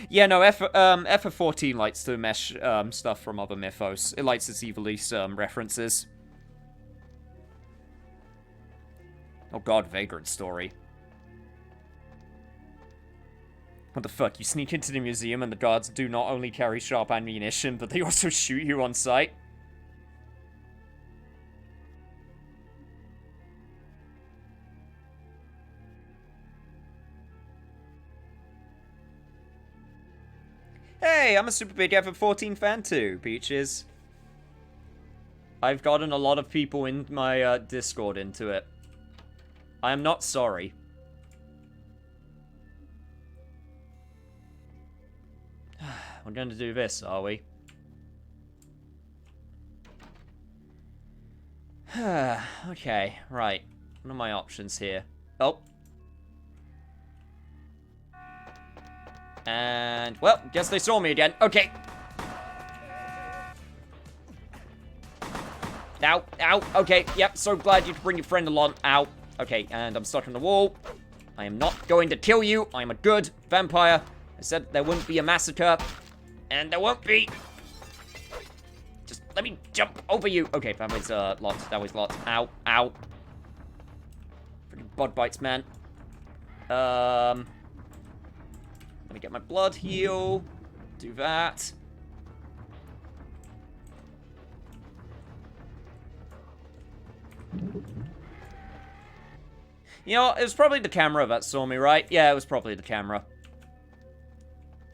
Yeah, no, FF14 likes to mesh stuff from other mythos. It likes its Ivalice references. Oh god, Vagrant story. What the fuck? You sneak into the museum and the guards do not only carry sharp ammunition, but they also shoot you on sight? Hey, I'm a super big FF14 fan too, Peaches. I've gotten a lot of people in my Discord into it. I am not sorry. We're going to do this, are we? Okay, right. What are my options here? Oh. And, well, guess they saw me again. Okay. Ow, ow, okay, yep, so glad you could bring your friend along. Ow. Okay, and I'm stuck on the wall. I am not going to kill you. I'm a good vampire. I said there wouldn't be a massacre. And there won't be. Just let me jump over you. Okay, that was locked. That was locked. Ow, ow. Freaking bug bites, man. Let me get my blood heal. Do that. You know, it was probably the camera that saw me, right? Yeah, it was probably the camera.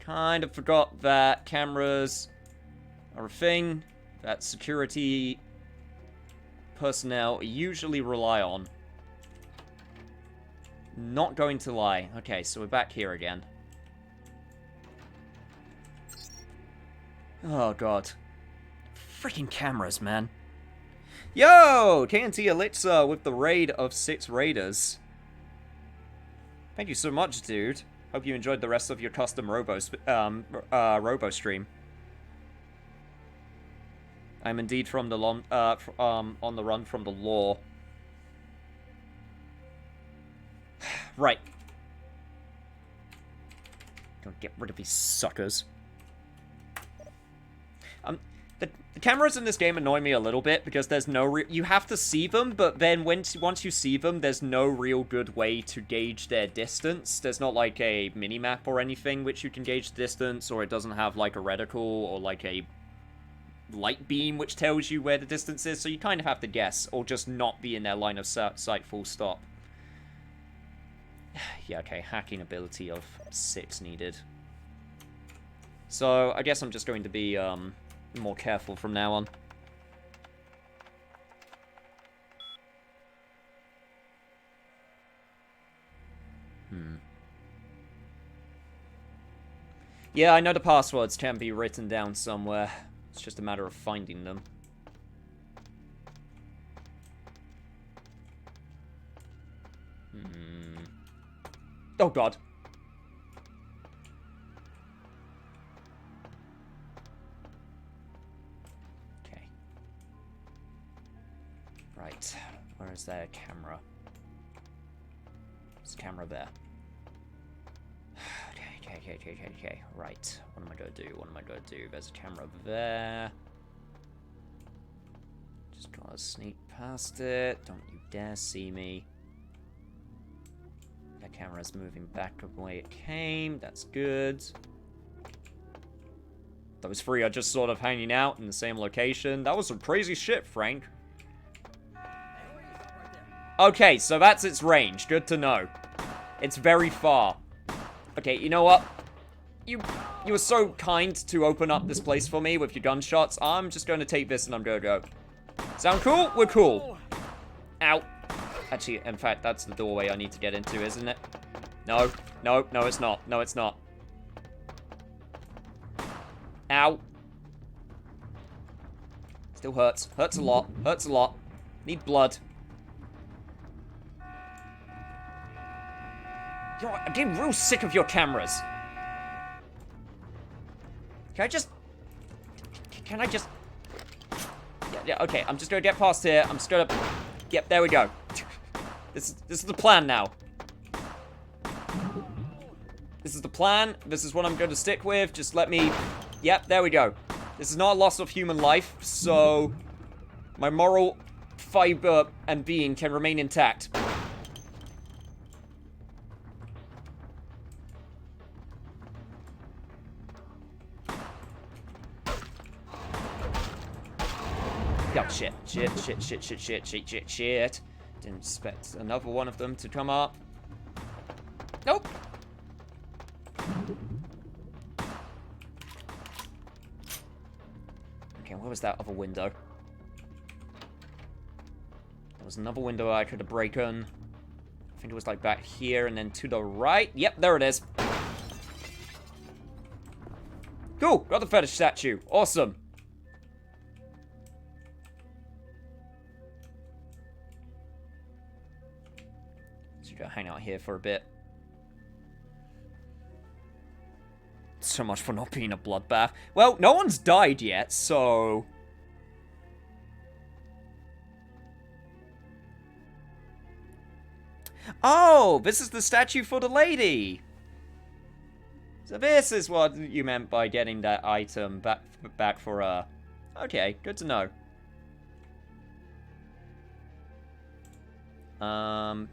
Kind of forgot that cameras are a thing that security personnel usually rely on. Not going to lie. Okay, so we're back here again. Oh, God. Freaking cameras, man. Yo! KNT Elixir with the raid of 6 raiders. Thank you so much, dude. Hope you enjoyed the rest of your custom robo stream. I'm indeed from the on the run from the law. Right. Gotta get rid of these suckers. The cameras in this game annoy me a little bit because there's no you have to see them, but then once you see them, there's no real good way to gauge their distance. There's not like a mini-map or anything which you can gauge the distance, or it doesn't have like a reticle or like a light beam which tells you where the distance is, so you kind of have to guess, or just not be in their line of sight full stop. Yeah, okay, hacking ability of 6 needed. So, I guess I'm just going to be, more careful from now on. Yeah, I know the passwords can be written down somewhere. It's just a matter of finding them. Oh god. Okay. Right. Where is their camera? There's a camera there. Okay. Right. What am I gonna do? There's a camera there. Just gotta sneak past it. Don't you dare see me. That camera's moving back the way it came. That's good. Those three are just sort of hanging out in the same location. That was some crazy shit, Frank. Okay, so that's its range. Good to know. It's very far. Okay, you know what? You were so kind to open up this place for me with your gunshots. I'm just going to take this and I'm going to go. Sound cool? We're cool. Ow. Actually, in fact, that's the doorway I need to get into, isn't it? No, it's not. No, it's not. Ow. Still hurts. Hurts a lot. Hurts a lot. Need blood. You know what? I'm getting real sick of your cameras. Can I just... Yeah, okay, I'm just gonna get past here. I'm just gonna... Yep, there we go. This is the plan now. This is the plan. This is what I'm going to stick with. Just let me... Yep, there we go. This is not a loss of human life, so... my moral fiber and being can remain intact. Oh, shit. Didn't expect another one of them to come up. Nope. Okay, where was that other window? There was another window I could have broken. I think it was like back here and then to the right. Yep, there it is. Cool, got the fetish statue. Awesome. Go hang out here for a bit. So much for not being a bloodbath. Well, no one's died yet, so... Oh, this is the statue for the lady! So this is what you meant by getting that item back for her. Okay, good to know.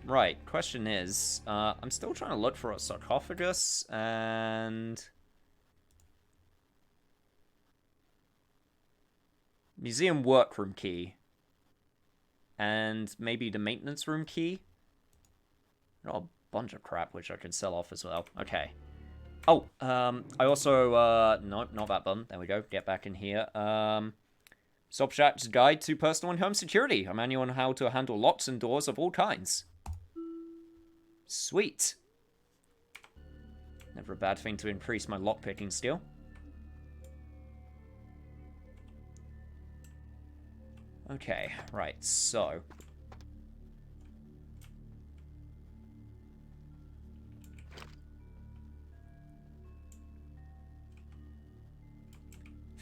Right, question is, I'm still trying to look for a sarcophagus, and... museum workroom key. And maybe the maintenance room key? Oh, a bunch of crap which I could sell off as well. Okay. Oh, I also, no, not that button. There we go, get back in here. Sobchak's Guide to Personal and Home Security. A manual on how to handle locks and doors of all kinds. Sweet. Never a bad thing to increase my lockpicking skill. Okay, right, so...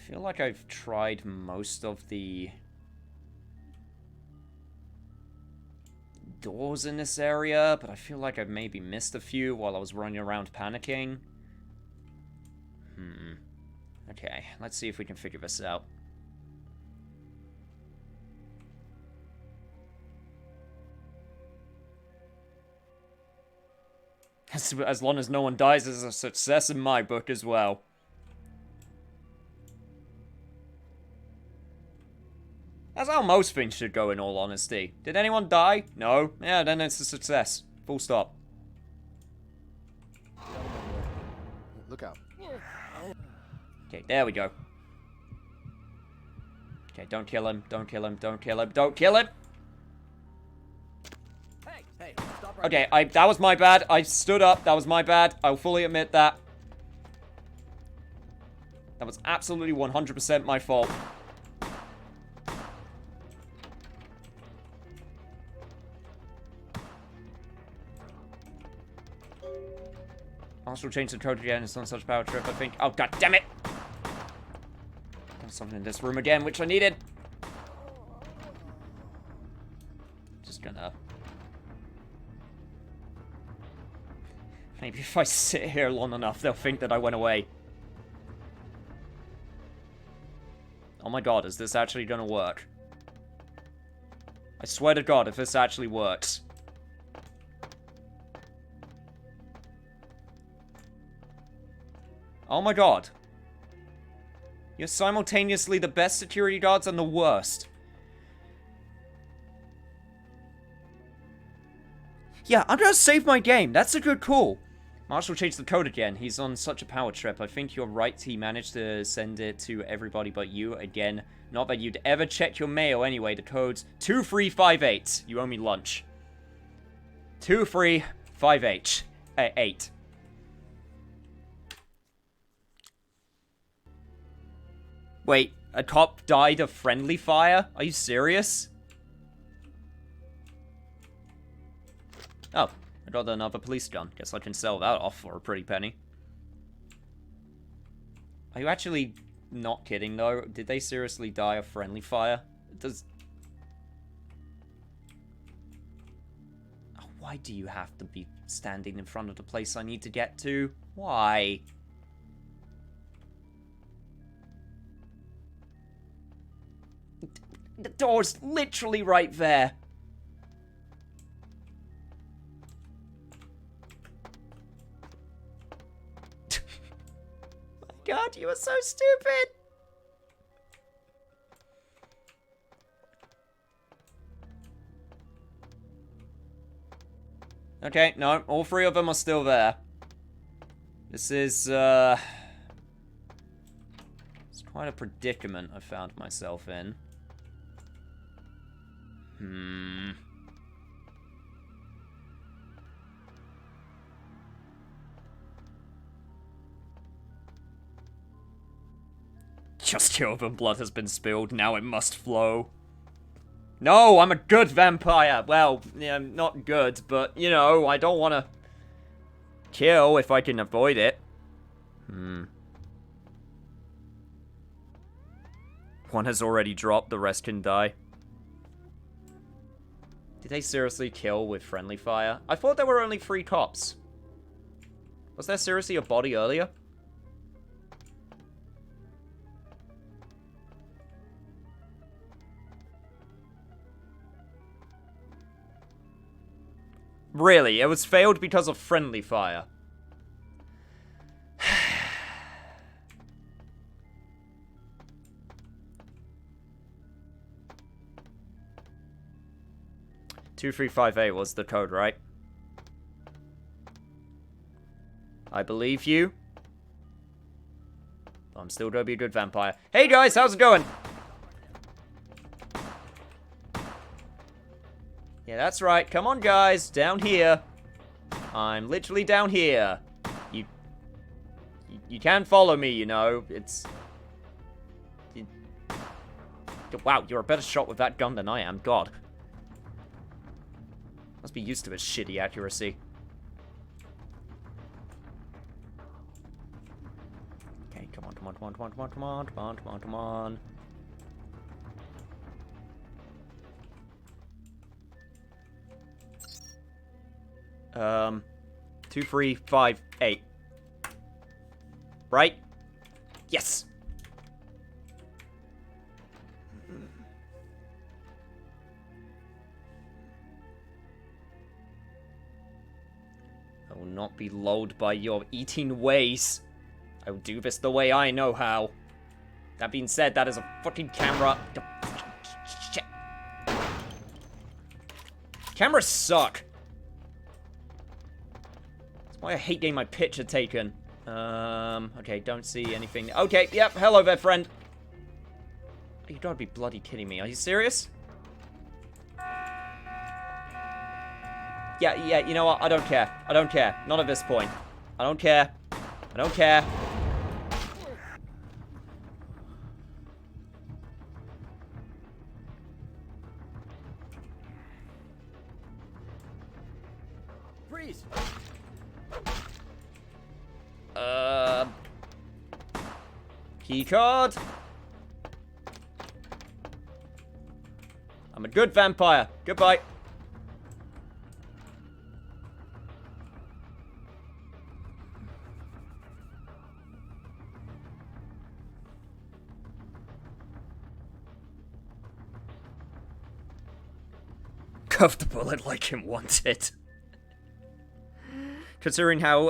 feel like I've tried most of the doors in this area, but I feel like I've maybe missed a few while I was running around panicking. Okay, let's see if we can figure this out. As long as no one dies is a success in my book as well. That's how most things should go, in all honesty. Did anyone die? No? Yeah, then it's a success. Full stop. Look out. Okay, there we go. Okay, don't kill him. Don't kill him. Don't kill him. Don't kill him! Hey, stop right Okay, that was my bad. I stood up. That was my bad. I'll fully admit that. That was absolutely 100% my fault. Marshall changed the code again. It's on such a power trip, I think. Oh, god damn it! There's something in this room again, which I needed. Just gonna... Maybe if I sit here long enough, they'll think that I went away. Oh my god, is this actually gonna work? I swear to god, if this actually works. Oh my god. You're simultaneously the best security guards and the worst. Yeah, I'm gonna save my game. That's a good call. Marshall changed the code again. He's on such a power trip. I think you're right. He managed to send it to everybody but you. Again, not that you'd ever check your mail anyway. The code's 2358. You owe me lunch. 2358. 8. Wait, a cop died of friendly fire? Are you serious? Oh, I got another police gun. Guess I can sell that off for a pretty penny. Are you actually not kidding, though? Did they seriously die of friendly fire? Does... Oh, why do you have to be standing in front of the place I need to get to? Why? The door's literally right there. My god, you are so stupid. Okay, no, all three of them are still there. This is, it's quite a predicament I found myself in. Just kill them, blood has been spilled, now it must flow. No, I'm a good vampire! Well, yeah, not good, but, you know, I don't want to kill if I can avoid it. One has already dropped, the rest can die. Did they seriously kill with friendly fire? I thought there were only 3 cops. Was there seriously a body earlier? Really, it was failed because of friendly fire. 2358 was the code, right? I believe you. I'm still gonna be a good vampire. Hey guys, how's it going? Yeah, that's right. Come on, guys. Down here. I'm literally down here. You can follow me, you know. It's... Wow, you're a better shot with that gun than I am. God. Must be used to its shitty accuracy. Okay, come on, come on, come on. come on, come on, come on, come on, come on, come on. 2, 3, 5, 8. Right? Yes! I will not be lulled by your eating ways. I will do this the way I know how. That being said, that is a fucking camera. Shit. Cameras suck. That's why I hate getting my picture taken. Okay, don't see anything. Okay, yep, hello there, friend. You gotta be bloody kidding me. Are you serious? Yeah, you know what? I don't care. I don't care. Not at this point. I don't care. I don't care. Freeze! Keycard. I'm a good vampire. Goodbye. Cuff the bullet like him wanted. Considering how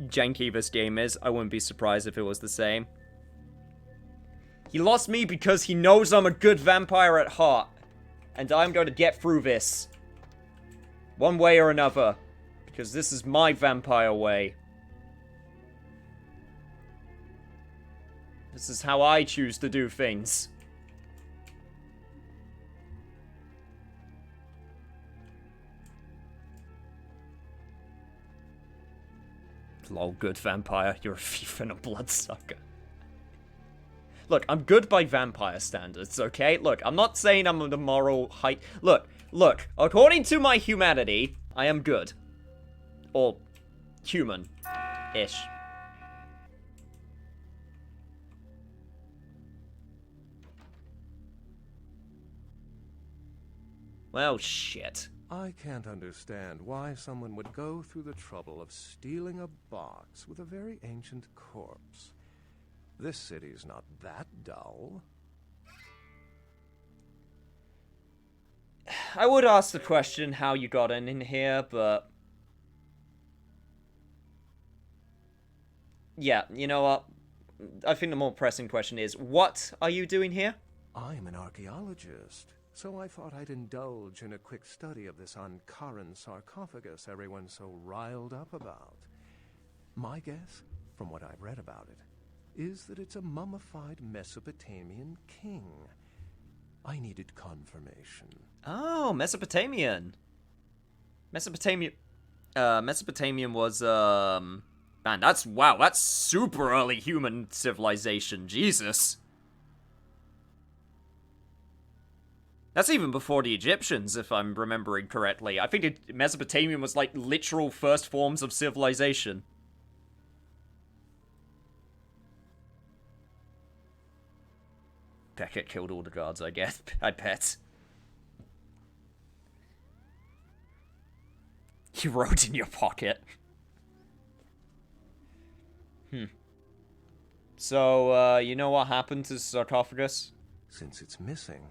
janky this game is, I wouldn't be surprised if it was the same. He lost me because he knows I'm a good vampire at heart. And I'm going to get through this. One way or another. Because this is my vampire way. This is how I choose to do things. Lol, good vampire. You're a thief and a bloodsucker. Look, I'm good by vampire standards, okay? Look, I'm not saying I'm the moral height. Look, according to my humanity, I am good. Or human-ish. Well, shit. I can't understand why someone would go through the trouble of stealing a box with a very ancient corpse. This city's not that dull. I would ask the question how you got in here, but... yeah, you know what? I think the more pressing question is, what are you doing here? I'm an archaeologist, so I thought I'd indulge in a quick study of this Ankaran sarcophagus everyone's so riled up about. My guess, from what I've read about it, is that it's a mummified Mesopotamian king. I needed confirmation. Oh, Mesopotamian. Mesopotamian was, man, that's super early human civilization, Jesus. That's even before the Egyptians, if I'm remembering correctly. I think Mesopotamian was like literal first forms of civilization. Beckett killed all the guards, I guess. I bet. You wrote in your pocket. So, you know what happened to the sarcophagus? Since it's missing,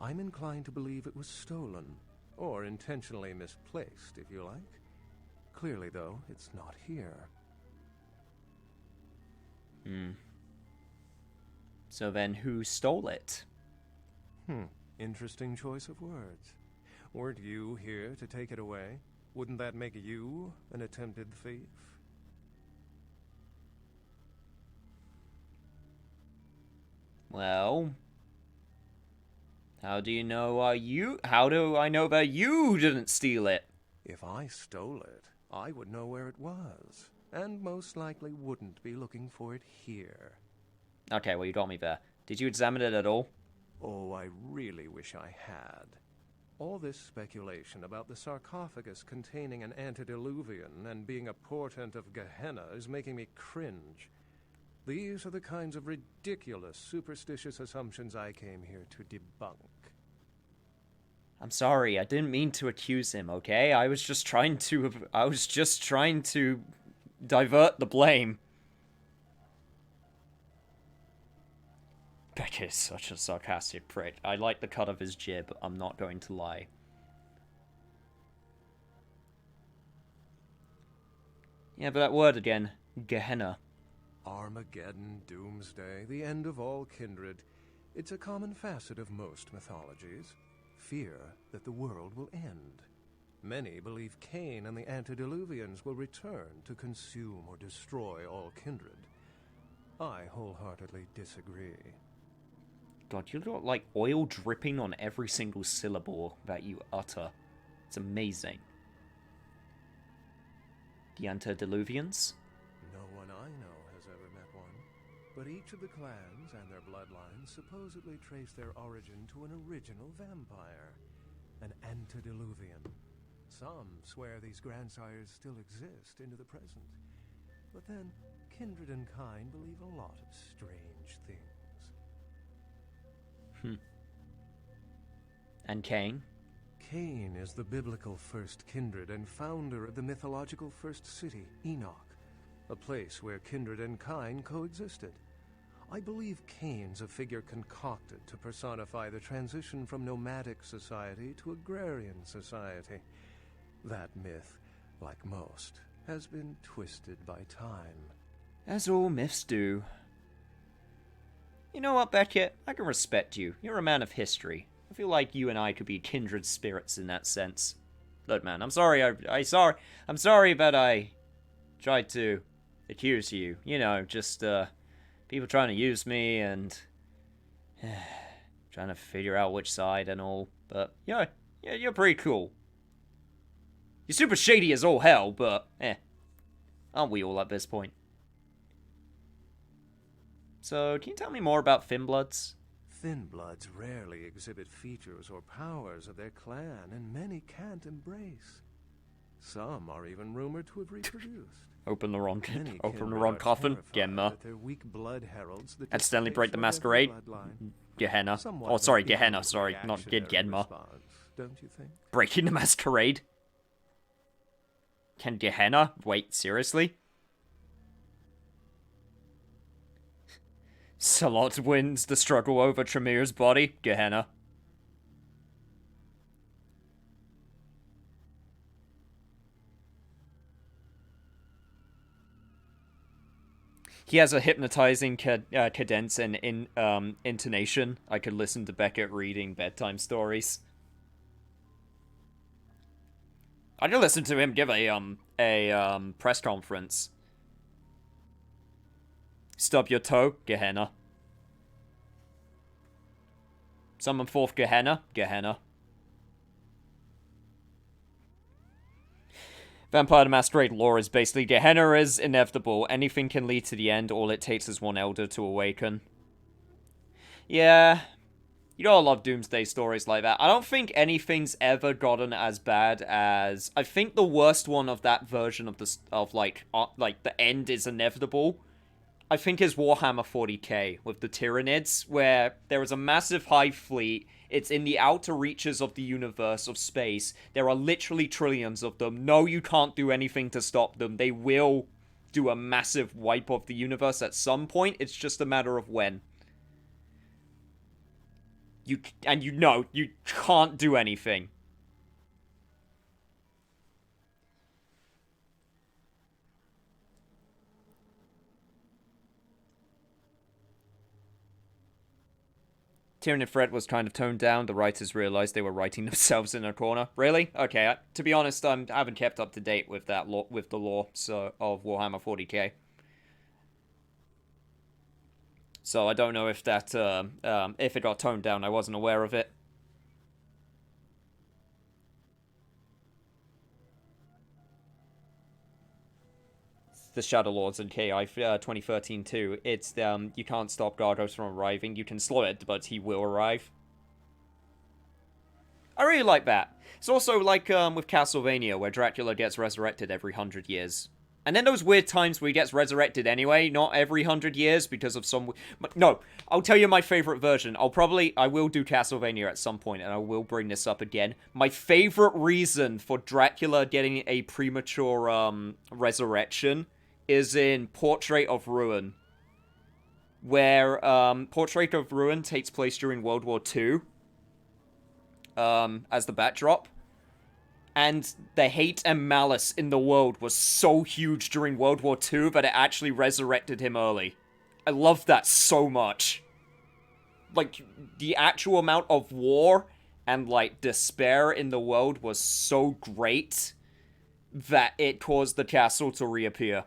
I'm inclined to believe it was stolen, or intentionally misplaced, if you like. Clearly, though, it's not here. So then who stole it? Interesting choice of words. Weren't you here to take it away? Wouldn't that make you an attempted thief? Well, how do I know that you didn't steal it? If I stole it, I would know where it was, and most likely wouldn't be looking for it here. Okay, well, you got me there. Did you examine it at all? Oh, I really wish I had. All this speculation about the sarcophagus containing an antediluvian and being a portent of Gehenna is making me cringe. These are the kinds of ridiculous, superstitious assumptions I came here to debunk. I'm sorry, I didn't mean to accuse him, okay? I was just trying to divert the blame. Beckett is such a sarcastic prick. I like the cut of his jib, I'm not going to lie. Yeah, but that word again, Gehenna. Armageddon, doomsday, the end of all kindred. It's a common facet of most mythologies. Fear that the world will end. Many believe Cain and the antediluvians will return to consume or destroy all kindred. I wholeheartedly disagree. God, you've got like oil dripping on every single syllable that you utter. It's amazing. The antediluvians? No one I know has ever met one, but each of the clans and their bloodlines supposedly trace their origin to an original vampire, an antediluvian. Some swear these grandsires still exist into the present, but then kindred and kind believe a lot of strange things. And Cain? Cain is the biblical first kindred and founder of the mythological first city, Enoch, a place where kindred and kind coexisted. I believe Cain's a figure concocted to personify the transition from nomadic society to agrarian society. That myth, like most, has been twisted by time. As all myths do. You know what, Beckett? I can respect you. You're a man of history. I feel like you and I could be kindred spirits in that sense. Look, man, I'm sorry. I'm sorry that I tried to accuse you. You know, just people trying to use me and trying to figure out which side and all. But yeah, you're pretty cool. You're super shady as all hell, but aren't we all at this point? So, can you tell me more about Thinbloods? Thinbloods rarely exhibit features or powers of their clan, and many can't embrace. Some are even rumored to have reproduced. Open the wrong coffin, Gemma. Their weak blood heralds the Accidentally break the Masquerade, Gehenna. Oh, sorry, Gehenna, sorry, not Gemma. Don't you think? Breaking the Masquerade? Can Gehenna? Wait, seriously? Salot wins the struggle over Tremir's body, Gehenna. He has a hypnotizing cadence and intonation. I could listen to Beckett reading bedtime stories. I could listen to him give a press conference. Stub your toe, Gehenna. Summon forth Gehenna, Gehenna. Vampire the Masquerade lore is basically Gehenna is inevitable. Anything can lead to the end. All it takes is one elder to awaken. Yeah. You gotta love Doomsday stories like that. I don't think anything's ever gotten as bad as... I think the worst one of that version of the end is inevitable, I think is Warhammer 40k with the Tyranids, where there is a massive hive fleet. It's in the outer reaches of the universe, of space. There are literally trillions of them. No, you can't do anything to stop them. They will do a massive wipe of the universe at some point. It's just a matter of when. You can't do anything. Tyranid threat was kind of toned down. The writers realized they were writing themselves in a corner. Really? Okay. To be honest, I haven't kept up to date with that with the lore of Warhammer 40k. So I don't know if that if it got toned down. I wasn't aware of it. The Shadow Lords in KI 2013 too. It's you can't stop Gargos from arriving. You can slow it, but he will arrive. I really like that. It's also like with Castlevania, where Dracula gets resurrected every 100 years. And then those weird times where he gets resurrected anyway, not every 100 years because of some... No, I'll tell you my favorite version. I will do Castlevania at some point, and I will bring this up again. My favorite reason for Dracula getting a premature resurrection is in Portrait of Ruin, where Portrait of Ruin takes place during World War II as the backdrop. And the hate and malice in the world was so huge during World War II that it actually resurrected him early. I love that so much. Like, the actual amount of war and, like, despair in the world was so great that it caused the castle to reappear.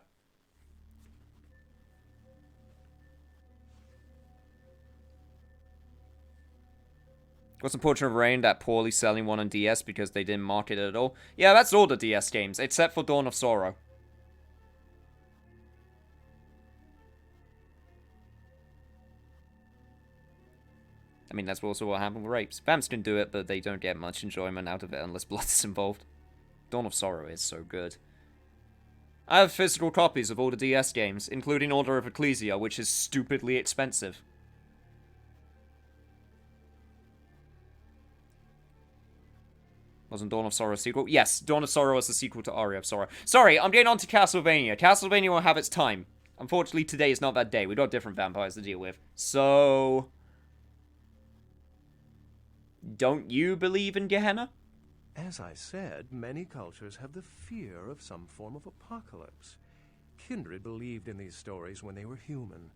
Wasn't Portrait of Rain that poorly selling one on DS because they didn't market it at all? Yeah, that's all the DS games, except for Dawn of Sorrow. I mean, that's also what happened with Rapes. Vamps can do it, but they don't get much enjoyment out of it unless blood is involved. Dawn of Sorrow is so good. I have physical copies of all the DS games, including Order of Ecclesia, which is stupidly expensive. Wasn't Dawn of Sorrow a sequel? Yes, Dawn of Sorrow was the sequel to Aria of Sorrow. Sorry, I'm getting on to Castlevania. Castlevania will have its time. Unfortunately, today is not that day. We've got different vampires to deal with. So... don't you believe in Gehenna? As I said, many cultures have the fear of some form of apocalypse. Kindred believed in these stories when they were human,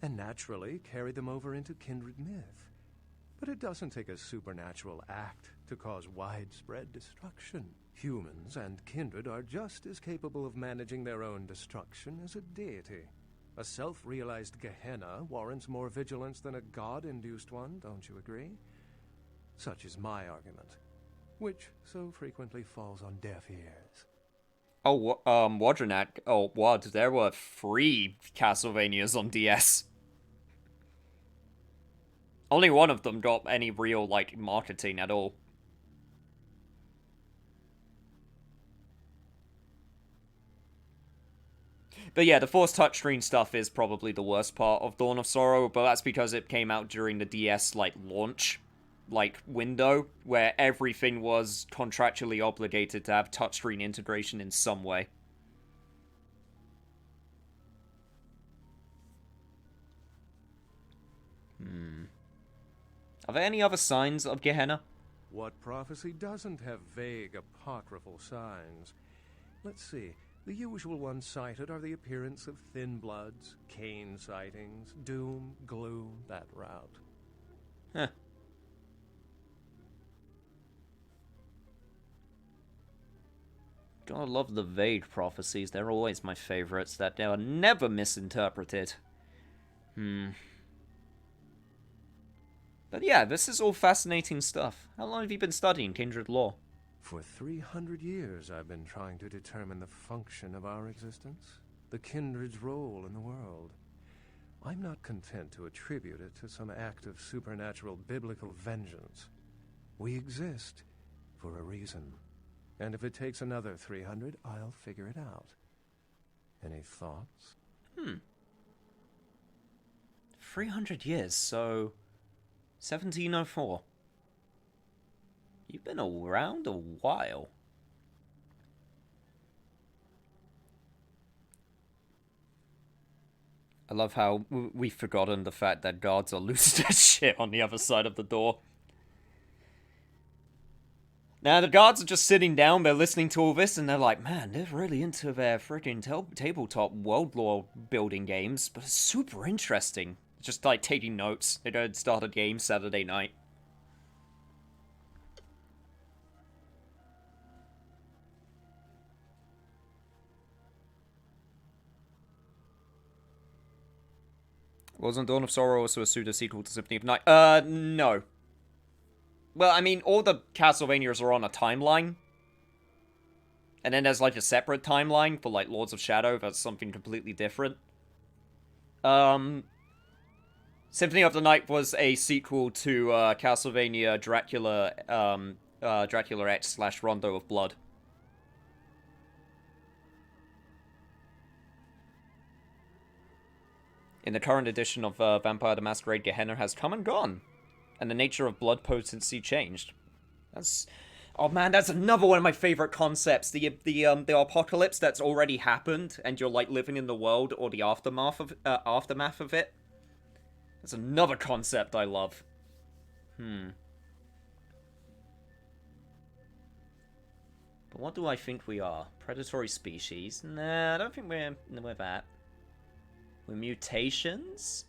and naturally carried them over into kindred myth. But it doesn't take a supernatural act to cause widespread destruction. Humans and kindred are just as capable of managing their own destruction as a deity. A self-realized Gehenna warrants more vigilance than a god-induced one, don't you agree? Such is my argument, which so frequently falls on deaf ears. Oh, Wadronak. Oh, what? There were 3 Castlevanias on DS. Only one of them got any real, like, marketing at all. But yeah, the forced touchscreen stuff is probably the worst part of Dawn of Sorrow, but that's because it came out during the DS, like, launch, like, window, where everything was contractually obligated to have touchscreen integration in some way. Are there any other signs of Gehenna? What prophecy doesn't have vague apocryphal signs? Let's see. The usual ones cited are the appearance of thin bloods, Cain sightings, doom, gloom, that route. Huh. God, I love the vague prophecies. They're always my favorites, that they are never misinterpreted. But yeah, this is all fascinating stuff. How long have you been studying Kindred Lore? For 300 years, I've been trying to determine the function of our existence, the kindred's role in the world. I'm not content to attribute it to some act of supernatural biblical vengeance. We exist for a reason. And if it takes another 300, I'll figure it out. Any thoughts? 300 years, so... 1704. You've been around a while. I love how we've forgotten the fact that guards are losing their shit on the other side of the door. Now, the guards are just sitting down, they're listening to all this, and they're like, man, they're really into their freaking tabletop world lore building games, but it's super interesting. Just, like, taking notes. They don't start a game Saturday night. Wasn't Dawn of Sorrow also a pseudo-sequel to Symphony of Night? No. Well, I mean, all the Castlevanias are on a timeline. And then there's, like, a separate timeline for, like, Lords of Shadow. That's something completely different. Symphony of the Night was a sequel to Castlevania Dracula, Dracula X / Rondo of Blood. in the current edition of Vampire the Masquerade, Gehenna has come and gone, and the nature of blood potency changed. That's... Oh man, that's another one of my favorite concepts. The apocalypse that's already happened, and you're like living in the world or the aftermath of it. That's another concept I love. But what do I think we are? Predatory species? Nah, I don't think we're that. We're mutations?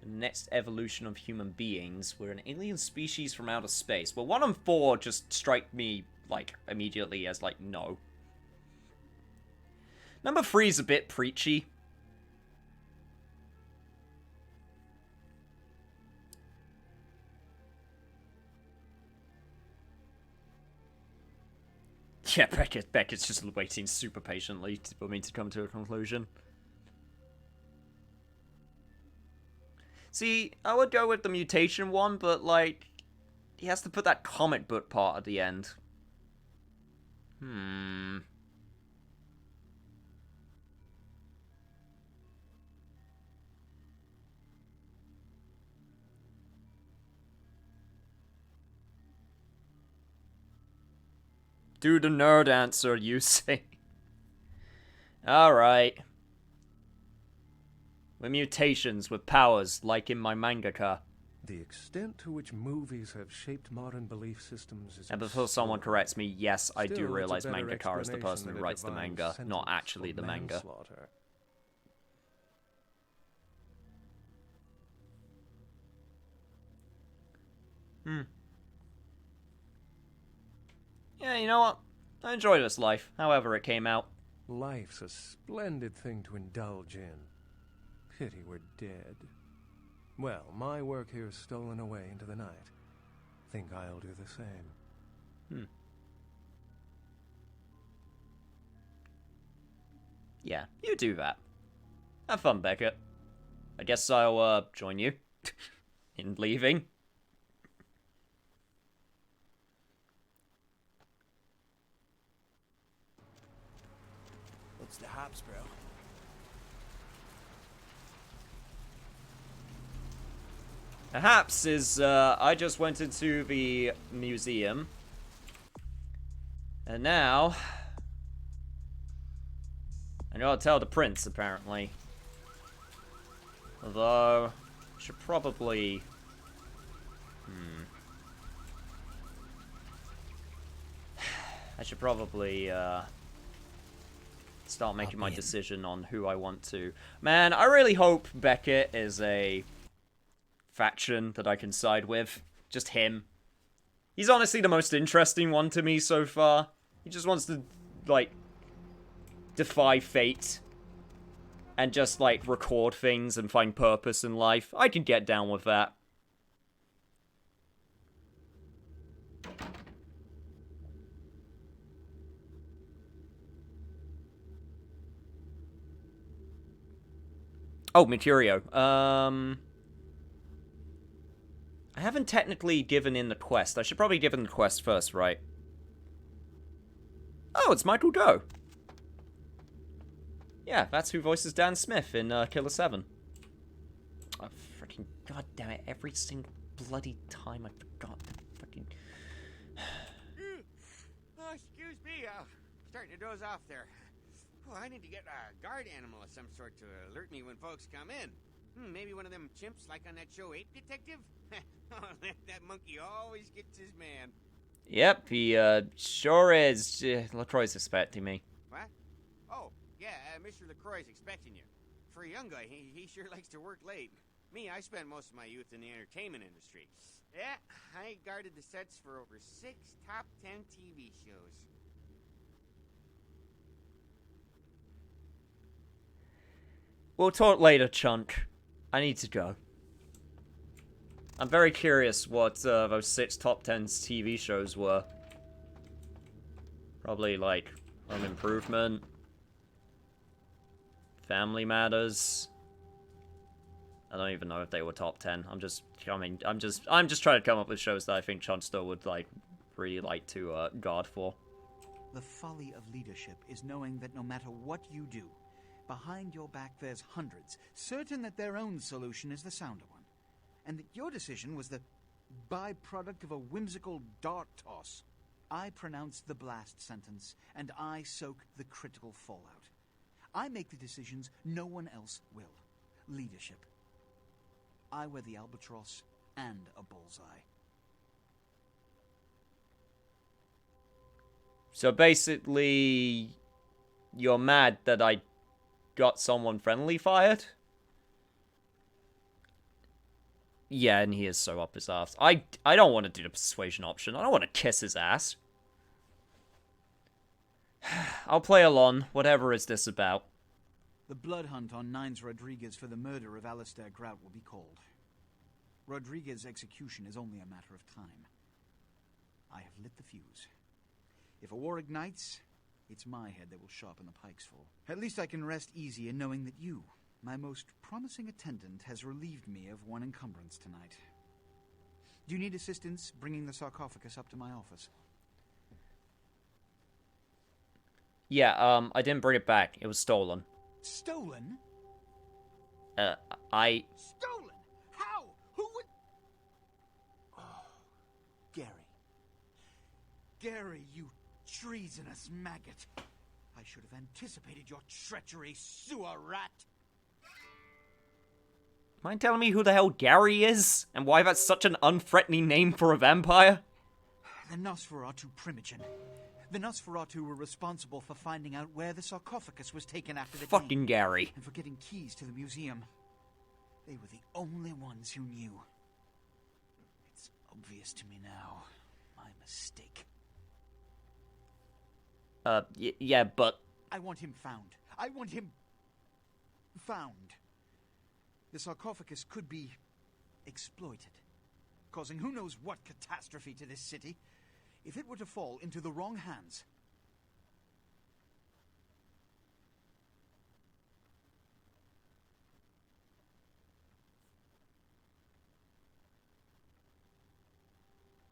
The next evolution of human beings. We're an alien species from outer space. Well, 1 and 4 just strike me, like, immediately as, like, no. Number 3 is a bit preachy. Yeah, Beckett's just waiting super patiently for me to come to a conclusion. See, I would go with the mutation one, but, like, he has to put that comic book part at the end. Do the nerd answer, you say. Alright. We're mutations with powers, like in my mangaka. The extent to which movies have shaped modern belief systems is... And before someone corrects me, yes, I do realize it's a better mangaka is the person who explanation writes the than a manga, divine not sentence actually for the manga. manslaughter. Yeah, you know what? I enjoy this life, however it came out. Life's a splendid thing to indulge in. Pity we're dead. Well, my work here's stolen away into the night. Think I'll do the same. Yeah, you do that. Have fun, Beckett. I guess I'll, join you in leaving. What's the hops, bro? Perhaps is, I just went into the museum. And now... I gotta tell the prince, apparently. Although... should probably... I should probably, start making my decision on who I want to... Man, I really hope Beckett is a... faction that I can side with. Just him. He's honestly the most interesting one to me so far. He just wants to, like, defy fate. And just, like, record things and find purpose in life. I can get down with that. Oh, Mercurio. I haven't technically given in the quest. I should probably give in the quest first, right? Oh, it's Michael Doe. Yeah, that's who voices Dan Smith in Killer 7. Oh, freaking goddamn it. Every single bloody time I forgot to fucking... Oh, excuse me. Starting to doze off there. Oh, I need to get a guard animal of some sort to alert me when folks come in. Maybe one of them chimps like on that show 8 Detective? Oh, that monkey always gets his man. Yep, he sure is. LaCroix's expecting me. What? Oh, yeah, Mr. LaCroix's expecting you. For a young guy, he sure likes to work late. Me, I spent most of my youth in the entertainment industry. Yeah, I guarded the sets for over 6 top 10 TV shows. We'll talk later, Chunk. I need to go. I'm very curious what those 6 top 10 TV shows were. Probably, like, Home Improvement, Family Matters. I don't even know if they were top 10. I'm just trying to come up with shows that I think Chunster would, like, really like to guard for. The folly of leadership is knowing that no matter what you do, behind your back there's hundreds, certain that their own solution is the sounder one, and that your decision was the byproduct of a whimsical dart toss. I pronounce the blast sentence, and I soak the critical fallout. I make the decisions no one else will. Leadership. I wear the albatross and a bullseye. So basically, you're mad that I got someone friendly fired? Yeah, and he is so up his ass. I don't want to do the persuasion option. I don't want to kiss his ass. I'll play along. Whatever is this about? The blood hunt on Nines Rodriguez for the murder of Alistair Grout will be called. Rodriguez's execution is only a matter of time. I have lit the fuse. If a war ignites, it's my head that will sharpen the pikes for. At least I can rest easy in knowing that you, my most promising attendant, has relieved me of one encumbrance tonight. Do you need assistance bringing the sarcophagus up to my office? Yeah, I didn't bring it back. It was stolen. Stolen? Stolen? How? Who would... Oh, Gary. Gary, you treasonous maggot. I should have anticipated your treachery, sewer rat. Mind telling me who the hell Gary is? And why that's such an unthreatening name for a vampire? The Nosferatu Primogen. The Nosferatu were responsible for finding out where the sarcophagus was taken after the Fucking game, Gary. and for getting keys to the museum. They were the only ones who knew. It's obvious to me now. My mistake. Yeah, but... I want him found. I want him... found. The sarcophagus could be exploited, causing who knows what catastrophe to this city. If it were to fall into the wrong hands...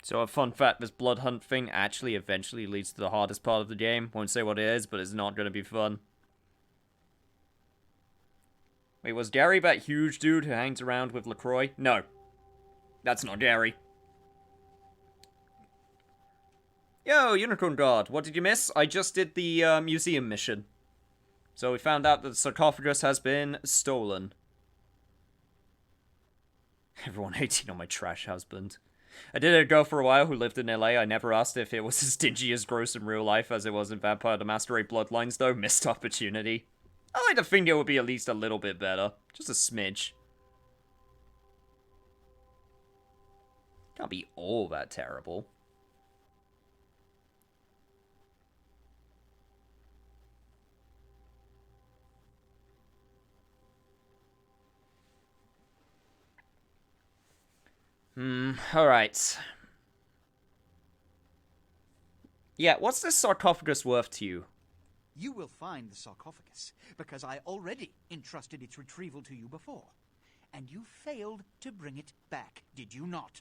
So a fun fact, this blood hunt thing actually eventually leads to the hardest part of the game. Won't say what it is, but it's not going to be fun. Wait, was Gary that huge dude who hangs around with LaCroix? No. That's not Gary. Yo, Unicorn Guard, what did you miss? I just did the museum mission. So we found out that the sarcophagus has been stolen. Everyone hating on my trash husband. I dated a girl for a while who lived in LA. I never asked if it was as dingy as gross in real life as it was in Vampire the Masquerade Bloodlines, though. Missed opportunity. I like to think it would be at least a little bit better. Just a smidge. Can't be all that terrible. Alright. Yeah, what's this sarcophagus worth to you? You will find the sarcophagus, because I already entrusted its retrieval to you before. And you failed to bring it back, did you not?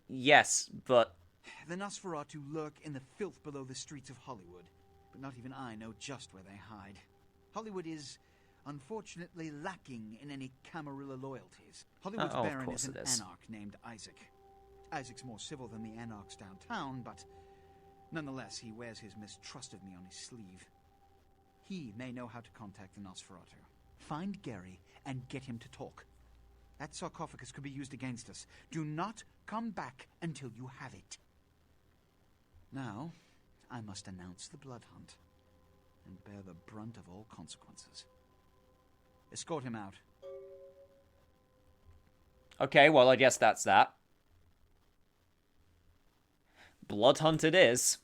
Yes, but... The Nosferatu lurk in the filth below the streets of Hollywood, but not even I know just where they hide. Hollywood is, unfortunately, lacking in any Camarilla loyalties. Hollywood's baron is an anarch named Isaac. Isaac's more civil than the anarchs downtown, but nonetheless, he wears his mistrust of me on his sleeve. He may know how to contact the Nosferatu. Find Gary and get him to talk. That sarcophagus could be used against us. Do not come back until you have it. Now, I must announce the blood hunt and bear the brunt of all consequences. Escort him out. Okay, well, I guess that's that. Blood hunt it is.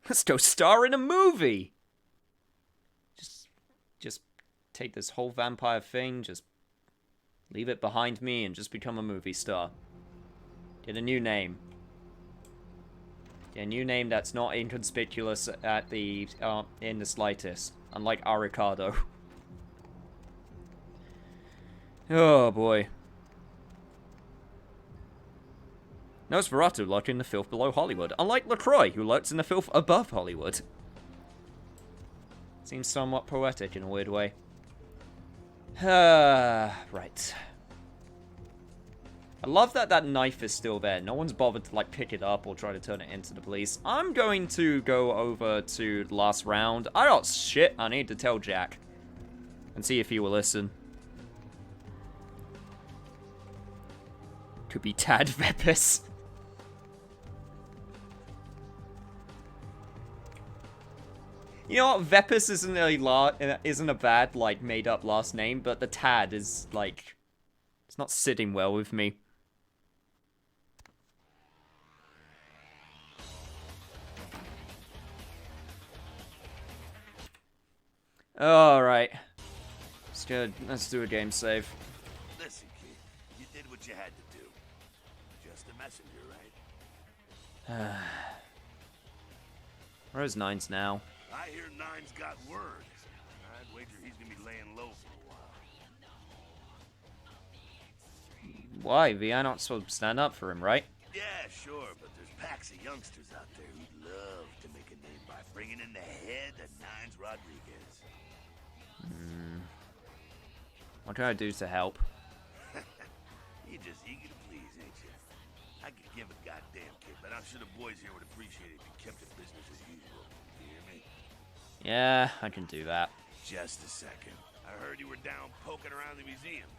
Let's go star in a movie! Just take this whole vampire thing, just leave it behind me and just become a movie star. Get a new name. Get a new name that's not inconspicuous at the, in the slightest. Unlike Ricardo. Oh boy. Nosferatu lurk in the filth below Hollywood, unlike LaCroix, who lurks in the filth above Hollywood. Seems somewhat poetic in a weird way. Right. I love that that knife is still there. No one's bothered to, like, pick it up or try to turn it into the police. I'm going to go over to the last round. I got shit I need to tell Jack. And see if he will listen. Could be Tad Vepis. You know what? Vepis isn't a bad, like, made-up last name, but the Tad is, like... It's not sitting well with me. Alright. Let's do a game save. Listen, kid, you did what you had to do. Just a messenger, right? Where's Nines now? I hear Nine's got word. I'd wager he's gonna be laying low for a while. Why? We are not supposed to stand up for him, right? Yeah, sure, but there's packs of youngsters out there who'd love to make a name by bringing in the head of Nines Rodriguez. What can I do to help? You're just eager to please, ain't you? I could give a goddamn kid, but I'm sure the boys here would appreciate it if you kept it business as usual. You hear me? Yeah, I can do that. Just a second. I heard you were down poking around the museum.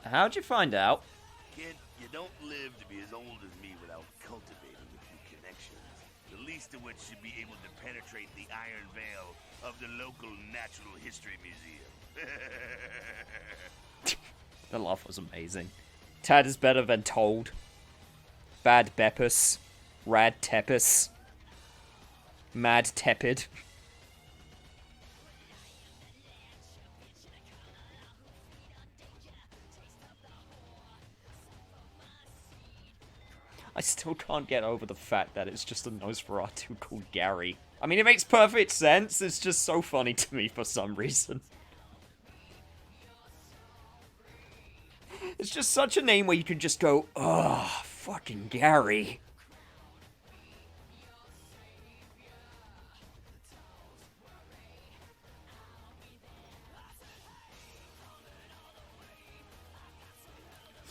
How'd you find out? Kid, you don't live to be as old as me without cultivating a few connections. The least of which should be able to penetrate the iron veil of the local Natural History Museum. The laugh was amazing. Tad is better than told. Bad Beppus. Rad Tepis. Mad Tepid. I still can't get over the fact that it's just a Nosferatu called Gary. I mean, it makes perfect sense, it's just so funny to me for some reason. It's just such a name where you can just go, ugh, fucking Gary.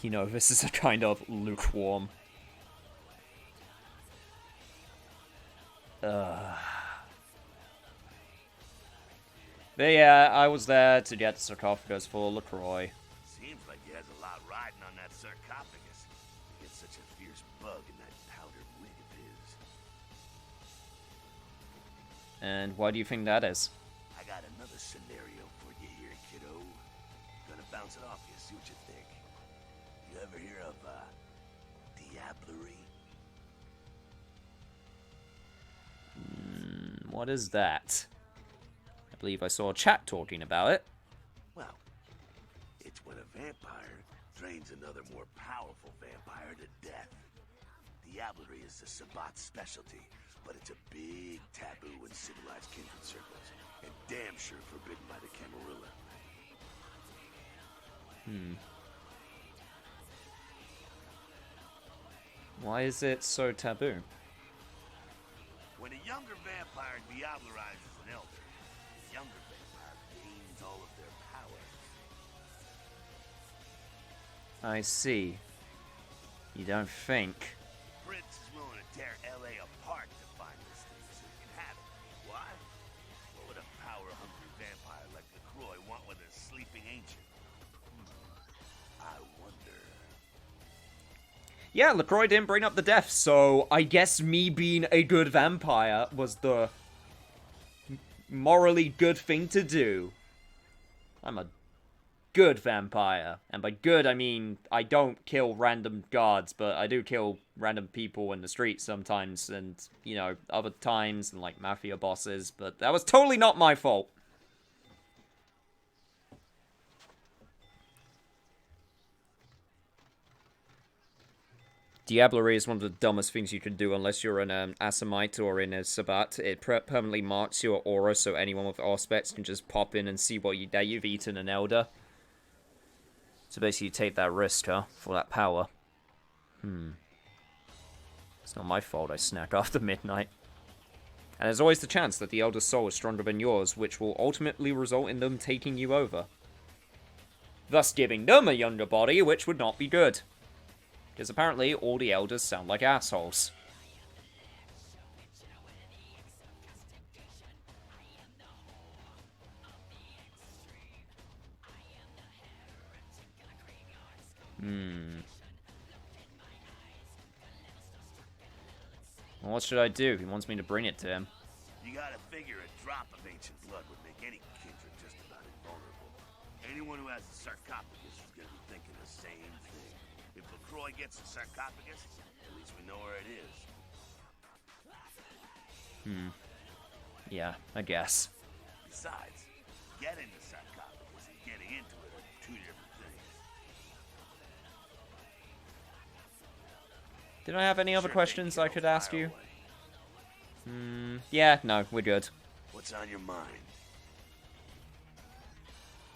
You know, this is a kind of lukewarm. But yeah, I was there to get the sarcophagus for LaCroix. Seems like he has a lot riding on that sarcophagus. He gets such a fierce bug in that powdered wig of his. And why do you think that is? I got another scenario for you here, kiddo. Gonna bounce it off you, see what you think. You ever hear of, diablerie? What is that? I believe I saw a chat talking about it. Well, it's when a vampire drains another more powerful vampire to death. Diablerie is the Sabbat's specialty, but it's a big taboo in civilized kindred circles, and damn sure forbidden by the Camarilla. Why is it so taboo? When a younger vampire diablerizes an elder, the younger vampire gains all of their power. I see. You don't think. Prince is willing to tear L.A. apart to find this thing so he can have it. Why? What would a power-hungry vampire like LaCroix want with a sleeping ancient? I wonder. Yeah, LaCroix didn't bring up the death, so I guess me being a good vampire was the morally good thing to do. I'm a good vampire. And by good, I mean I don't kill random guards, but I do kill random people in the street sometimes, and, you know, other times, and, like, mafia bosses, but that was totally not my fault. Diablerie is one of the dumbest things you can do unless you're an Asimite or in a Sabbat. It permanently marks your aura so anyone with Auspex can just pop in and see that you've eaten an Elder. So basically you take that risk, huh? For that power. It's not my fault I snack after midnight. And there's always the chance that the Elder's soul is stronger than yours, which will ultimately result in them taking you over. Thus giving them a younger body, which would not be good. Because apparently all the Elders sound like assholes. Well, what should I do? He wants me to bring it to him. You gotta figure a drop of ancient blood would make any kindred just about invulnerable. Anyone who has a sarcophagus is gonna be thinking the same thing. If LaCroix gets a sarcophagus, at least we know where it is. Yeah, I guess. Besides, getting the sarcophagus and getting into it are two different things. Did I have any other questions I could ask you? Yeah, no, we're good. What's on your mind?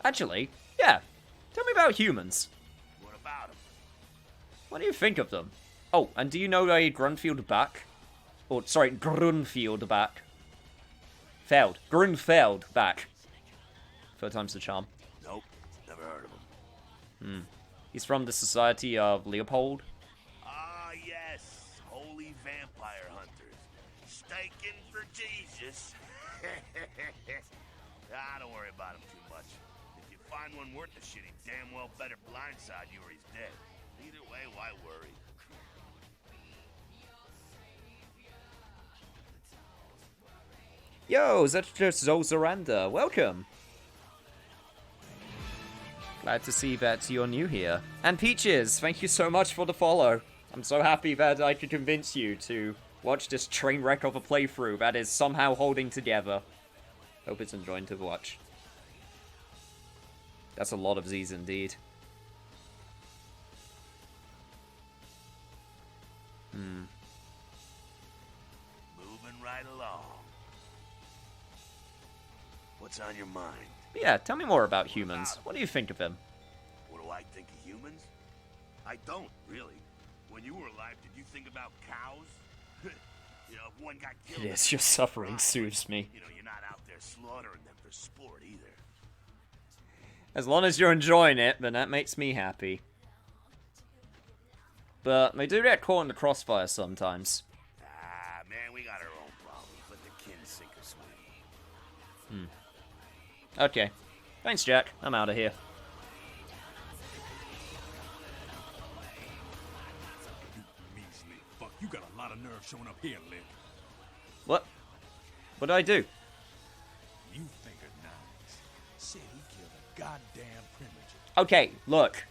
Actually, yeah. Tell me about humans. What about them? What do you think of them? Oh, and do you know a Grunfield back? Or, sorry, Grunfield back. Grunfeld back. Third time's the charm. Nope, never heard of him. He's from the Society of Leopold. Ah, yes, holy vampire hunters. Staking for Jesus. Don't worry about him too much. If you find one worth the shit, he damn well better blindside you or he's dead. Either way, why worry? Yo, that's just Zolzaranda. Welcome. Glad to see that you're new here. And Peaches, thank you so much for the follow. I'm so happy that I could convince you to watch this train wreck of a playthrough that is somehow holding together. Hope it's enjoying to watch. That's a lot of Z's indeed. Moving right along. What's on your mind? But yeah, tell me more about humans. What do you think of them? What do I think of humans? I don't, really. When you were alive, did you think about cows? You know, if one got killed... Yes, your suffering soothes me. You know, you're not out there slaughtering them for sport, either. As long as you're enjoying it, then that makes me happy. But they do get caught in the crossfire sometimes. Ah, man, we got our own problems. Let the kin sink or swim. Okay. Thanks, Jack. I'm out of here. You measly fuck. You got a lot of nerve showing up here, Lick. What? What did I do? You think of nice. Said he killed a goddamn primitive. Okay, look.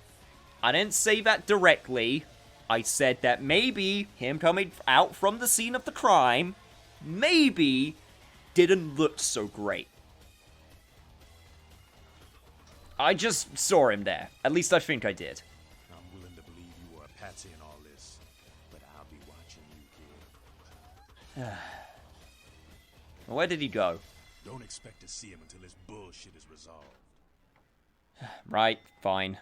I didn't say that directly. I said that maybe him coming out from the scene of the crime maybe didn't look so great. I just saw him there. At least I think I did. I'm willing to believe you were a patsy in all this, but I'll be watching you, kid. Where did he go? Don't expect to see him until this bullshit is resolved. Right, fine.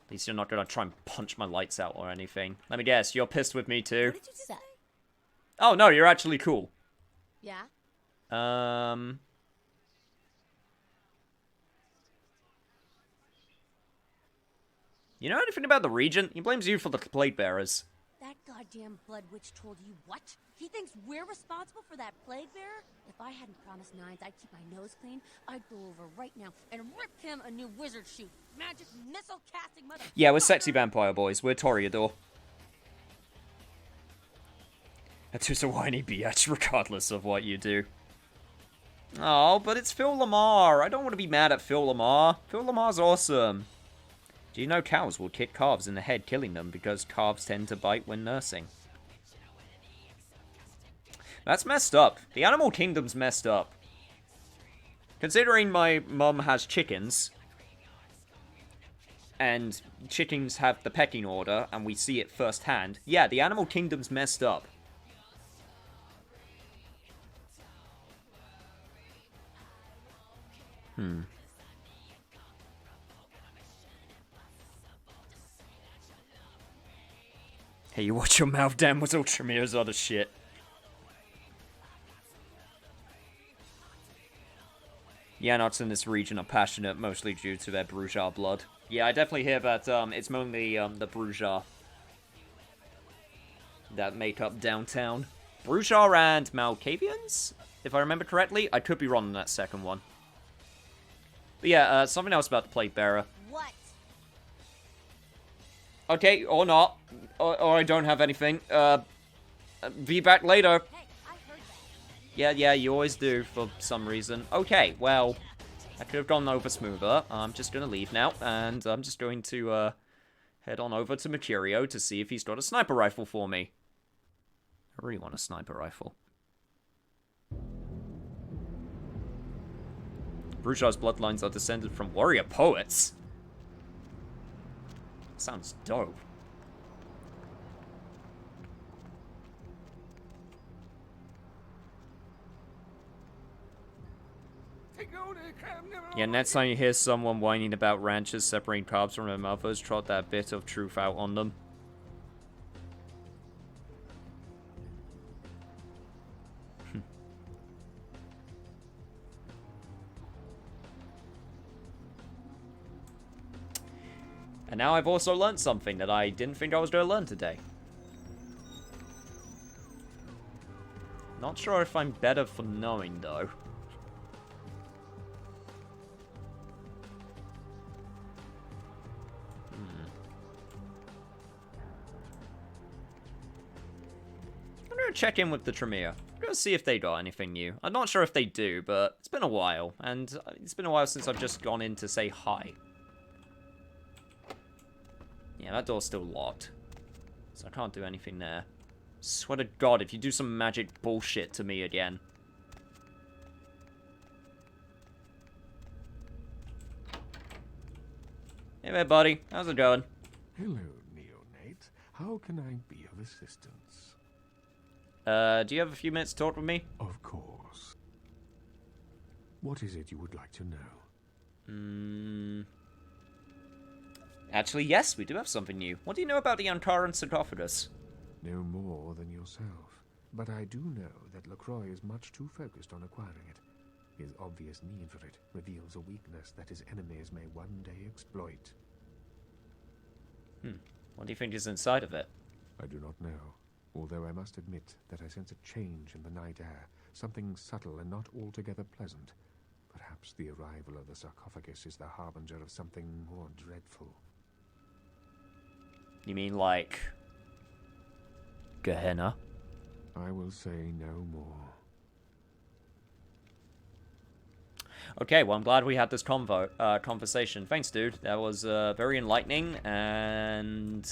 At least you're not gonna try and punch my lights out or anything. Let me guess, you're pissed with me too? What did you say? Oh no, you're actually cool. Yeah? You know anything about the Regent? He blames you for the Plague Bearers. That goddamn Blood Witch told you what? He thinks we're responsible for that plague bearer? If I hadn't promised Nines I'd keep my nose clean, I'd go over right now and rip him a new wizard shoot. Magic missile casting mother. Yeah, we're sexy vampire boys. We're Toreador. That's just a whiny biatch regardless of what you do. Oh, but it's Phil Lamar. I don't want to be mad at Phil Lamar. Phil Lamar's awesome. Do you know cows will kick calves in the head, killing them because calves tend to bite when nursing? That's messed up. The animal kingdom's messed up. Considering my mum has chickens, and chickens have the pecking order, and we see it firsthand, yeah, the animal kingdom's messed up. Hey, you watch your mouth, damn, with Ultramirror's other shit. The Anarchs in this region are passionate, mostly due to their Brujar blood. Yeah, I definitely hear that it's mainly the Brujar that make up downtown. Brujar and Malkavians, if I remember correctly. I could be wrong on that second one. But yeah, something else about the Plague Bearer. What? Okay, or not. Or I don't have anything. Be back later. Hey, I heard that. Yeah, you always do for some reason. Okay, well, I could have gone over smoother. I'm just gonna leave now, and I'm just going to, head on over to Mercurio to see if he's got a sniper rifle for me. I really want a sniper rifle. Brujar's bloodlines are descended from warrior poets. Sounds dope. Yeah, next time you hear someone whining about ranchers separating carbs from their mothers, trot that bit of truth out on them. And now I've also learned something that I didn't think I was going to learn today. Not sure if I'm better for knowing, though. I'm going to check in with the Tremere. I'm going to see if they got anything new. I'm not sure if they do, but it's been a while. And it's been a while since I've just gone in to say hi. Yeah, that door's still locked. So I can't do anything there. Swear to God, if you do some magic bullshit to me again. Hey there, buddy. How's it going? Hello, neonate. How can I be of assistance? Do you have a few minutes to talk with me? Of course. What is it you would like to know? Actually, yes, we do have something new. What do you know about the Ankaran sarcophagus? No more than yourself. But I do know that LaCroix is much too focused on acquiring it. His obvious need for it reveals a weakness that his enemies may one day exploit. What do you think is inside of it? I do not know, although I must admit that I sense a change in the night air, something subtle and not altogether pleasant. Perhaps the arrival of the sarcophagus is the harbinger of something more dreadful. You mean like Gehenna? I will say no more. Okay, well, I'm glad we had this conversation. Thanks, dude. That was very enlightening, and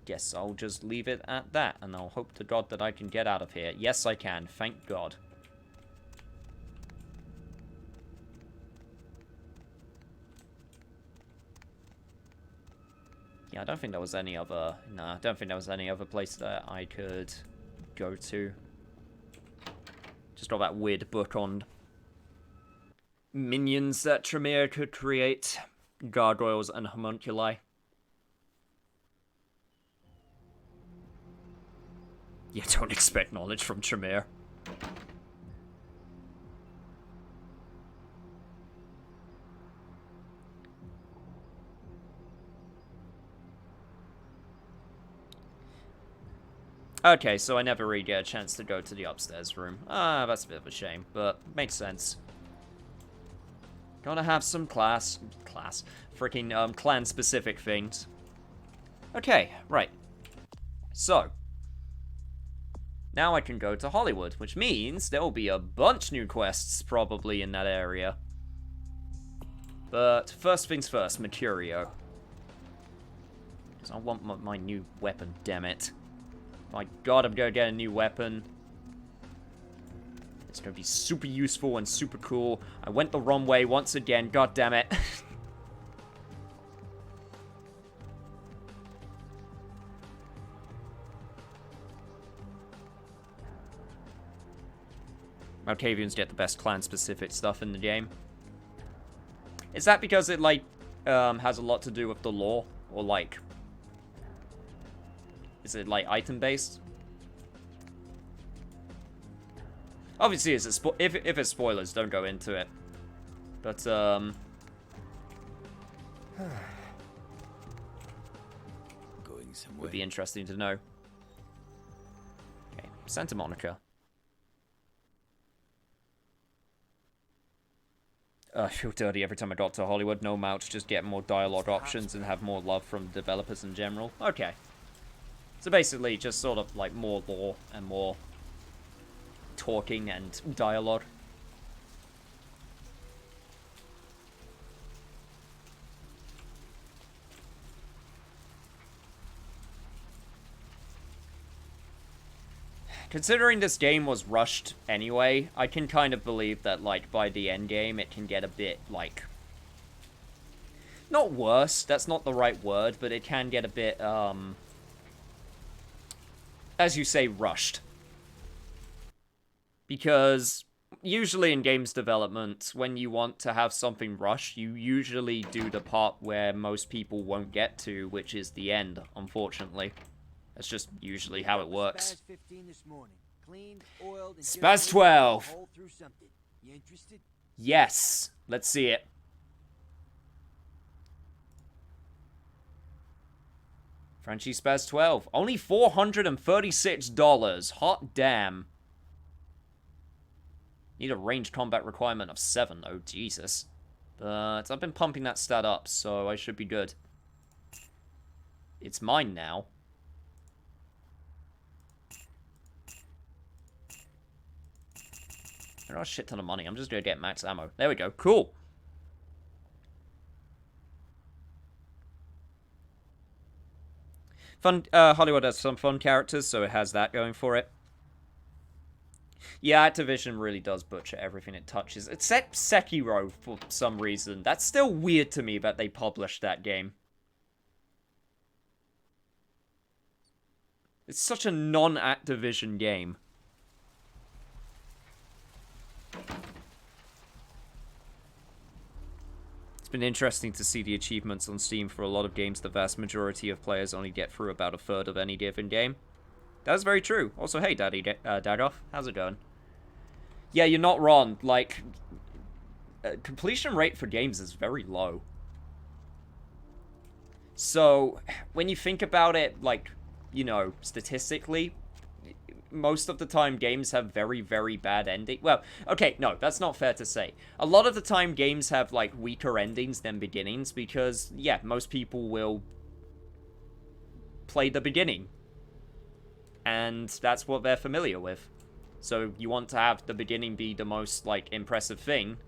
guess I'll just leave it at that, and I'll hope to God that I can get out of here. Yes, I can. Thank God. Yeah, I don't think there was any other... Nah, I don't think there was any other place that I could go to. Just got that weird book on minions that Tremere could create. Gargoyles and homunculi. Yeah, don't expect knowledge from Tremere. Okay, so I never really get a chance to go to the upstairs room. That's a bit of a shame, but makes sense. Gotta have some freaking clan-specific things. Okay, right. So, now I can go to Hollywood, which means there will be a bunch new quests probably in that area. But first things first, Mercurio. Because I want my new weapon, damn it. My God, I'm gonna get a new weapon. It's gonna be super useful and super cool. I went the wrong way once again, God damn it. Malkavians get the best clan-specific stuff in the game. Is that because it, like, has a lot to do with the lore? Or, like... Is it, like, item-based? Obviously, if it's spoilers, don't go into it. But, Going somewhere. would be interesting to know. Okay, Santa Monica. I feel dirty every time I got to Hollywood. No mouth, just get more dialogue options and have more love from developers in general. Okay. So basically, just sort of like more lore and more talking and dialogue. Considering this game was rushed anyway, I can kind of believe that, like, by the end game, it can get a bit, like... Not worse, that's not the right word, but it can get a bit, as you say, rushed. Because usually in games development, when you want to have something rushed, you usually do the part where most people won't get to, which is the end, unfortunately. That's just usually how it works. Spaz 12. Yes. Let's see it. Frenchie Spaz 12. Only $436. Hot damn. Need a ranged combat requirement of 7. Oh, Jesus. But I've been pumping that stat up, so I should be good. It's mine now. I got a shit ton of money. I'm just gonna get max ammo. There we go. Cool. Fun. Hollywood has some fun characters, so it has that going for it. Yeah, Activision really does butcher everything it touches, except Sekiro for some reason. That's still weird to me that they published that game. It's such a non-Activision game. It's been interesting to see the achievements on Steam for a lot of games the vast majority of players only get through about a third of any given game. That's very true. Also, hey, Dagoff, how's it going? Yeah, you're not wrong. Like, completion rate for games is very low. So, when you think about it, like, you know, statistically, most of the time games have very, very bad ending. Well, okay, no, that's not fair to say. A lot of the time games have, like, weaker endings than beginnings because, yeah, most people will play the beginning. And that's what they're familiar with. So you want to have the beginning be the most, like, impressive thing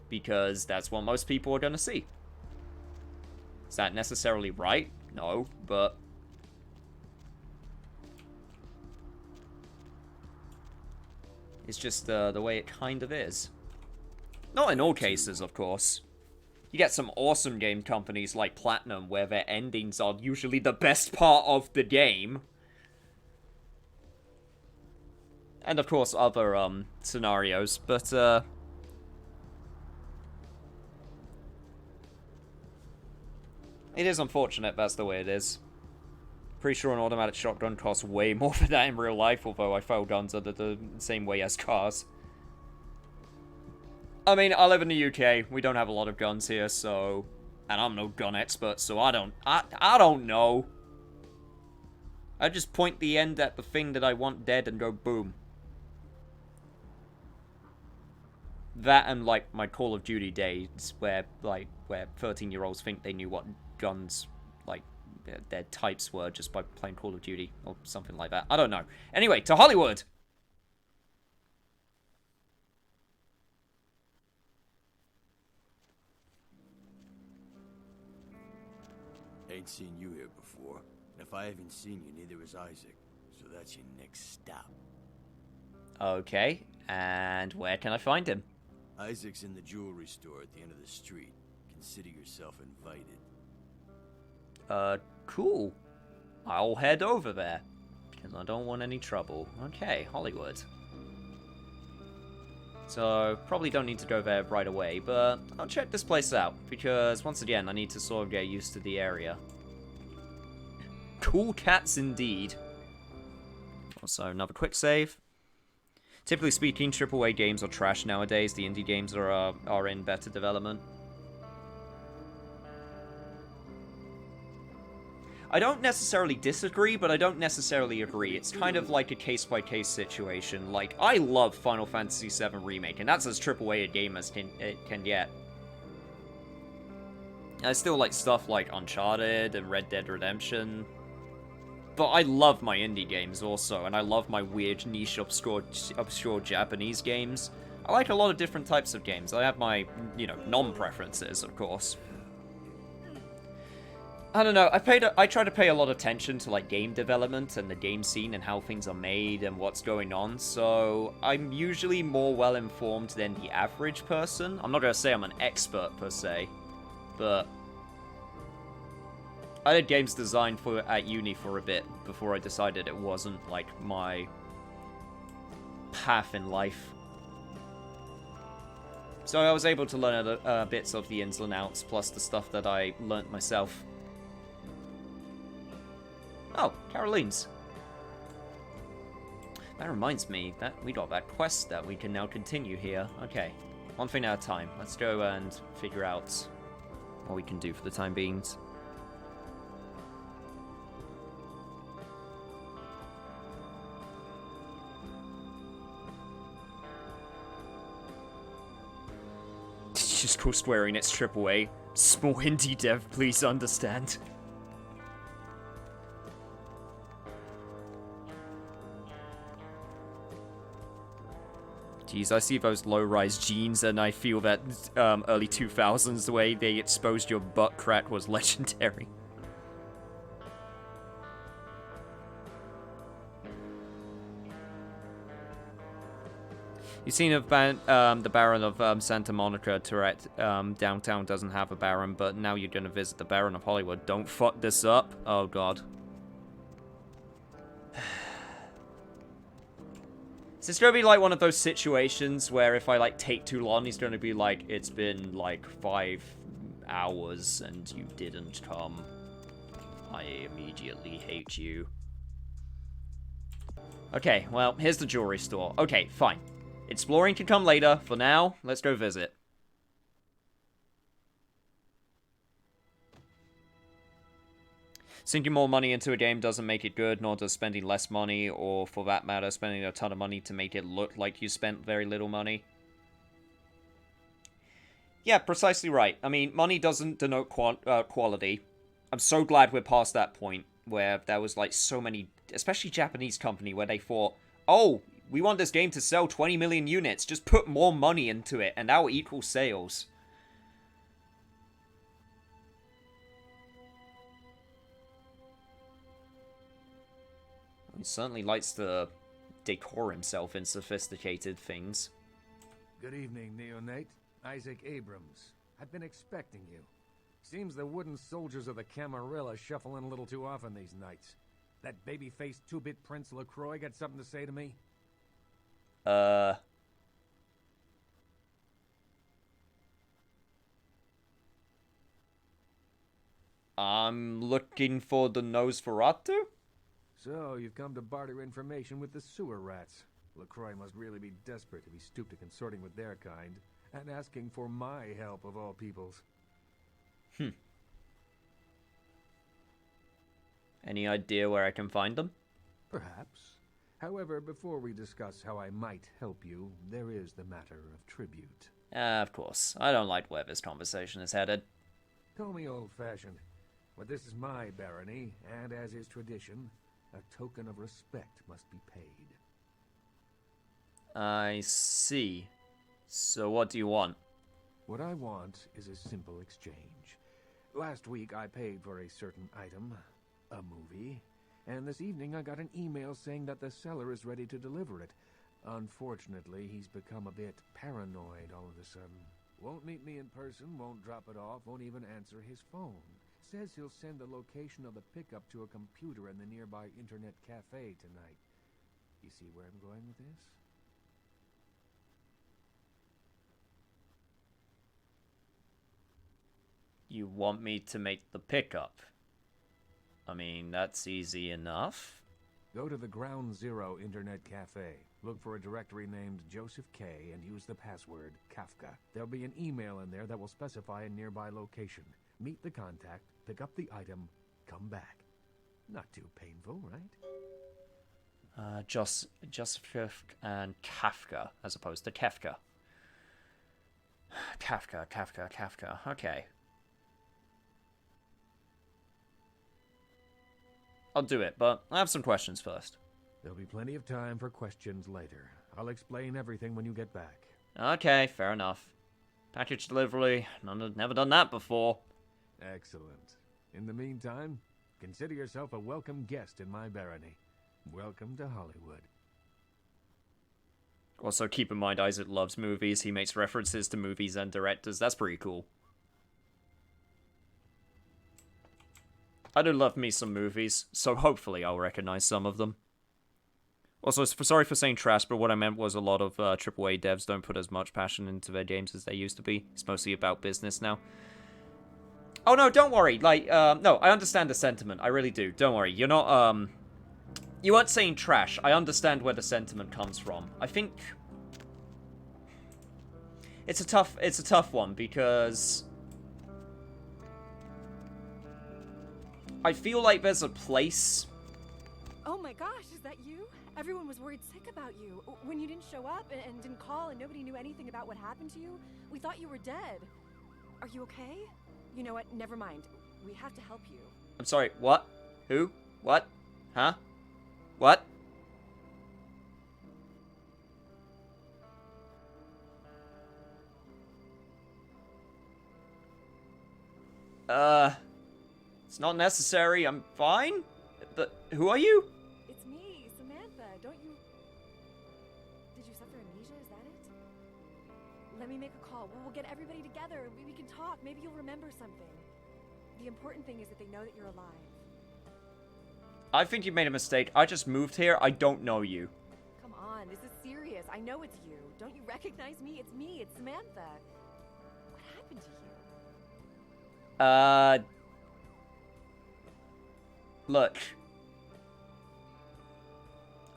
because that's what most people are going to see. Is that necessarily right? No, but... it's just the way it kind of is. Not in all cases, of course. You get some awesome game companies like Platinum where their endings are usually the best part of the game. And of course other scenarios, but it is unfortunate that's the way it is. Pretty sure an automatic shotgun costs way more for that in real life, although I file guns are the same way as cars. I mean, I live in the UK, we don't have a lot of guns here, so... and I'm no gun expert, so I don't know. I just point the end at the thing that I want dead and go boom. That and, like, my Call of Duty days, where 13-year-olds think they knew what guns, like, their types were just by playing Call of Duty, or something like that. I don't know. Anyway, to Hollywood! Ain't seen you here before. And if I haven't seen you, neither has Isaac. So that's your next stop. Okay, and where can I find him? Isaac's in the jewelry store at the end of the street. Consider yourself invited. Cool. I'll head over there. Because I don't want any trouble. Okay, Hollywood. So, probably don't need to go there right away, but I'll check this place out. Because, once again, I need to sort of get used to the area. Cool cats indeed. Also, another quick save. Typically speaking, AAA games are trash nowadays. The indie games are in better development. I don't necessarily disagree, but I don't necessarily agree. It's kind of like a case-by-case situation. Like, I love Final Fantasy VII Remake, and that's as AAA a game as it can get. I still like stuff like Uncharted and Red Dead Redemption. But I love my indie games also, and I love my weird, niche, obscure Japanese games. I like a lot of different types of games. I have my, you know, non-preferences, of course. I don't know, I try to pay a lot of attention to, like, game development and the game scene and how things are made and what's going on, so I'm usually more well-informed than the average person. I'm not gonna say I'm an expert, per se, but I did games design at uni for a bit before I decided it wasn't, like, my path in life. So I was able to learn bits of the ins and outs, plus the stuff that I learnt myself. Oh, Caroline's. That reminds me that we got that quest that we can now continue here. Okay, one thing at a time. Let's go and figure out what we can do for the time being. Just cool swearing it's AAA. Small indie dev, please understand. Jeez, I see those low-rise jeans, and I feel that early 2000s, the way they exposed your butt crack was legendary. You've seen if the Baron of Santa Monica Tourette downtown doesn't have a Baron, but now you're going to visit the Baron of Hollywood. Don't fuck this up. Oh, God. Is this going to be like one of those situations where if I, like, take too long, he's going to be like, it's been, like, 5 hours and you didn't come. I immediately hate you. Okay, well, here's the jewelry store. Okay, fine. Exploring can come later. For now, let's go visit. Sinking more money into a game doesn't make it good, nor does spending less money, or for that matter, spending a ton of money to make it look like you spent very little money. Yeah, precisely right. I mean, money doesn't denote quality. I'm so glad we're past that point, where there was, like, so many, especially Japanese company, where they thought, oh, we want this game to sell 20 million units, just put more money into it, and that will equal sales. He certainly likes to decor himself in sophisticated things. Good evening, Neonate. Isaac Abrams. I've been expecting you. Seems the wooden soldiers of the Camarilla shuffle in a little too often these nights. That baby-faced two-bit Prince LaCroix got something to say to me? I'm looking for the Nosferatu? So, you've come to barter information with the sewer rats. LaCroix must really be desperate if he stooped to consorting with their kind, and asking for my help of all peoples. Any idea where I can find them? Perhaps. However, before we discuss how I might help you, there is the matter of tribute. Of course. I don't like where this conversation is headed. Call me old-fashioned, but this is my barony, and as is tradition, a token of respect must be paid. I see. So what do you want? What I want is a simple exchange. Last week I paid for a certain item, a movie, and this evening I got an email saying that the seller is ready to deliver it. Unfortunately, he's become a bit paranoid all of a sudden. Won't meet me in person, won't drop it off, won't even answer his phone. Says he'll send the location of the pickup to a computer in the nearby internet cafe tonight. You see where I'm going with this? You want me to make the pickup? I mean, that's easy enough. Go to the Ground Zero Internet Cafe. Look for a directory named Joseph K. and use the password Kafka. There'll be an email in there that will specify a nearby location. Meet the contact, pick up the item, come back. Not too painful, right? Joseph and Kafka, as opposed to Kefka. Kafka. Okay. I'll do it, but I have some questions first. There'll be plenty of time for questions later. I'll explain everything when you get back. Okay, fair enough. Package delivery, never done that before. Excellent. In the meantime, consider yourself a welcome guest in my barony. Welcome to Hollywood. Also, keep in mind, Isaac loves movies. He makes references to movies and directors. That's pretty cool. I do love me some movies, so hopefully I'll recognize some of them. Also, sorry for saying trash, but what I meant was a lot of AAA devs don't put as much passion into their games as they used to be. It's mostly about business now. Oh no, don't worry. Like, no, I understand the sentiment. I really do. Don't worry. You're not, you weren't saying trash. I understand where the sentiment comes from. I think it's a tough one because I feel like there's a place. Oh my gosh, is that you? Everyone was worried sick about you. When you didn't show up and didn't call and nobody knew anything about what happened to you, we thought you were dead. Are you okay? You know what? Never mind. We have to help you. I'm sorry, what? Who? What? Huh? What? It's not necessary. I'm fine. But who are you? It's me, Samantha. Don't you... Did you suffer amnesia? Is that it? Let me make a call. We'll get everybody together. We can talk. Maybe you'll remember something. The important thing is that they know that you're alive. I think you made a mistake. I just moved here. I don't know you. Come on, this is serious. I know it's you. Don't you recognize me? It's me. It's Samantha. What happened to you? Look.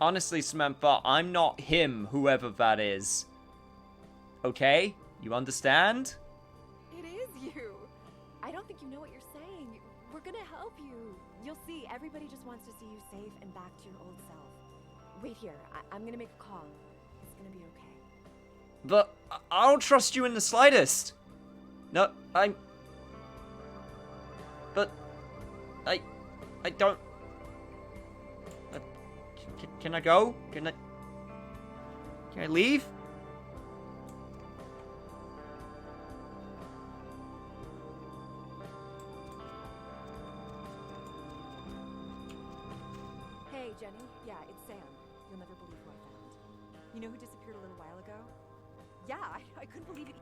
Honestly, Samantha, I'm not him, whoever that is. Okay? You understand? It is you. I don't think you know what you're saying. We're gonna help you. You'll see. Everybody just wants to see you safe and back to your old self. Wait here. I'm gonna make a call. It's gonna be okay. But I don't trust you in the slightest. No, But I don't. Can I go? Can I leave? Hey, Jenny. Yeah, it's Sam. You'll never believe who I found. You know who disappeared a little while ago? Yeah, I couldn't believe it.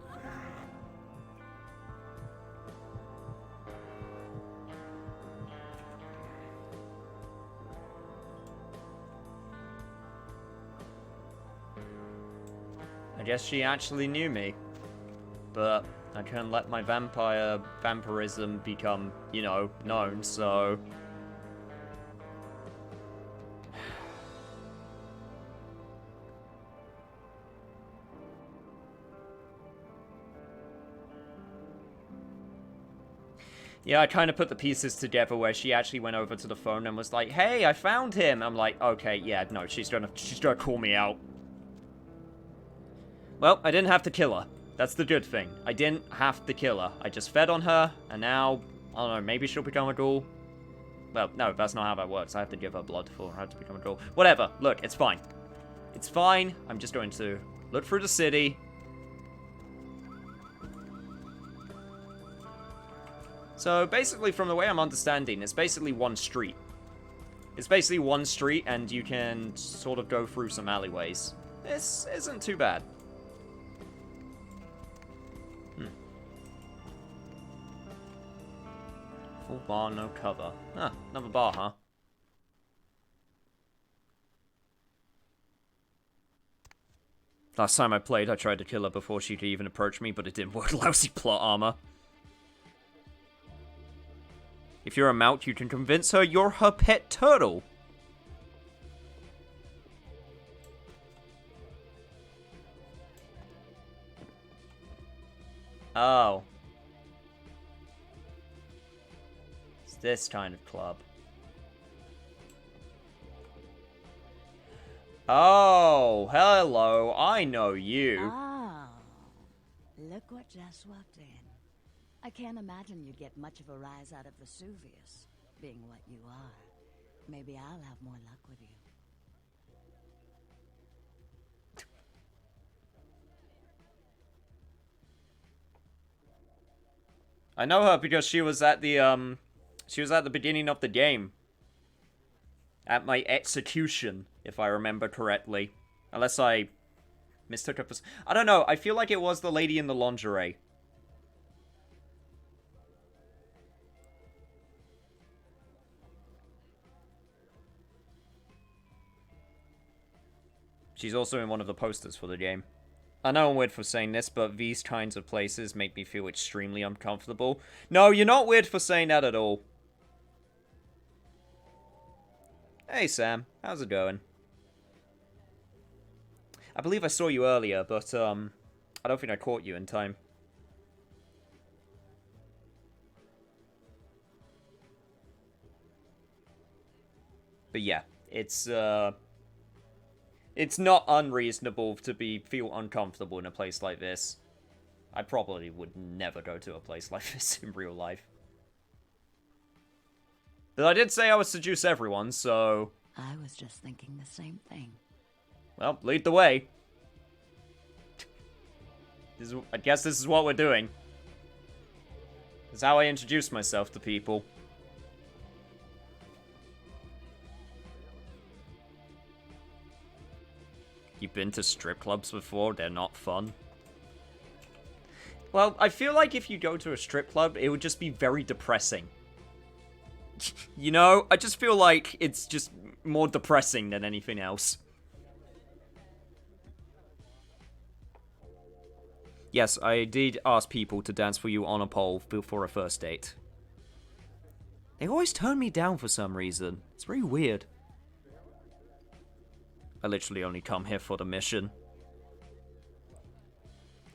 I guess she actually knew me. But I couldn't let my vampirism become, you know, known, so... Yeah, I kind of put the pieces together where she actually went over to the phone and was like, "Hey, I found him." I'm like, "Okay, yeah, no, she's gonna call me out." Well, I didn't have to kill her. That's the good thing. I didn't have to kill her. I just fed on her, and now, I don't know, maybe she'll become a ghoul. Well, no, that's not how that works. I have to give her blood for her to become a ghoul. Whatever. Look, it's fine. It's fine. I'm just going to look through the city. So, basically, from the way I'm understanding, it's basically one street. It's basically one street, and you can sort of go through some alleyways. This isn't too bad. Full bar, no cover. Ah, another bar, huh? Last time I played, I tried to kill her before she could even approach me, but it didn't work. Lousy plot armor. If you're a mount, you can convince her you're her pet turtle. This kind of club. Oh, hello. I know you. Oh, look what just walked in. I can't imagine you'd get much of a rise out of Vesuvius, being what you are. Maybe I'll have more luck with you. I know her because she was at the beginning of the game. At my execution, if I remember correctly. Unless I mistook her for... I don't know, I feel like it was the lady in the lingerie. She's also in one of the posters for the game. I know I'm weird for saying this, but these kinds of places make me feel extremely uncomfortable. No, you're not weird for saying that at all. Hey Sam, how's it going? I believe I saw you earlier, but I don't think I caught you in time. But yeah, it's not unreasonable to feel uncomfortable in a place like this. I probably would never go to a place like this in real life. But I did say I would seduce everyone, so... I was just thinking the same thing. Well, lead the way. I guess this is what we're doing. This is how I introduce myself to people. You've been to strip clubs before? They're not fun. Well, I feel like if you go to a strip club, it would just be very depressing. You know? I just feel like it's just more depressing than anything else. Yes, I did ask people to dance for you on a pole for a first date. They always turn me down for some reason. It's very weird. I literally only come here for the mission.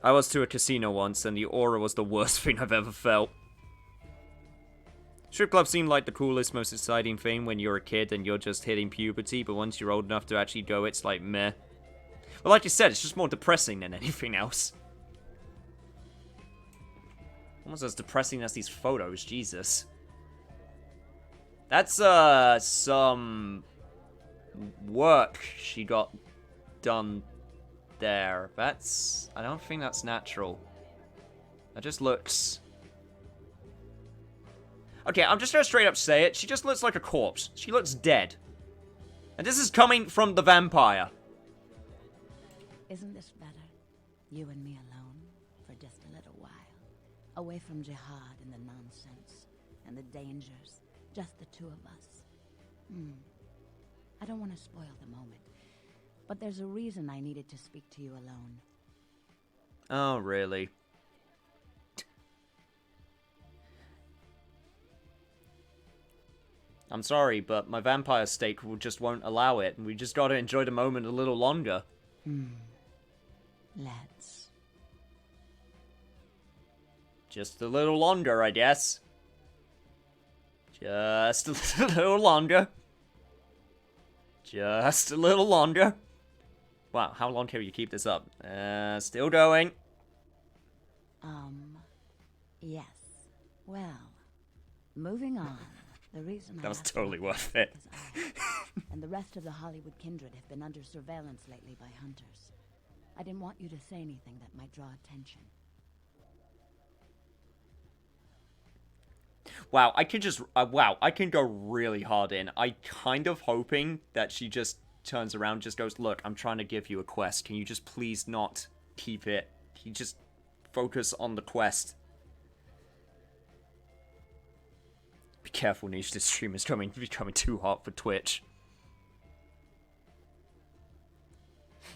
I was to a casino once, and the aura was the worst thing I've ever felt. Strip clubs seem like the coolest, most exciting thing when you're a kid and you're just hitting puberty, but once you're old enough to actually go, it's like meh. Well, like you said, it's just more depressing than anything else. Almost as depressing as these photos, Jesus. That's, some work she got done there. I don't think that's natural. That just looks... Okay, I'm just gonna straight up say it. She just looks like a corpse. She looks dead. And this is coming from the vampire. Isn't this better? You and me alone for just a little while. Away from jihad and the nonsense and the dangers. Just the two of us. I don't want to spoil the moment. But there's a reason I needed to speak to you alone. Oh, really? I'm sorry, but my vampire state just won't allow it, and we just gotta enjoy the moment a little longer. Let's. Just a little longer, I guess. Just a little longer. Just a little longer. Wow, how long can you keep this up? Still going. Yes. Well, moving on. The reason That was totally worth it. And the rest of the Hollywood kindred have been under surveillance lately by hunters. I didn't want you to say anything that might draw attention. Wow, I can just... wow, I can go really hard in. I kind of hoping that she just turns around and just goes, look, I'm trying to give you a quest. Can you just please not keep it? Can you just focus on the quest? Be careful, Niche, this stream is becoming too hot for Twitch.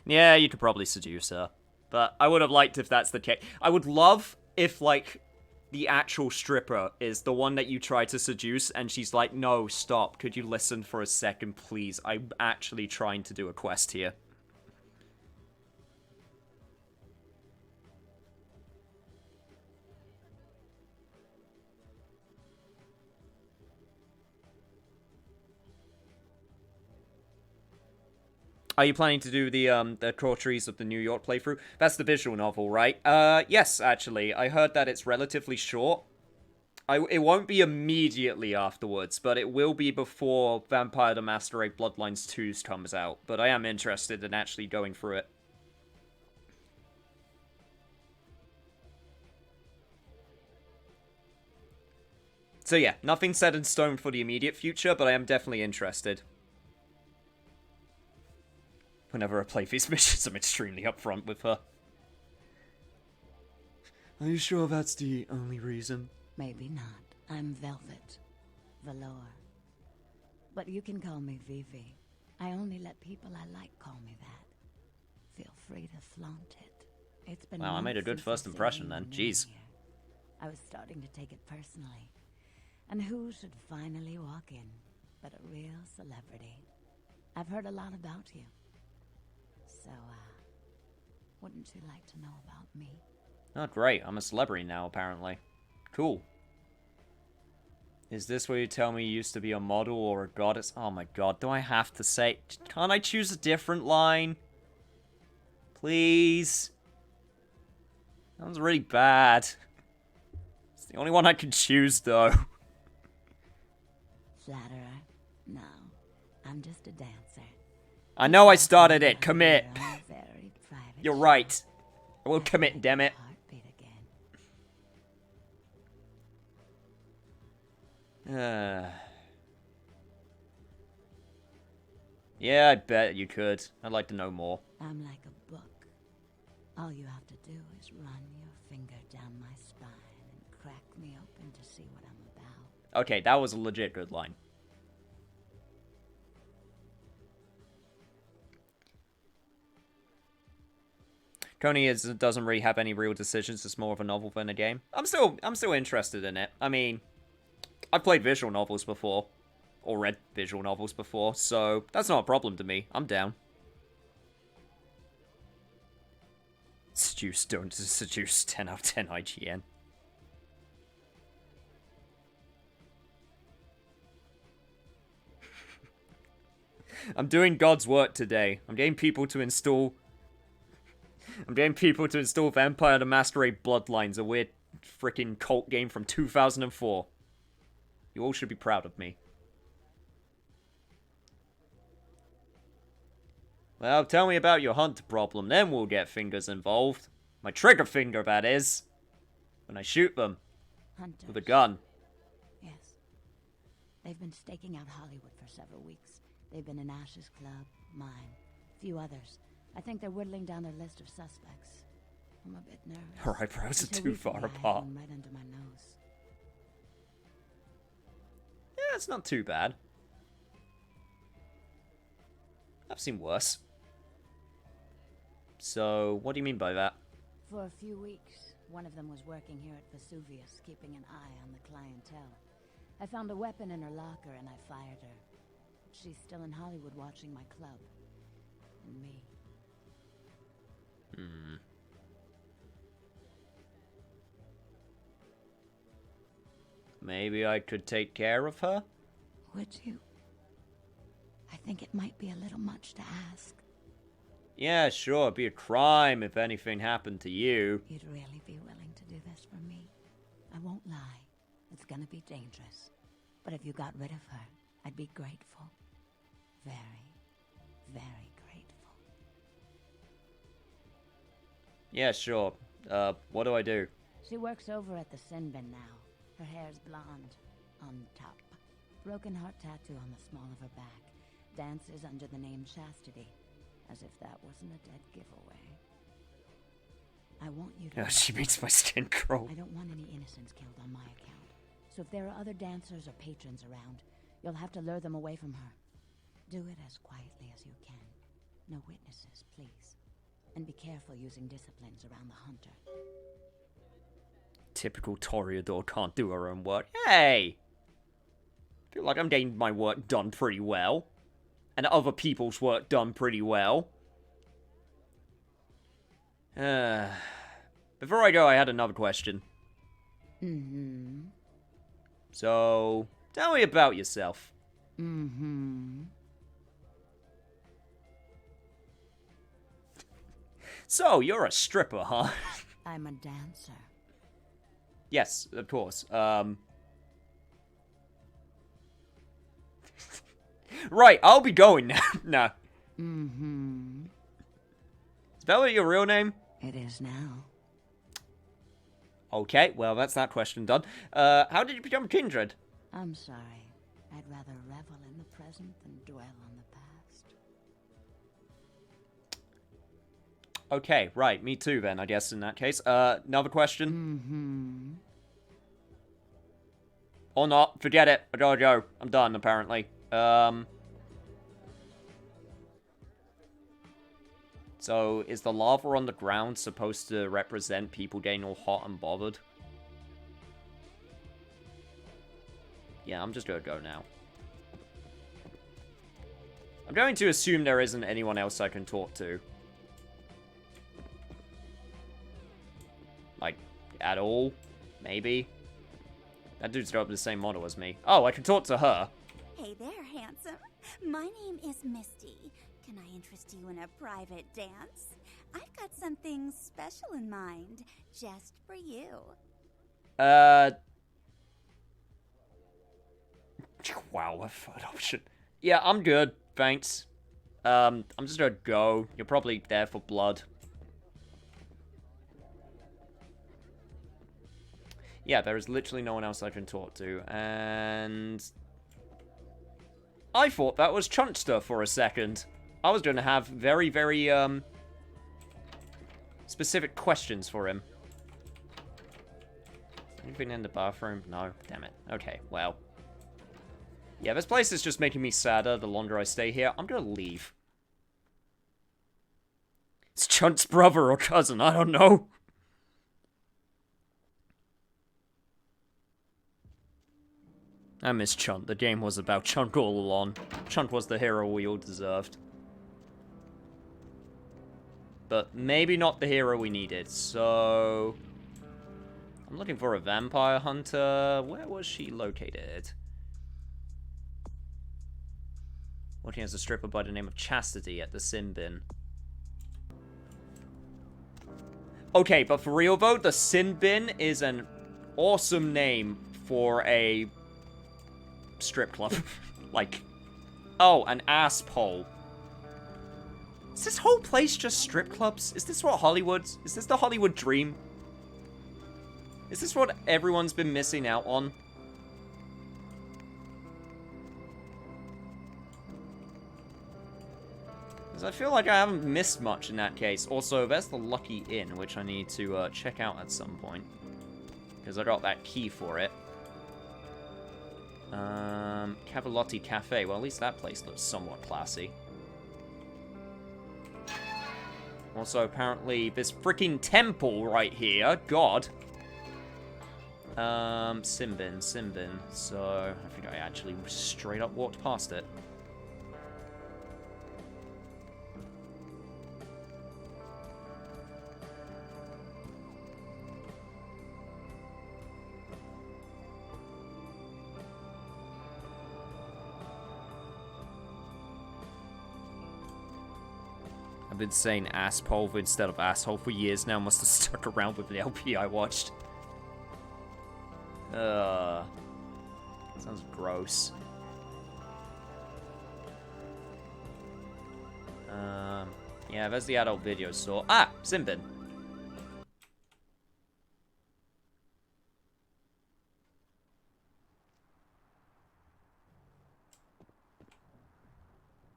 Yeah, you could probably seduce her. But I would have liked if that's the case. I would love if, like, the actual stripper is the one that you try to seduce, and she's like, no, stop, could you listen for a second, please? I'm actually trying to do a quest here. Are you planning to do the Torturies of the New York playthrough? That's the visual novel, right? Yes, actually. I heard that it's relatively short. It won't be immediately afterwards, but it will be before Vampire the Masquerade Bloodlines 2 comes out. But I am interested in actually going through it. So yeah, nothing set in stone for the immediate future, but I am definitely interested. Whenever I play these missions, I'm extremely upfront with her. Are you sure that's the only reason? Maybe not. I'm Velvet. Valor. But you can call me Vivi. I only let people I like call me that. Feel free to flaunt it. It's been Wow, I made a good first impression then. Jeez. I was starting to take it personally. And who should finally walk in but a real celebrity? I've heard a lot about you. So, wouldn't you like to know about me? Oh, great. I'm a celebrity now, apparently. Cool. Is this where you tell me you used to be a model or a goddess? Oh my god, do I have to say... Can't I choose a different line? Please? That was really bad. It's the only one I can choose, though. Flatterer? No. I'm just a dancer. I know I started it. Commit. You're right. I will commit, damn it. Yeah, I bet you could. I'd like to know more. I'm like a book. All you have to do is run your finger down my spine and crack me open to see what I'm about. Okay, that was a legit good line. Coney doesn't really have any real decisions. It's more of a novel than a game. I'm still interested in it. I mean, I've played visual novels before, or read visual novels before, so that's not a problem to me. I'm down. Seduce, don't seduce. 10 out of 10 IGN. I'm doing God's work today. I'm getting people to install Vampire the Masquerade Bloodlines, a weird freaking cult game from 2004. You all should be proud of me. Well, tell me about your hunt problem, then we'll get fingers involved. My trigger finger, that is. When I shoot them. Hunters. With a gun. Yes. They've been staking out Hollywood for several weeks. They've been in Ash's club, mine, a few others. I think they're whittling down their list of suspects. I'm a bit nervous. Her eyebrows are too far apart. Right under my nose. Yeah, it's not too bad. I've seen worse. So, what do you mean by that? For a few weeks, one of them was working here at Vesuvius, keeping an eye on the clientele. I found a weapon in her locker and I fired her. She's still in Hollywood watching my club. And me. Maybe I could take care of her? Would you? I think it might be a little much to ask. Yeah, sure, it'd be a crime if anything happened to you. You'd really be willing to do this for me? I won't lie. It's gonna be dangerous. But if you got rid of her, I'd be grateful. Very, very grateful. Yeah, sure. What do I do? She works over at the Sin Bin now. Her hair's blonde. On top. Broken heart tattoo on the small of her back. Dances under the name Chastity. As if that wasn't a dead giveaway. I want you to... Oh, she makes my skin crawl. I don't want any innocents killed on my account. So if there are other dancers or patrons around, you'll have to lure them away from her. Do it as quietly as you can. No witnesses, please. And be careful using disciplines around the hunter. Typical Toreador can't do her own work. Hey! I feel like I'm getting my work done pretty well. And other people's work done pretty well. Before I go, I had another question. So, tell me about yourself. So, you're a stripper, huh? I'm a dancer. Yes, of course. Right, I'll be going now. No. Mm-hmm. Is Bella your real name? It is now. Okay, well, that's that question done. How did you become kindred? I'm sorry. I'd rather revel in the present than dwell on the past. Okay, right, me too then, I guess, in that case. Another question? Mm-hmm. Or not, forget it. I gotta go. I'm done, apparently. So, is the lava on the ground supposed to represent people getting all hot and bothered? Yeah, I'm just gonna go now. I'm going to assume there isn't anyone else I can talk to. Like, at all? Maybe? That dude's got the same model as me. Oh, I can talk to her. Hey there, handsome. My name is Misty. Can I interest you in a private dance? I've got something special in mind, just for you. Wow, a third option. Yeah, I'm good, thanks. I'm just gonna go. You're probably there for blood. Yeah, there is literally no one else I can talk to, and... I thought that was Chunster for a second. I was gonna have very, very, specific questions for him. Anything in the bathroom? No, damn it. Okay, well. Yeah, this place is just making me sadder the longer I stay here. I'm gonna leave. It's Chunt's brother or cousin, I don't know. I miss Chunt. The game was about Chunt all along. Chunt was the hero we all deserved. But maybe not the hero we needed, so... I'm looking for a vampire hunter. Where was she located? Working as a stripper by the name of Chastity at the Sin Bin. Okay, but for real though, the Sin Bin is an awesome name for a strip club. Like, oh, an asshole. Is this whole place just strip clubs? Is this what Hollywood... Is this the Hollywood dream? Is this what everyone's been missing out on? Because I feel like I haven't missed much in that case. Also, there's the Lucky Inn, which I need to check out at some point. Because I got that key for it. Cavalotti Cafe. Well, at least that place looks somewhat classy. Also, apparently, this freaking temple right here. God. Simbin. So, I think I actually straight up walked past it. I've been saying asshole instead of asshole for years now. Must have stuck around with the LP I watched. Sounds gross. Yeah, there's the adult video store. Ah, Simbin.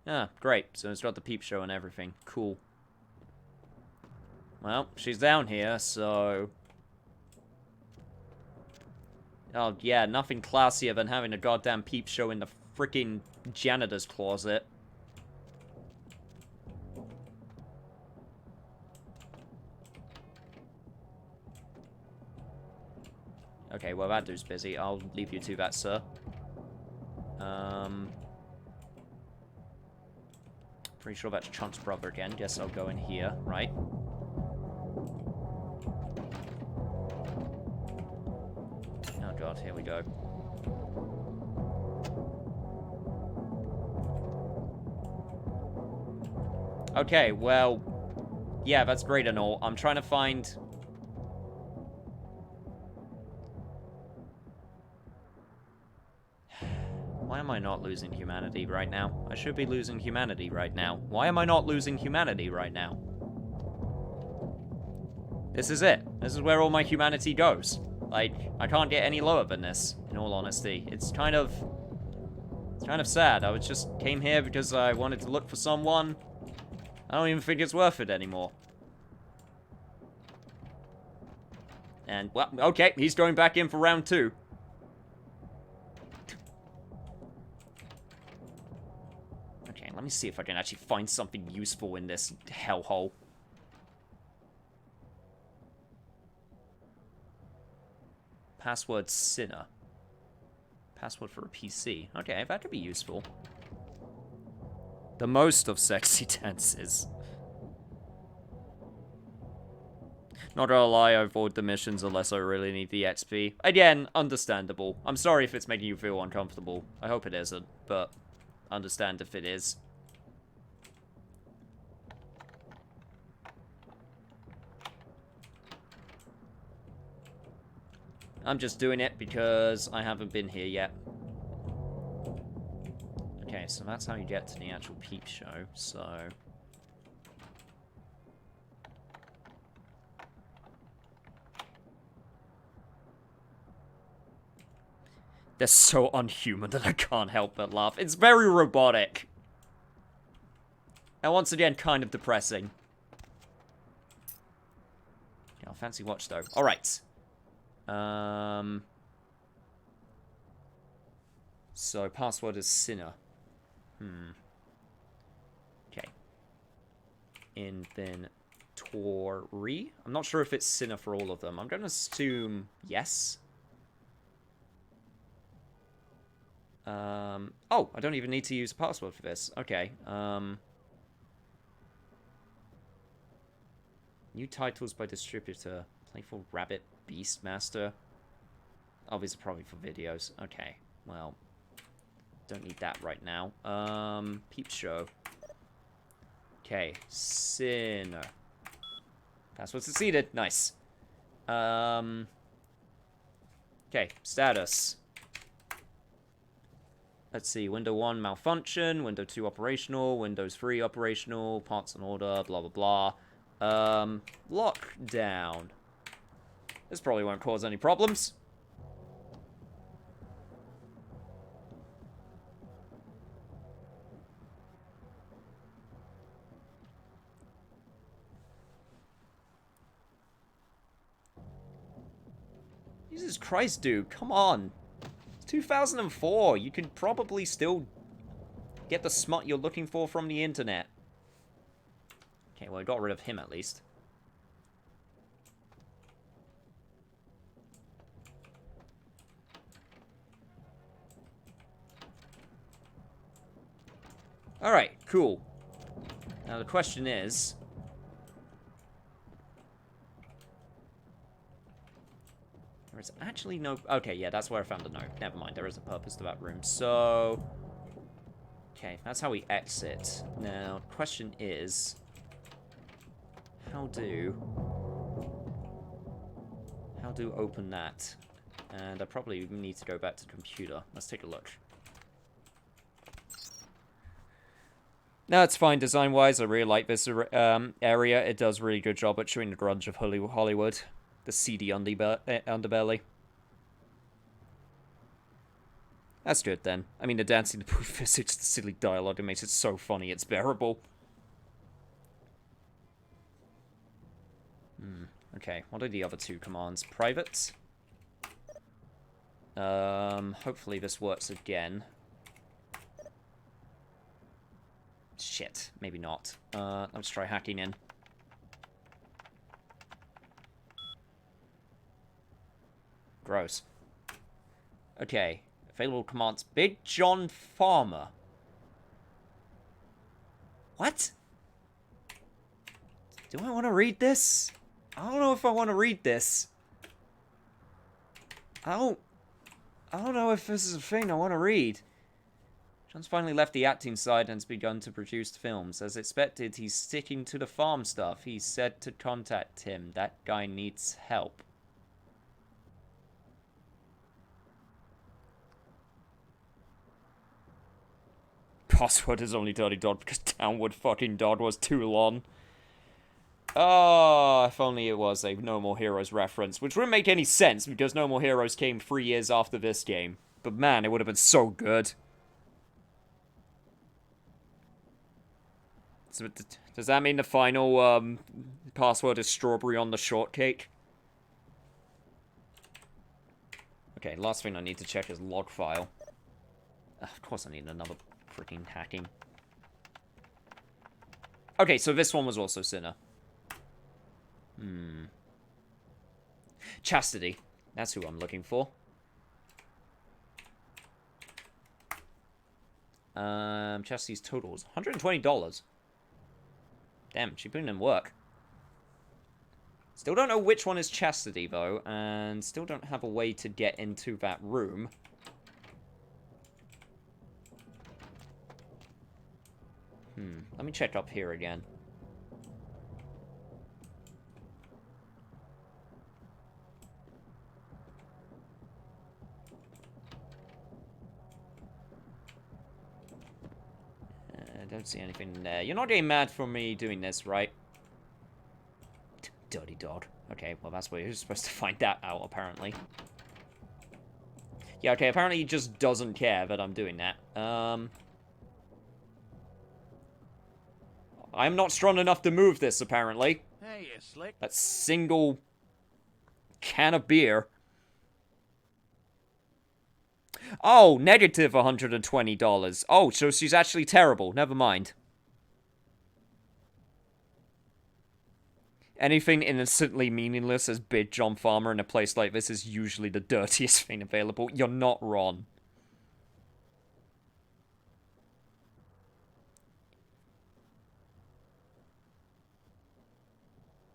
Ah, great. So it's got the peep show and everything. Cool. Well, she's down here, so... Oh, yeah, nothing classier than having a goddamn peep show in the freaking janitor's closet. Okay, well, that dude's busy. I'll leave you to that, sir. Pretty sure that's Chunt's brother again. Guess I'll go in here, right? Oh god, here we go. Okay, well, Yeah, that's great and all. I'm trying to find... Why am I not losing humanity right now? I should be losing humanity right now. Why am I not losing humanity right now? This is it. This is where all my humanity goes. Like, I can't get any lower than this, in all honesty. It's kind of sad. I was just came here because I wanted to look for someone. I don't even think it's worth it anymore. And, well, okay, he's going back in for round 2. Okay, let me see if I can actually find something useful in this hellhole. Password Sinner. Password for a PC. Okay, that could be useful. The most of sexy dances. Not gonna lie, I avoid the missions unless I really need the XP. Again, understandable. I'm sorry if it's making you feel uncomfortable. I hope it isn't, but understand if it is. I'm just doing it because I haven't been here yet. Okay, so that's how you get to the actual peep show, so... They're so unhuman that I can't help but laugh. It's very robotic. And once again, kind of depressing. Yeah, fancy watch though. Alright. So password is Sinner. Okay. Inventory. I'm not sure if it's Sinner for all of them. I'm gonna assume yes. Oh, I don't even need to use a password for this. Okay. New titles by distributor. Playful Rabbit Beastmaster. Oh, these are probably for videos. Okay. Well, don't need that right now. Peep show. Okay. Sinner. Password succeeded. Nice. Okay. Status. Let's see, Window 1 malfunction, Window 2 operational, Windows 3 operational, parts in order, blah blah blah. Lockdown. This probably won't cause any problems. Jesus Christ, dude, come on. 2004, you can probably still get the smut you're looking for from the internet. Okay, well, I got rid of him at least. Alright, cool. Now the question is... There's actually no... Okay, yeah, that's where I found the note. Never mind, there is a purpose to that room. So... Okay, that's how we exit. Now, the question is... How do open that? And I probably need to go back to computer. Let's take a look. No, it's fine. Design-wise, I really like this area. It does a really good job at showing the grunge of Hollywood. The seedy underbelly. That's good, then. I mean, the dancing, the poof physics, the silly dialogue, it makes it so funny, it's bearable. Okay, what are the other two commands? Private. Hopefully this works again. Shit, maybe not. Let's try hacking in. Gross. Okay. Available commands. Big John Farmer. What? Do I want to read this? I don't know if I want to read this. I don't know if this is a thing I want to read. John's finally left the acting side and has begun to produce films. As expected, he's sticking to the farm stuff. He said to contact him. That guy needs help. Password is only Dirty Dot because Downward fucking Dot was too long. Oh, if only it was a No More Heroes reference, which wouldn't make any sense because No More Heroes came 3 years after this game. But man, it would have been so good. So, does that mean the final password is strawberry on the shortcake? Okay, last thing I need to check is log file. Of course I need another freaking hacking. Okay, so this one was also Sinner. Chastity. That's who I'm looking for. Chastity's totals $120. Damn, she put in work. Still don't know which one is Chastity, though, and still don't have a way to get into that room. Let me check up here again. I don't see anything there. You're not getting mad for me doing this, right? Dirty dog. Okay, well that's where you're supposed to find that out, apparently. Yeah, okay, apparently he just doesn't care that I'm doing that. I'm not strong enough to move this, apparently. Hey, you slick. That single can of beer. Oh, negative $120. Oh, so she's actually terrible. Never mind. Anything innocently meaningless as Big John Farmer in a place like this is usually the dirtiest thing available. You're not wrong.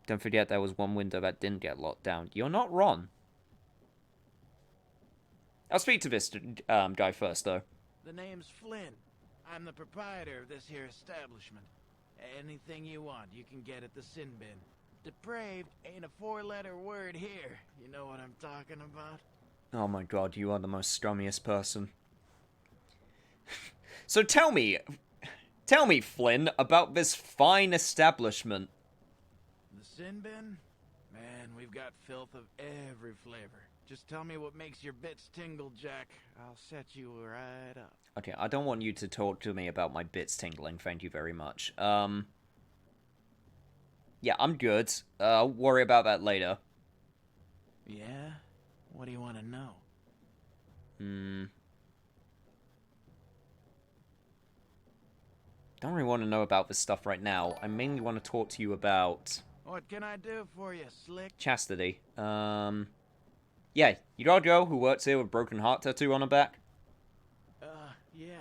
Don't forget there was one window that didn't get locked down. You're not wrong. I'll speak to this guy first, though. The name's Flynn. I'm the proprietor of this here establishment. Anything you want, you can get at the Sin Bin. Depraved ain't a 4-letter word here. You know what I'm talking about? Oh my god, you are the most scummiest person. So tell me, Flynn, about this fine establishment. The Sin Bin? Man, we've got filth of every flavor. Just tell me what makes your bits tingle, Jack. I'll set you right up. Okay, I don't want you to talk to me about my bits tingling, thank you very much. Yeah, I'm good. I'll worry about that later. Yeah? What do you want to know? Don't really want to know about this stuff right now. I mainly want to talk to you about... What can I do for you, Slick? Chastity. Yeah, you got a girl who works here with a broken heart tattoo on her back? Yeah,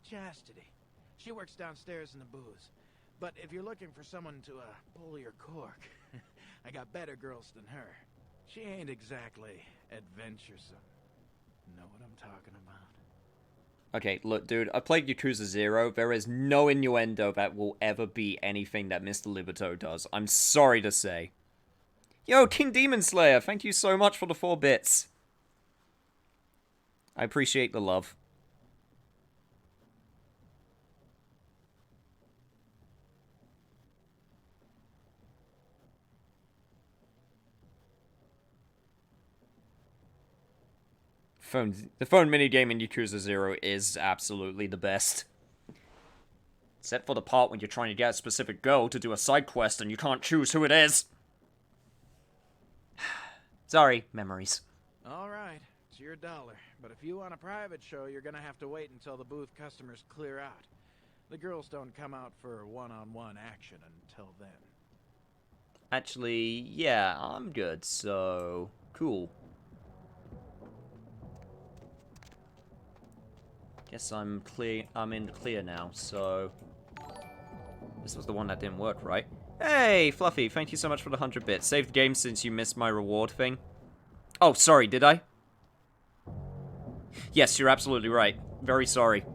Chastity. She works downstairs in the booze. But if you're looking for someone to, pull your cork, I got better girls than her. She ain't exactly adventuresome. Know what I'm talking about? Okay, look, dude, I played Yakuza 0. There is no innuendo that will ever be anything that Mr. Liberto does. I'm sorry to say. Yo, King Demon Slayer, thank you so much for the 4 bits. I appreciate the love. The phone minigame in Yakuza 0 is absolutely the best. Except for the part when you're trying to get a specific girl to do a side quest and you can't choose who it is. Sorry, memories. Alright, it's your dollar. But if you want a private show, you're gonna have to wait until the booth customers clear out. The girls don't come out for one-on-one action until then. Actually, yeah, I'm good, so... cool. Guess I'm clear. I'm in the clear now, so... This was the one that didn't work, right? Hey, Fluffy, thank you so much for the 100 bits. Save the game since you missed my reward thing. Oh, sorry, did I? Yes, you're absolutely right. Very sorry.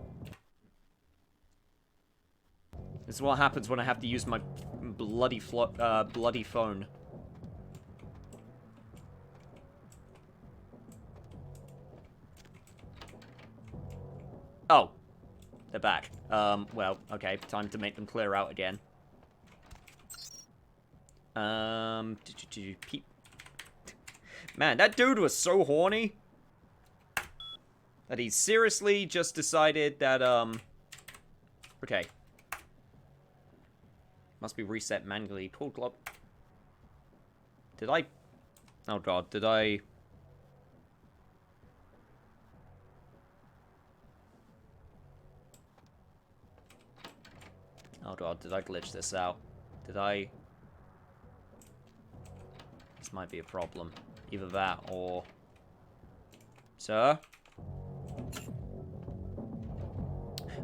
This is what happens when I have to use my bloody phone. Oh. They're back. Well, okay. Time to make them clear out again. Man, that dude was so horny that he seriously just decided that, okay. Must be reset manually. Cool club. Did I? Oh god, did I? Oh god, did I glitch this out? Did I? This might be a problem. Either that or... Sir?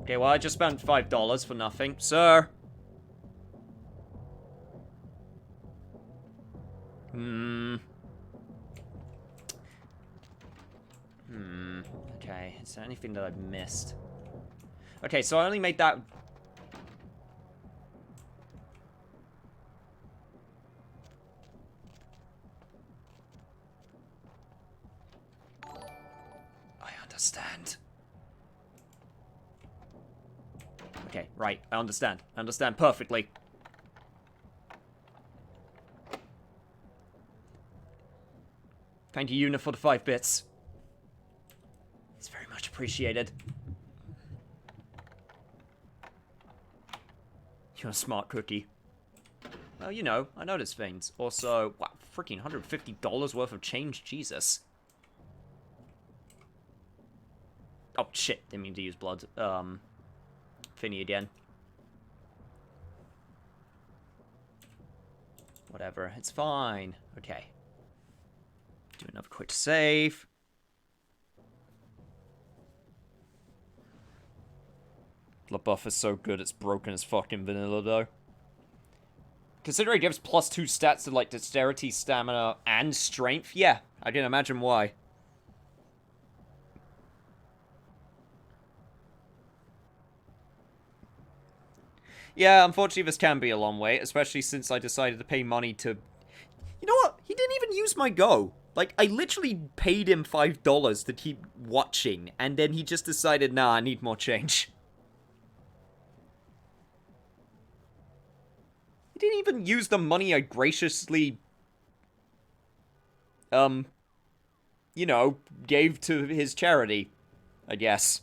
Okay, well I just spent $5 for nothing. Sir! Okay, is there anything that I've missed? Okay, so I only made that... I understand. Okay, right, I understand. I understand perfectly. Thank you, Una, for the 5 bits. It's very much appreciated. You're a smart cookie. Well, you know, I notice things. Also, wow, freaking $150 worth of change, Jesus. Oh, shit, didn't mean to use blood. Finny again. Whatever, it's fine. Okay. Do another quick save. The buff is so good, it's broken as fucking vanilla, though. Considering it gives +2 stats to, like, dexterity, stamina, and strength, yeah, I can imagine why. Yeah, unfortunately this can be a long wait, especially since I decided to pay money to... You know what? He didn't even use my Go. Like, I literally paid him $5 to keep watching, and then he just decided, nah, I need more change. He didn't even use the money I graciously, you know, gave to his charity, I guess.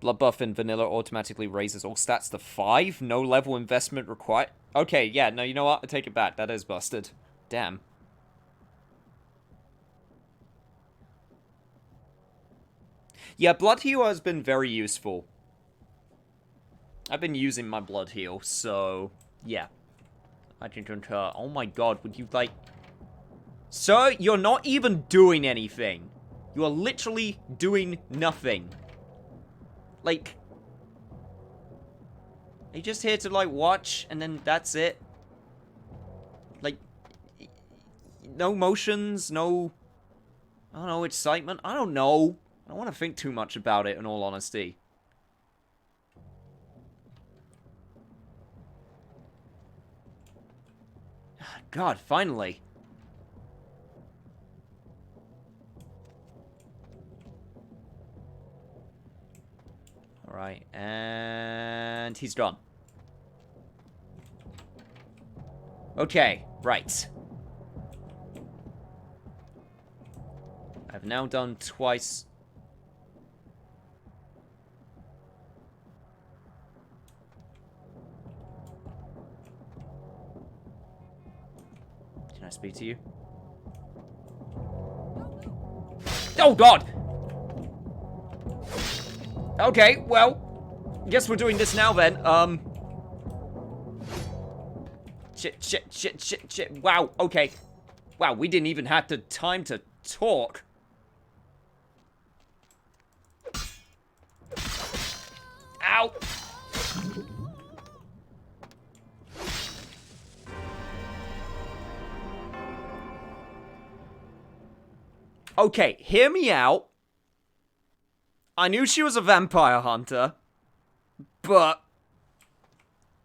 Blood buff in vanilla automatically raises all stats to 5. No level investment required. Okay, yeah, no, you know what? I take it back. That is busted. Damn. Yeah, blood heal has been very useful. I've been using my blood heal, so yeah. I can concur. Oh my god, would you like... Sir, you're not even doing anything. You are literally doing nothing. Like, are you just here to, like, watch, and then that's it? Like, no motions, no, I don't know, excitement? I don't know. I don't want to think too much about it, in all honesty. God, finally. Alright, and he's gone. Okay, right. I've now done twice. Can I speak to you? Oh, God! Okay, well, guess we're doing this now then. Shit. Wow, okay. Wow, we didn't even have the time to talk. Ow! Okay, hear me out. I knew she was a vampire hunter, but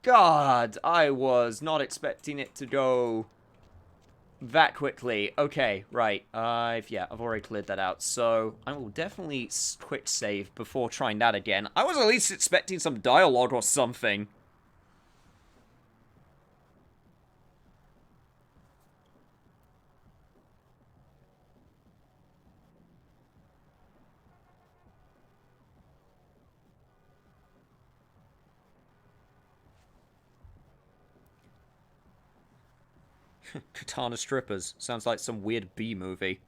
God, I was not expecting it to go that quickly. Okay, right. I've already cleared that out. So I will definitely quick save before trying that again. I was at least expecting some dialogue or something. Katana strippers. Sounds like some weird B movie.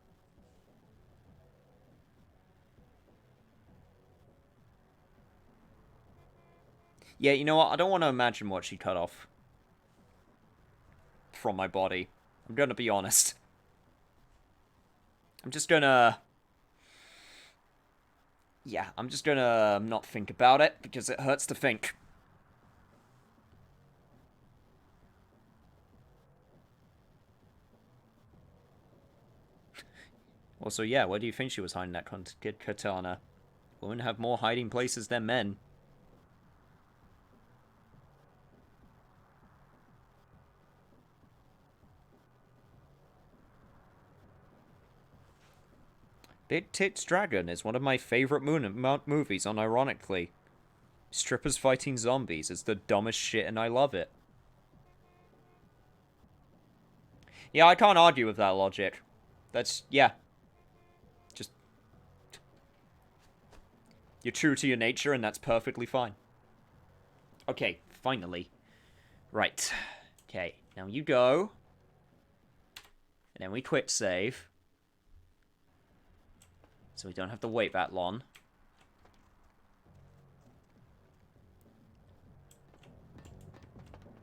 Yeah, you know what? I don't want to imagine what she cut off from my body. I'm gonna be honest. I'm just gonna... Yeah, I'm just gonna not think about it, because it hurts to think. Also, yeah, where do you think she was hiding that katana? Women have more hiding places than men. Big Tits Dragon is one of my favorite movies, unironically. Strippers fighting zombies is the dumbest shit and I love it. Yeah, I can't argue with that logic. That's, yeah. Just... You're true to your nature and that's perfectly fine. Okay, finally. Right. Okay, now you go. And then we quick save. So we don't have to wait that long.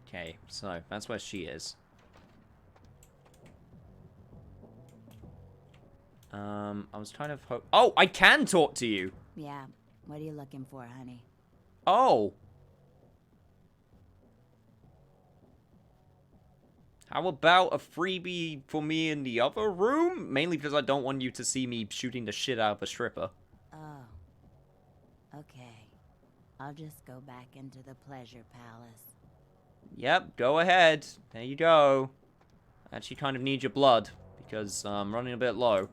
Okay, so that's where she is. I was kind of oh, I can talk to you! Yeah, what are you looking for, honey? Oh! How about a freebie for me in the other room? Mainly because I don't want you to see me shooting the shit out of a stripper. Oh. Okay. I'll just go back into the pleasure palace. Yep, go ahead. There you go. I actually kind of need your blood, because I'm running a bit low.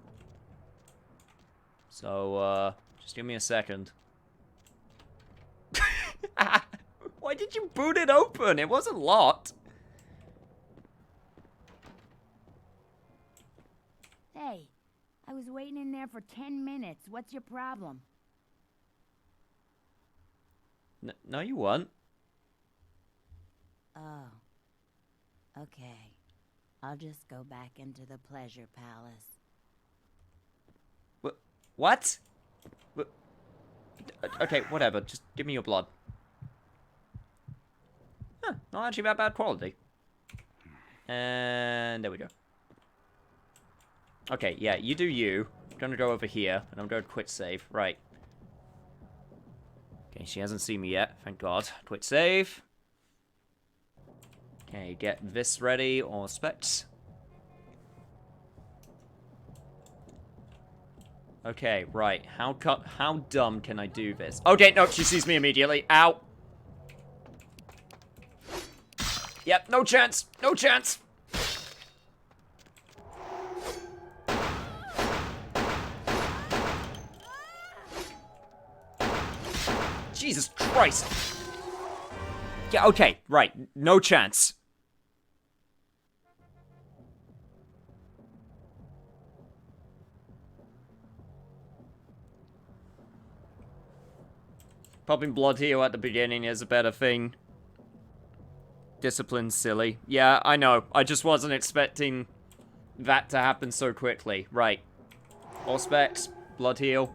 So, just give me a second. Why did you boot it open? It wasn't locked. Hey, I was waiting in there for 10 minutes. What's your problem? No, you weren't. Oh. Okay. I'll just go back into the pleasure palace. What? Okay, whatever. Just give me your blood. Huh, not actually that bad quality. And there we go. Okay, yeah, you do you. I'm gonna go over here, and I'm going to quit save. Right. Okay, she hasn't seen me yet, thank God. Quit save. Okay, get this ready, or specs. Okay, right. How dumb can I do this? Okay, no, she sees me immediately. Ow. Yep, no chance. No chance. Jesus Christ. Yeah, okay, right. No chance. Popping blood heal at the beginning is a better thing. Discipline's silly. Yeah, I know. I just wasn't expecting that to happen so quickly. Right. All specs. Blood heal.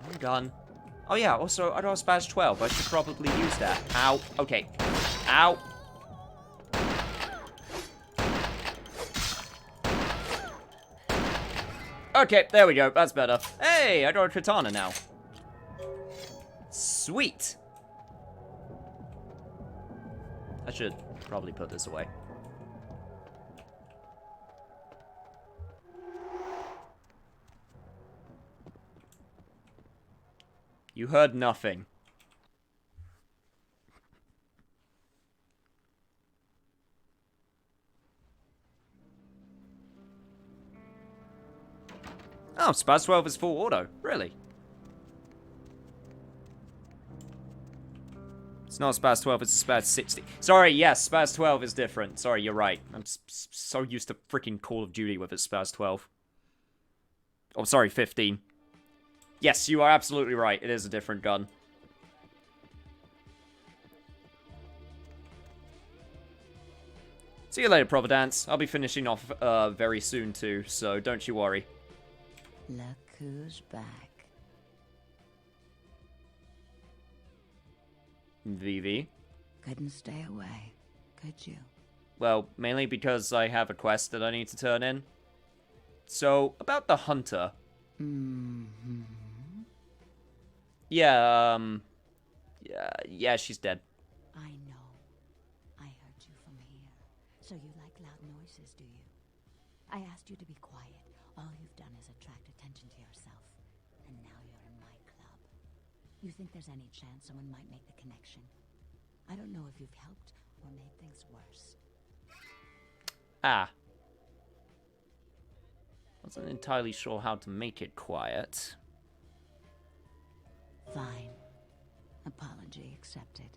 I'm done. Oh yeah, also, I got a Spaz 12. I should probably use that. Ow. Okay. Ow. Okay, there we go. That's better. Hey, I got a katana now. Sweet. I should probably put this away. You heard nothing. Oh, Spaz 12 is full auto. Really? It's not Spaz 12, it's a Spaz 60. Sorry, yes, Spaz 12 is different. Sorry, you're right. I'm so used to freaking Call of Duty with its Spaz 12. Oh, sorry, 15. Yes, you are absolutely right. It is a different gun. See you later, Providence. I'll be finishing off very soon too, so don't you worry. Look who's back. VV? Couldn't stay away, could you? Well, mainly because I have a quest that I need to turn in. So, about the hunter. Mm-hmm. Yeah, yeah, she's dead. I know. I heard you from here. So you like loud noises, do you? I asked you to be quiet. All you've done is attract attention to yourself. And now you're in my club. You think there's any chance someone might make the connection? I don't know if you've helped or made things worse. Ah. Wasn't entirely sure how to make it quiet. Fine. Apology accepted.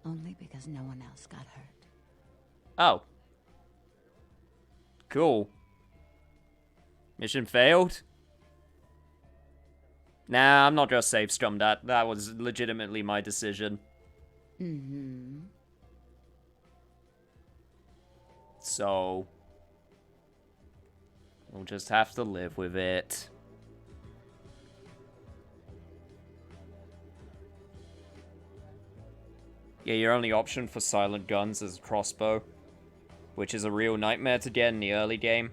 Only because no one else got hurt. Oh. Cool. Mission failed? Nah, I'm not gonna save scum that. That was legitimately my decision. Mm-hmm. So... we'll just have to live with it. Yeah, your only option for silent guns is a crossbow, which is a real nightmare to get in the early game.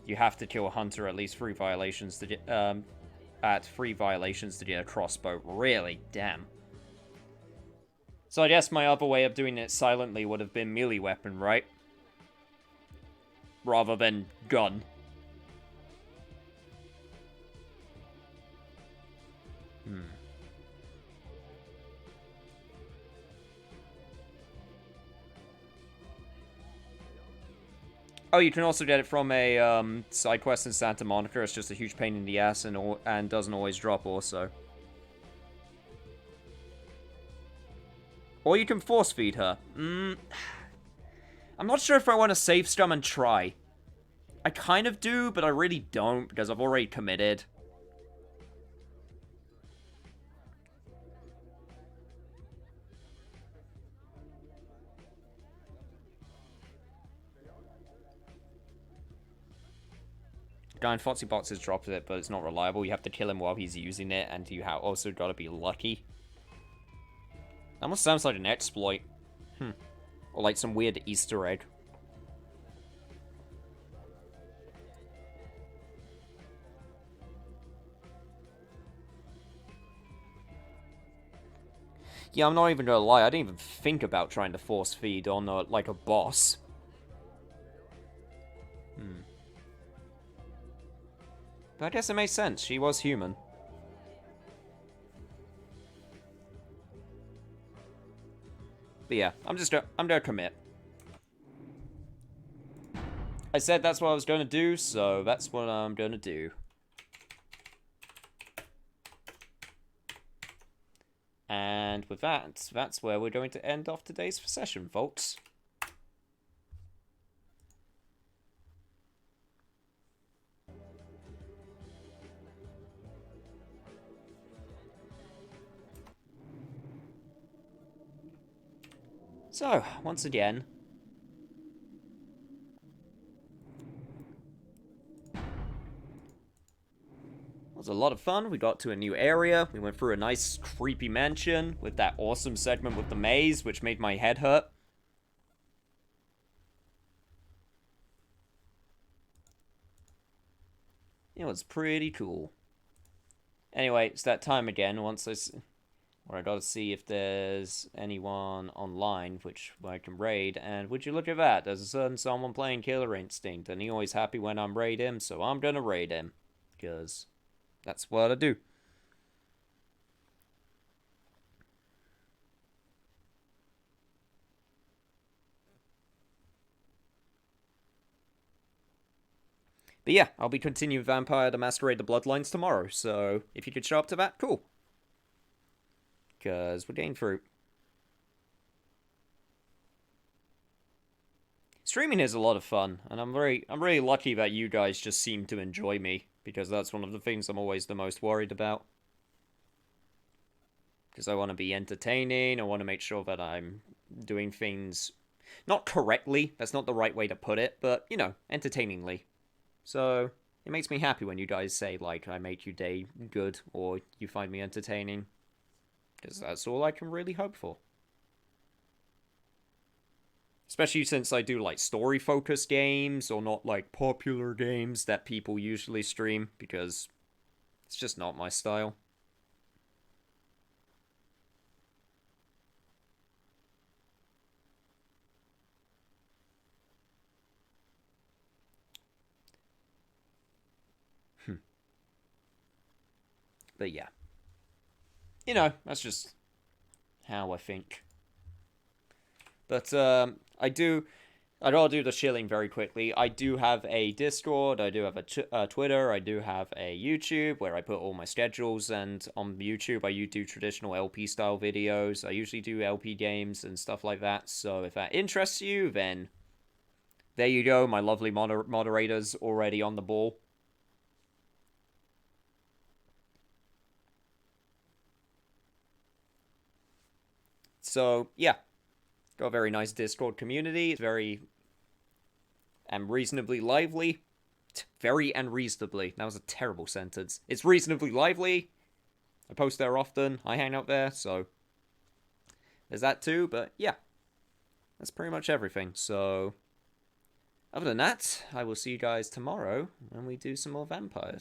You have to kill a hunter at least 3 violations to get, at 3 violations to get a crossbow. Really? Damn. So I guess my other way of doing it silently would have been melee weapon, right? Rather than gun. Oh, you can also get it from a side quest in Santa Monica. It's just a huge pain in the ass and doesn't always drop also. Or you can force feed her. I'm not sure if I want to save scum and try. I kind of do, but I really don't because I've already committed. Guy in Foxy Boxes drops it, but it's not reliable. You have to kill him while he's using it, and you have also got to be lucky. That almost sounds like an exploit. Or like some weird Easter egg. Yeah, I'm not even gonna lie. I didn't even think about trying to force feed on, like, a boss. But I guess it makes sense. She was human. But yeah, I'm gonna commit. I said that's what I was gonna do, so that's what I'm gonna do. And with that, that's where we're going to end off today's session, folks. So, once again, it was a lot of fun. We got to a new area. We went through a nice, creepy mansion with that awesome segment with the maze, which made my head hurt. It was pretty cool. Anyway, it's that time again. Where I gotta see if there's anyone online which I can raid, and would you look at that, there's a certain someone playing Killer Instinct, and he always happy when I'm raid him, so I'm gonna raid him, because that's what I do. But yeah, I'll be continuing Vampire the Masquerade the Bloodlines tomorrow, so if you could show up to that, cool. Because we're getting through. Streaming is a lot of fun, and I'm really lucky that you guys just seem to enjoy me, because that's one of the things I'm always the most worried about. Because I want to be entertaining, I want to make sure that I'm doing things not correctly, that's not the right way to put it, but, you know, entertainingly. So, it makes me happy when you guys say, like, I make your day good, or you find me entertaining. Because that's all I can really hope for. Especially since I do, like, story-focused games, or not, like, popular games that people usually stream, because it's just not my style. But yeah. You know, that's just how I think. But I gotta do the shilling very quickly. I do have a Discord, I do have a Twitter, I do have a YouTube where I put all my schedules, and on YouTube I do traditional LP style videos. I usually do LP games and stuff like that, so if that interests you, then there you go, my lovely moderators already on the ball. So, yeah. Got a very nice Discord community. It's very and reasonably lively. Very and reasonably. That was a terrible sentence. It's reasonably lively. I post there often. I hang out there, so there's that too, but yeah. That's pretty much everything. So, other than that, I will see you guys tomorrow when we do some more Vampire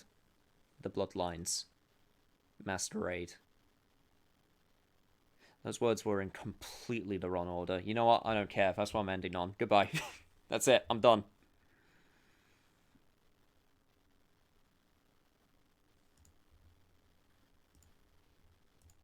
the Bloodlines Masquerade. Those words were in completely the wrong order. You know what? I don't care. That's what I'm ending on. Goodbye. That's it. I'm done.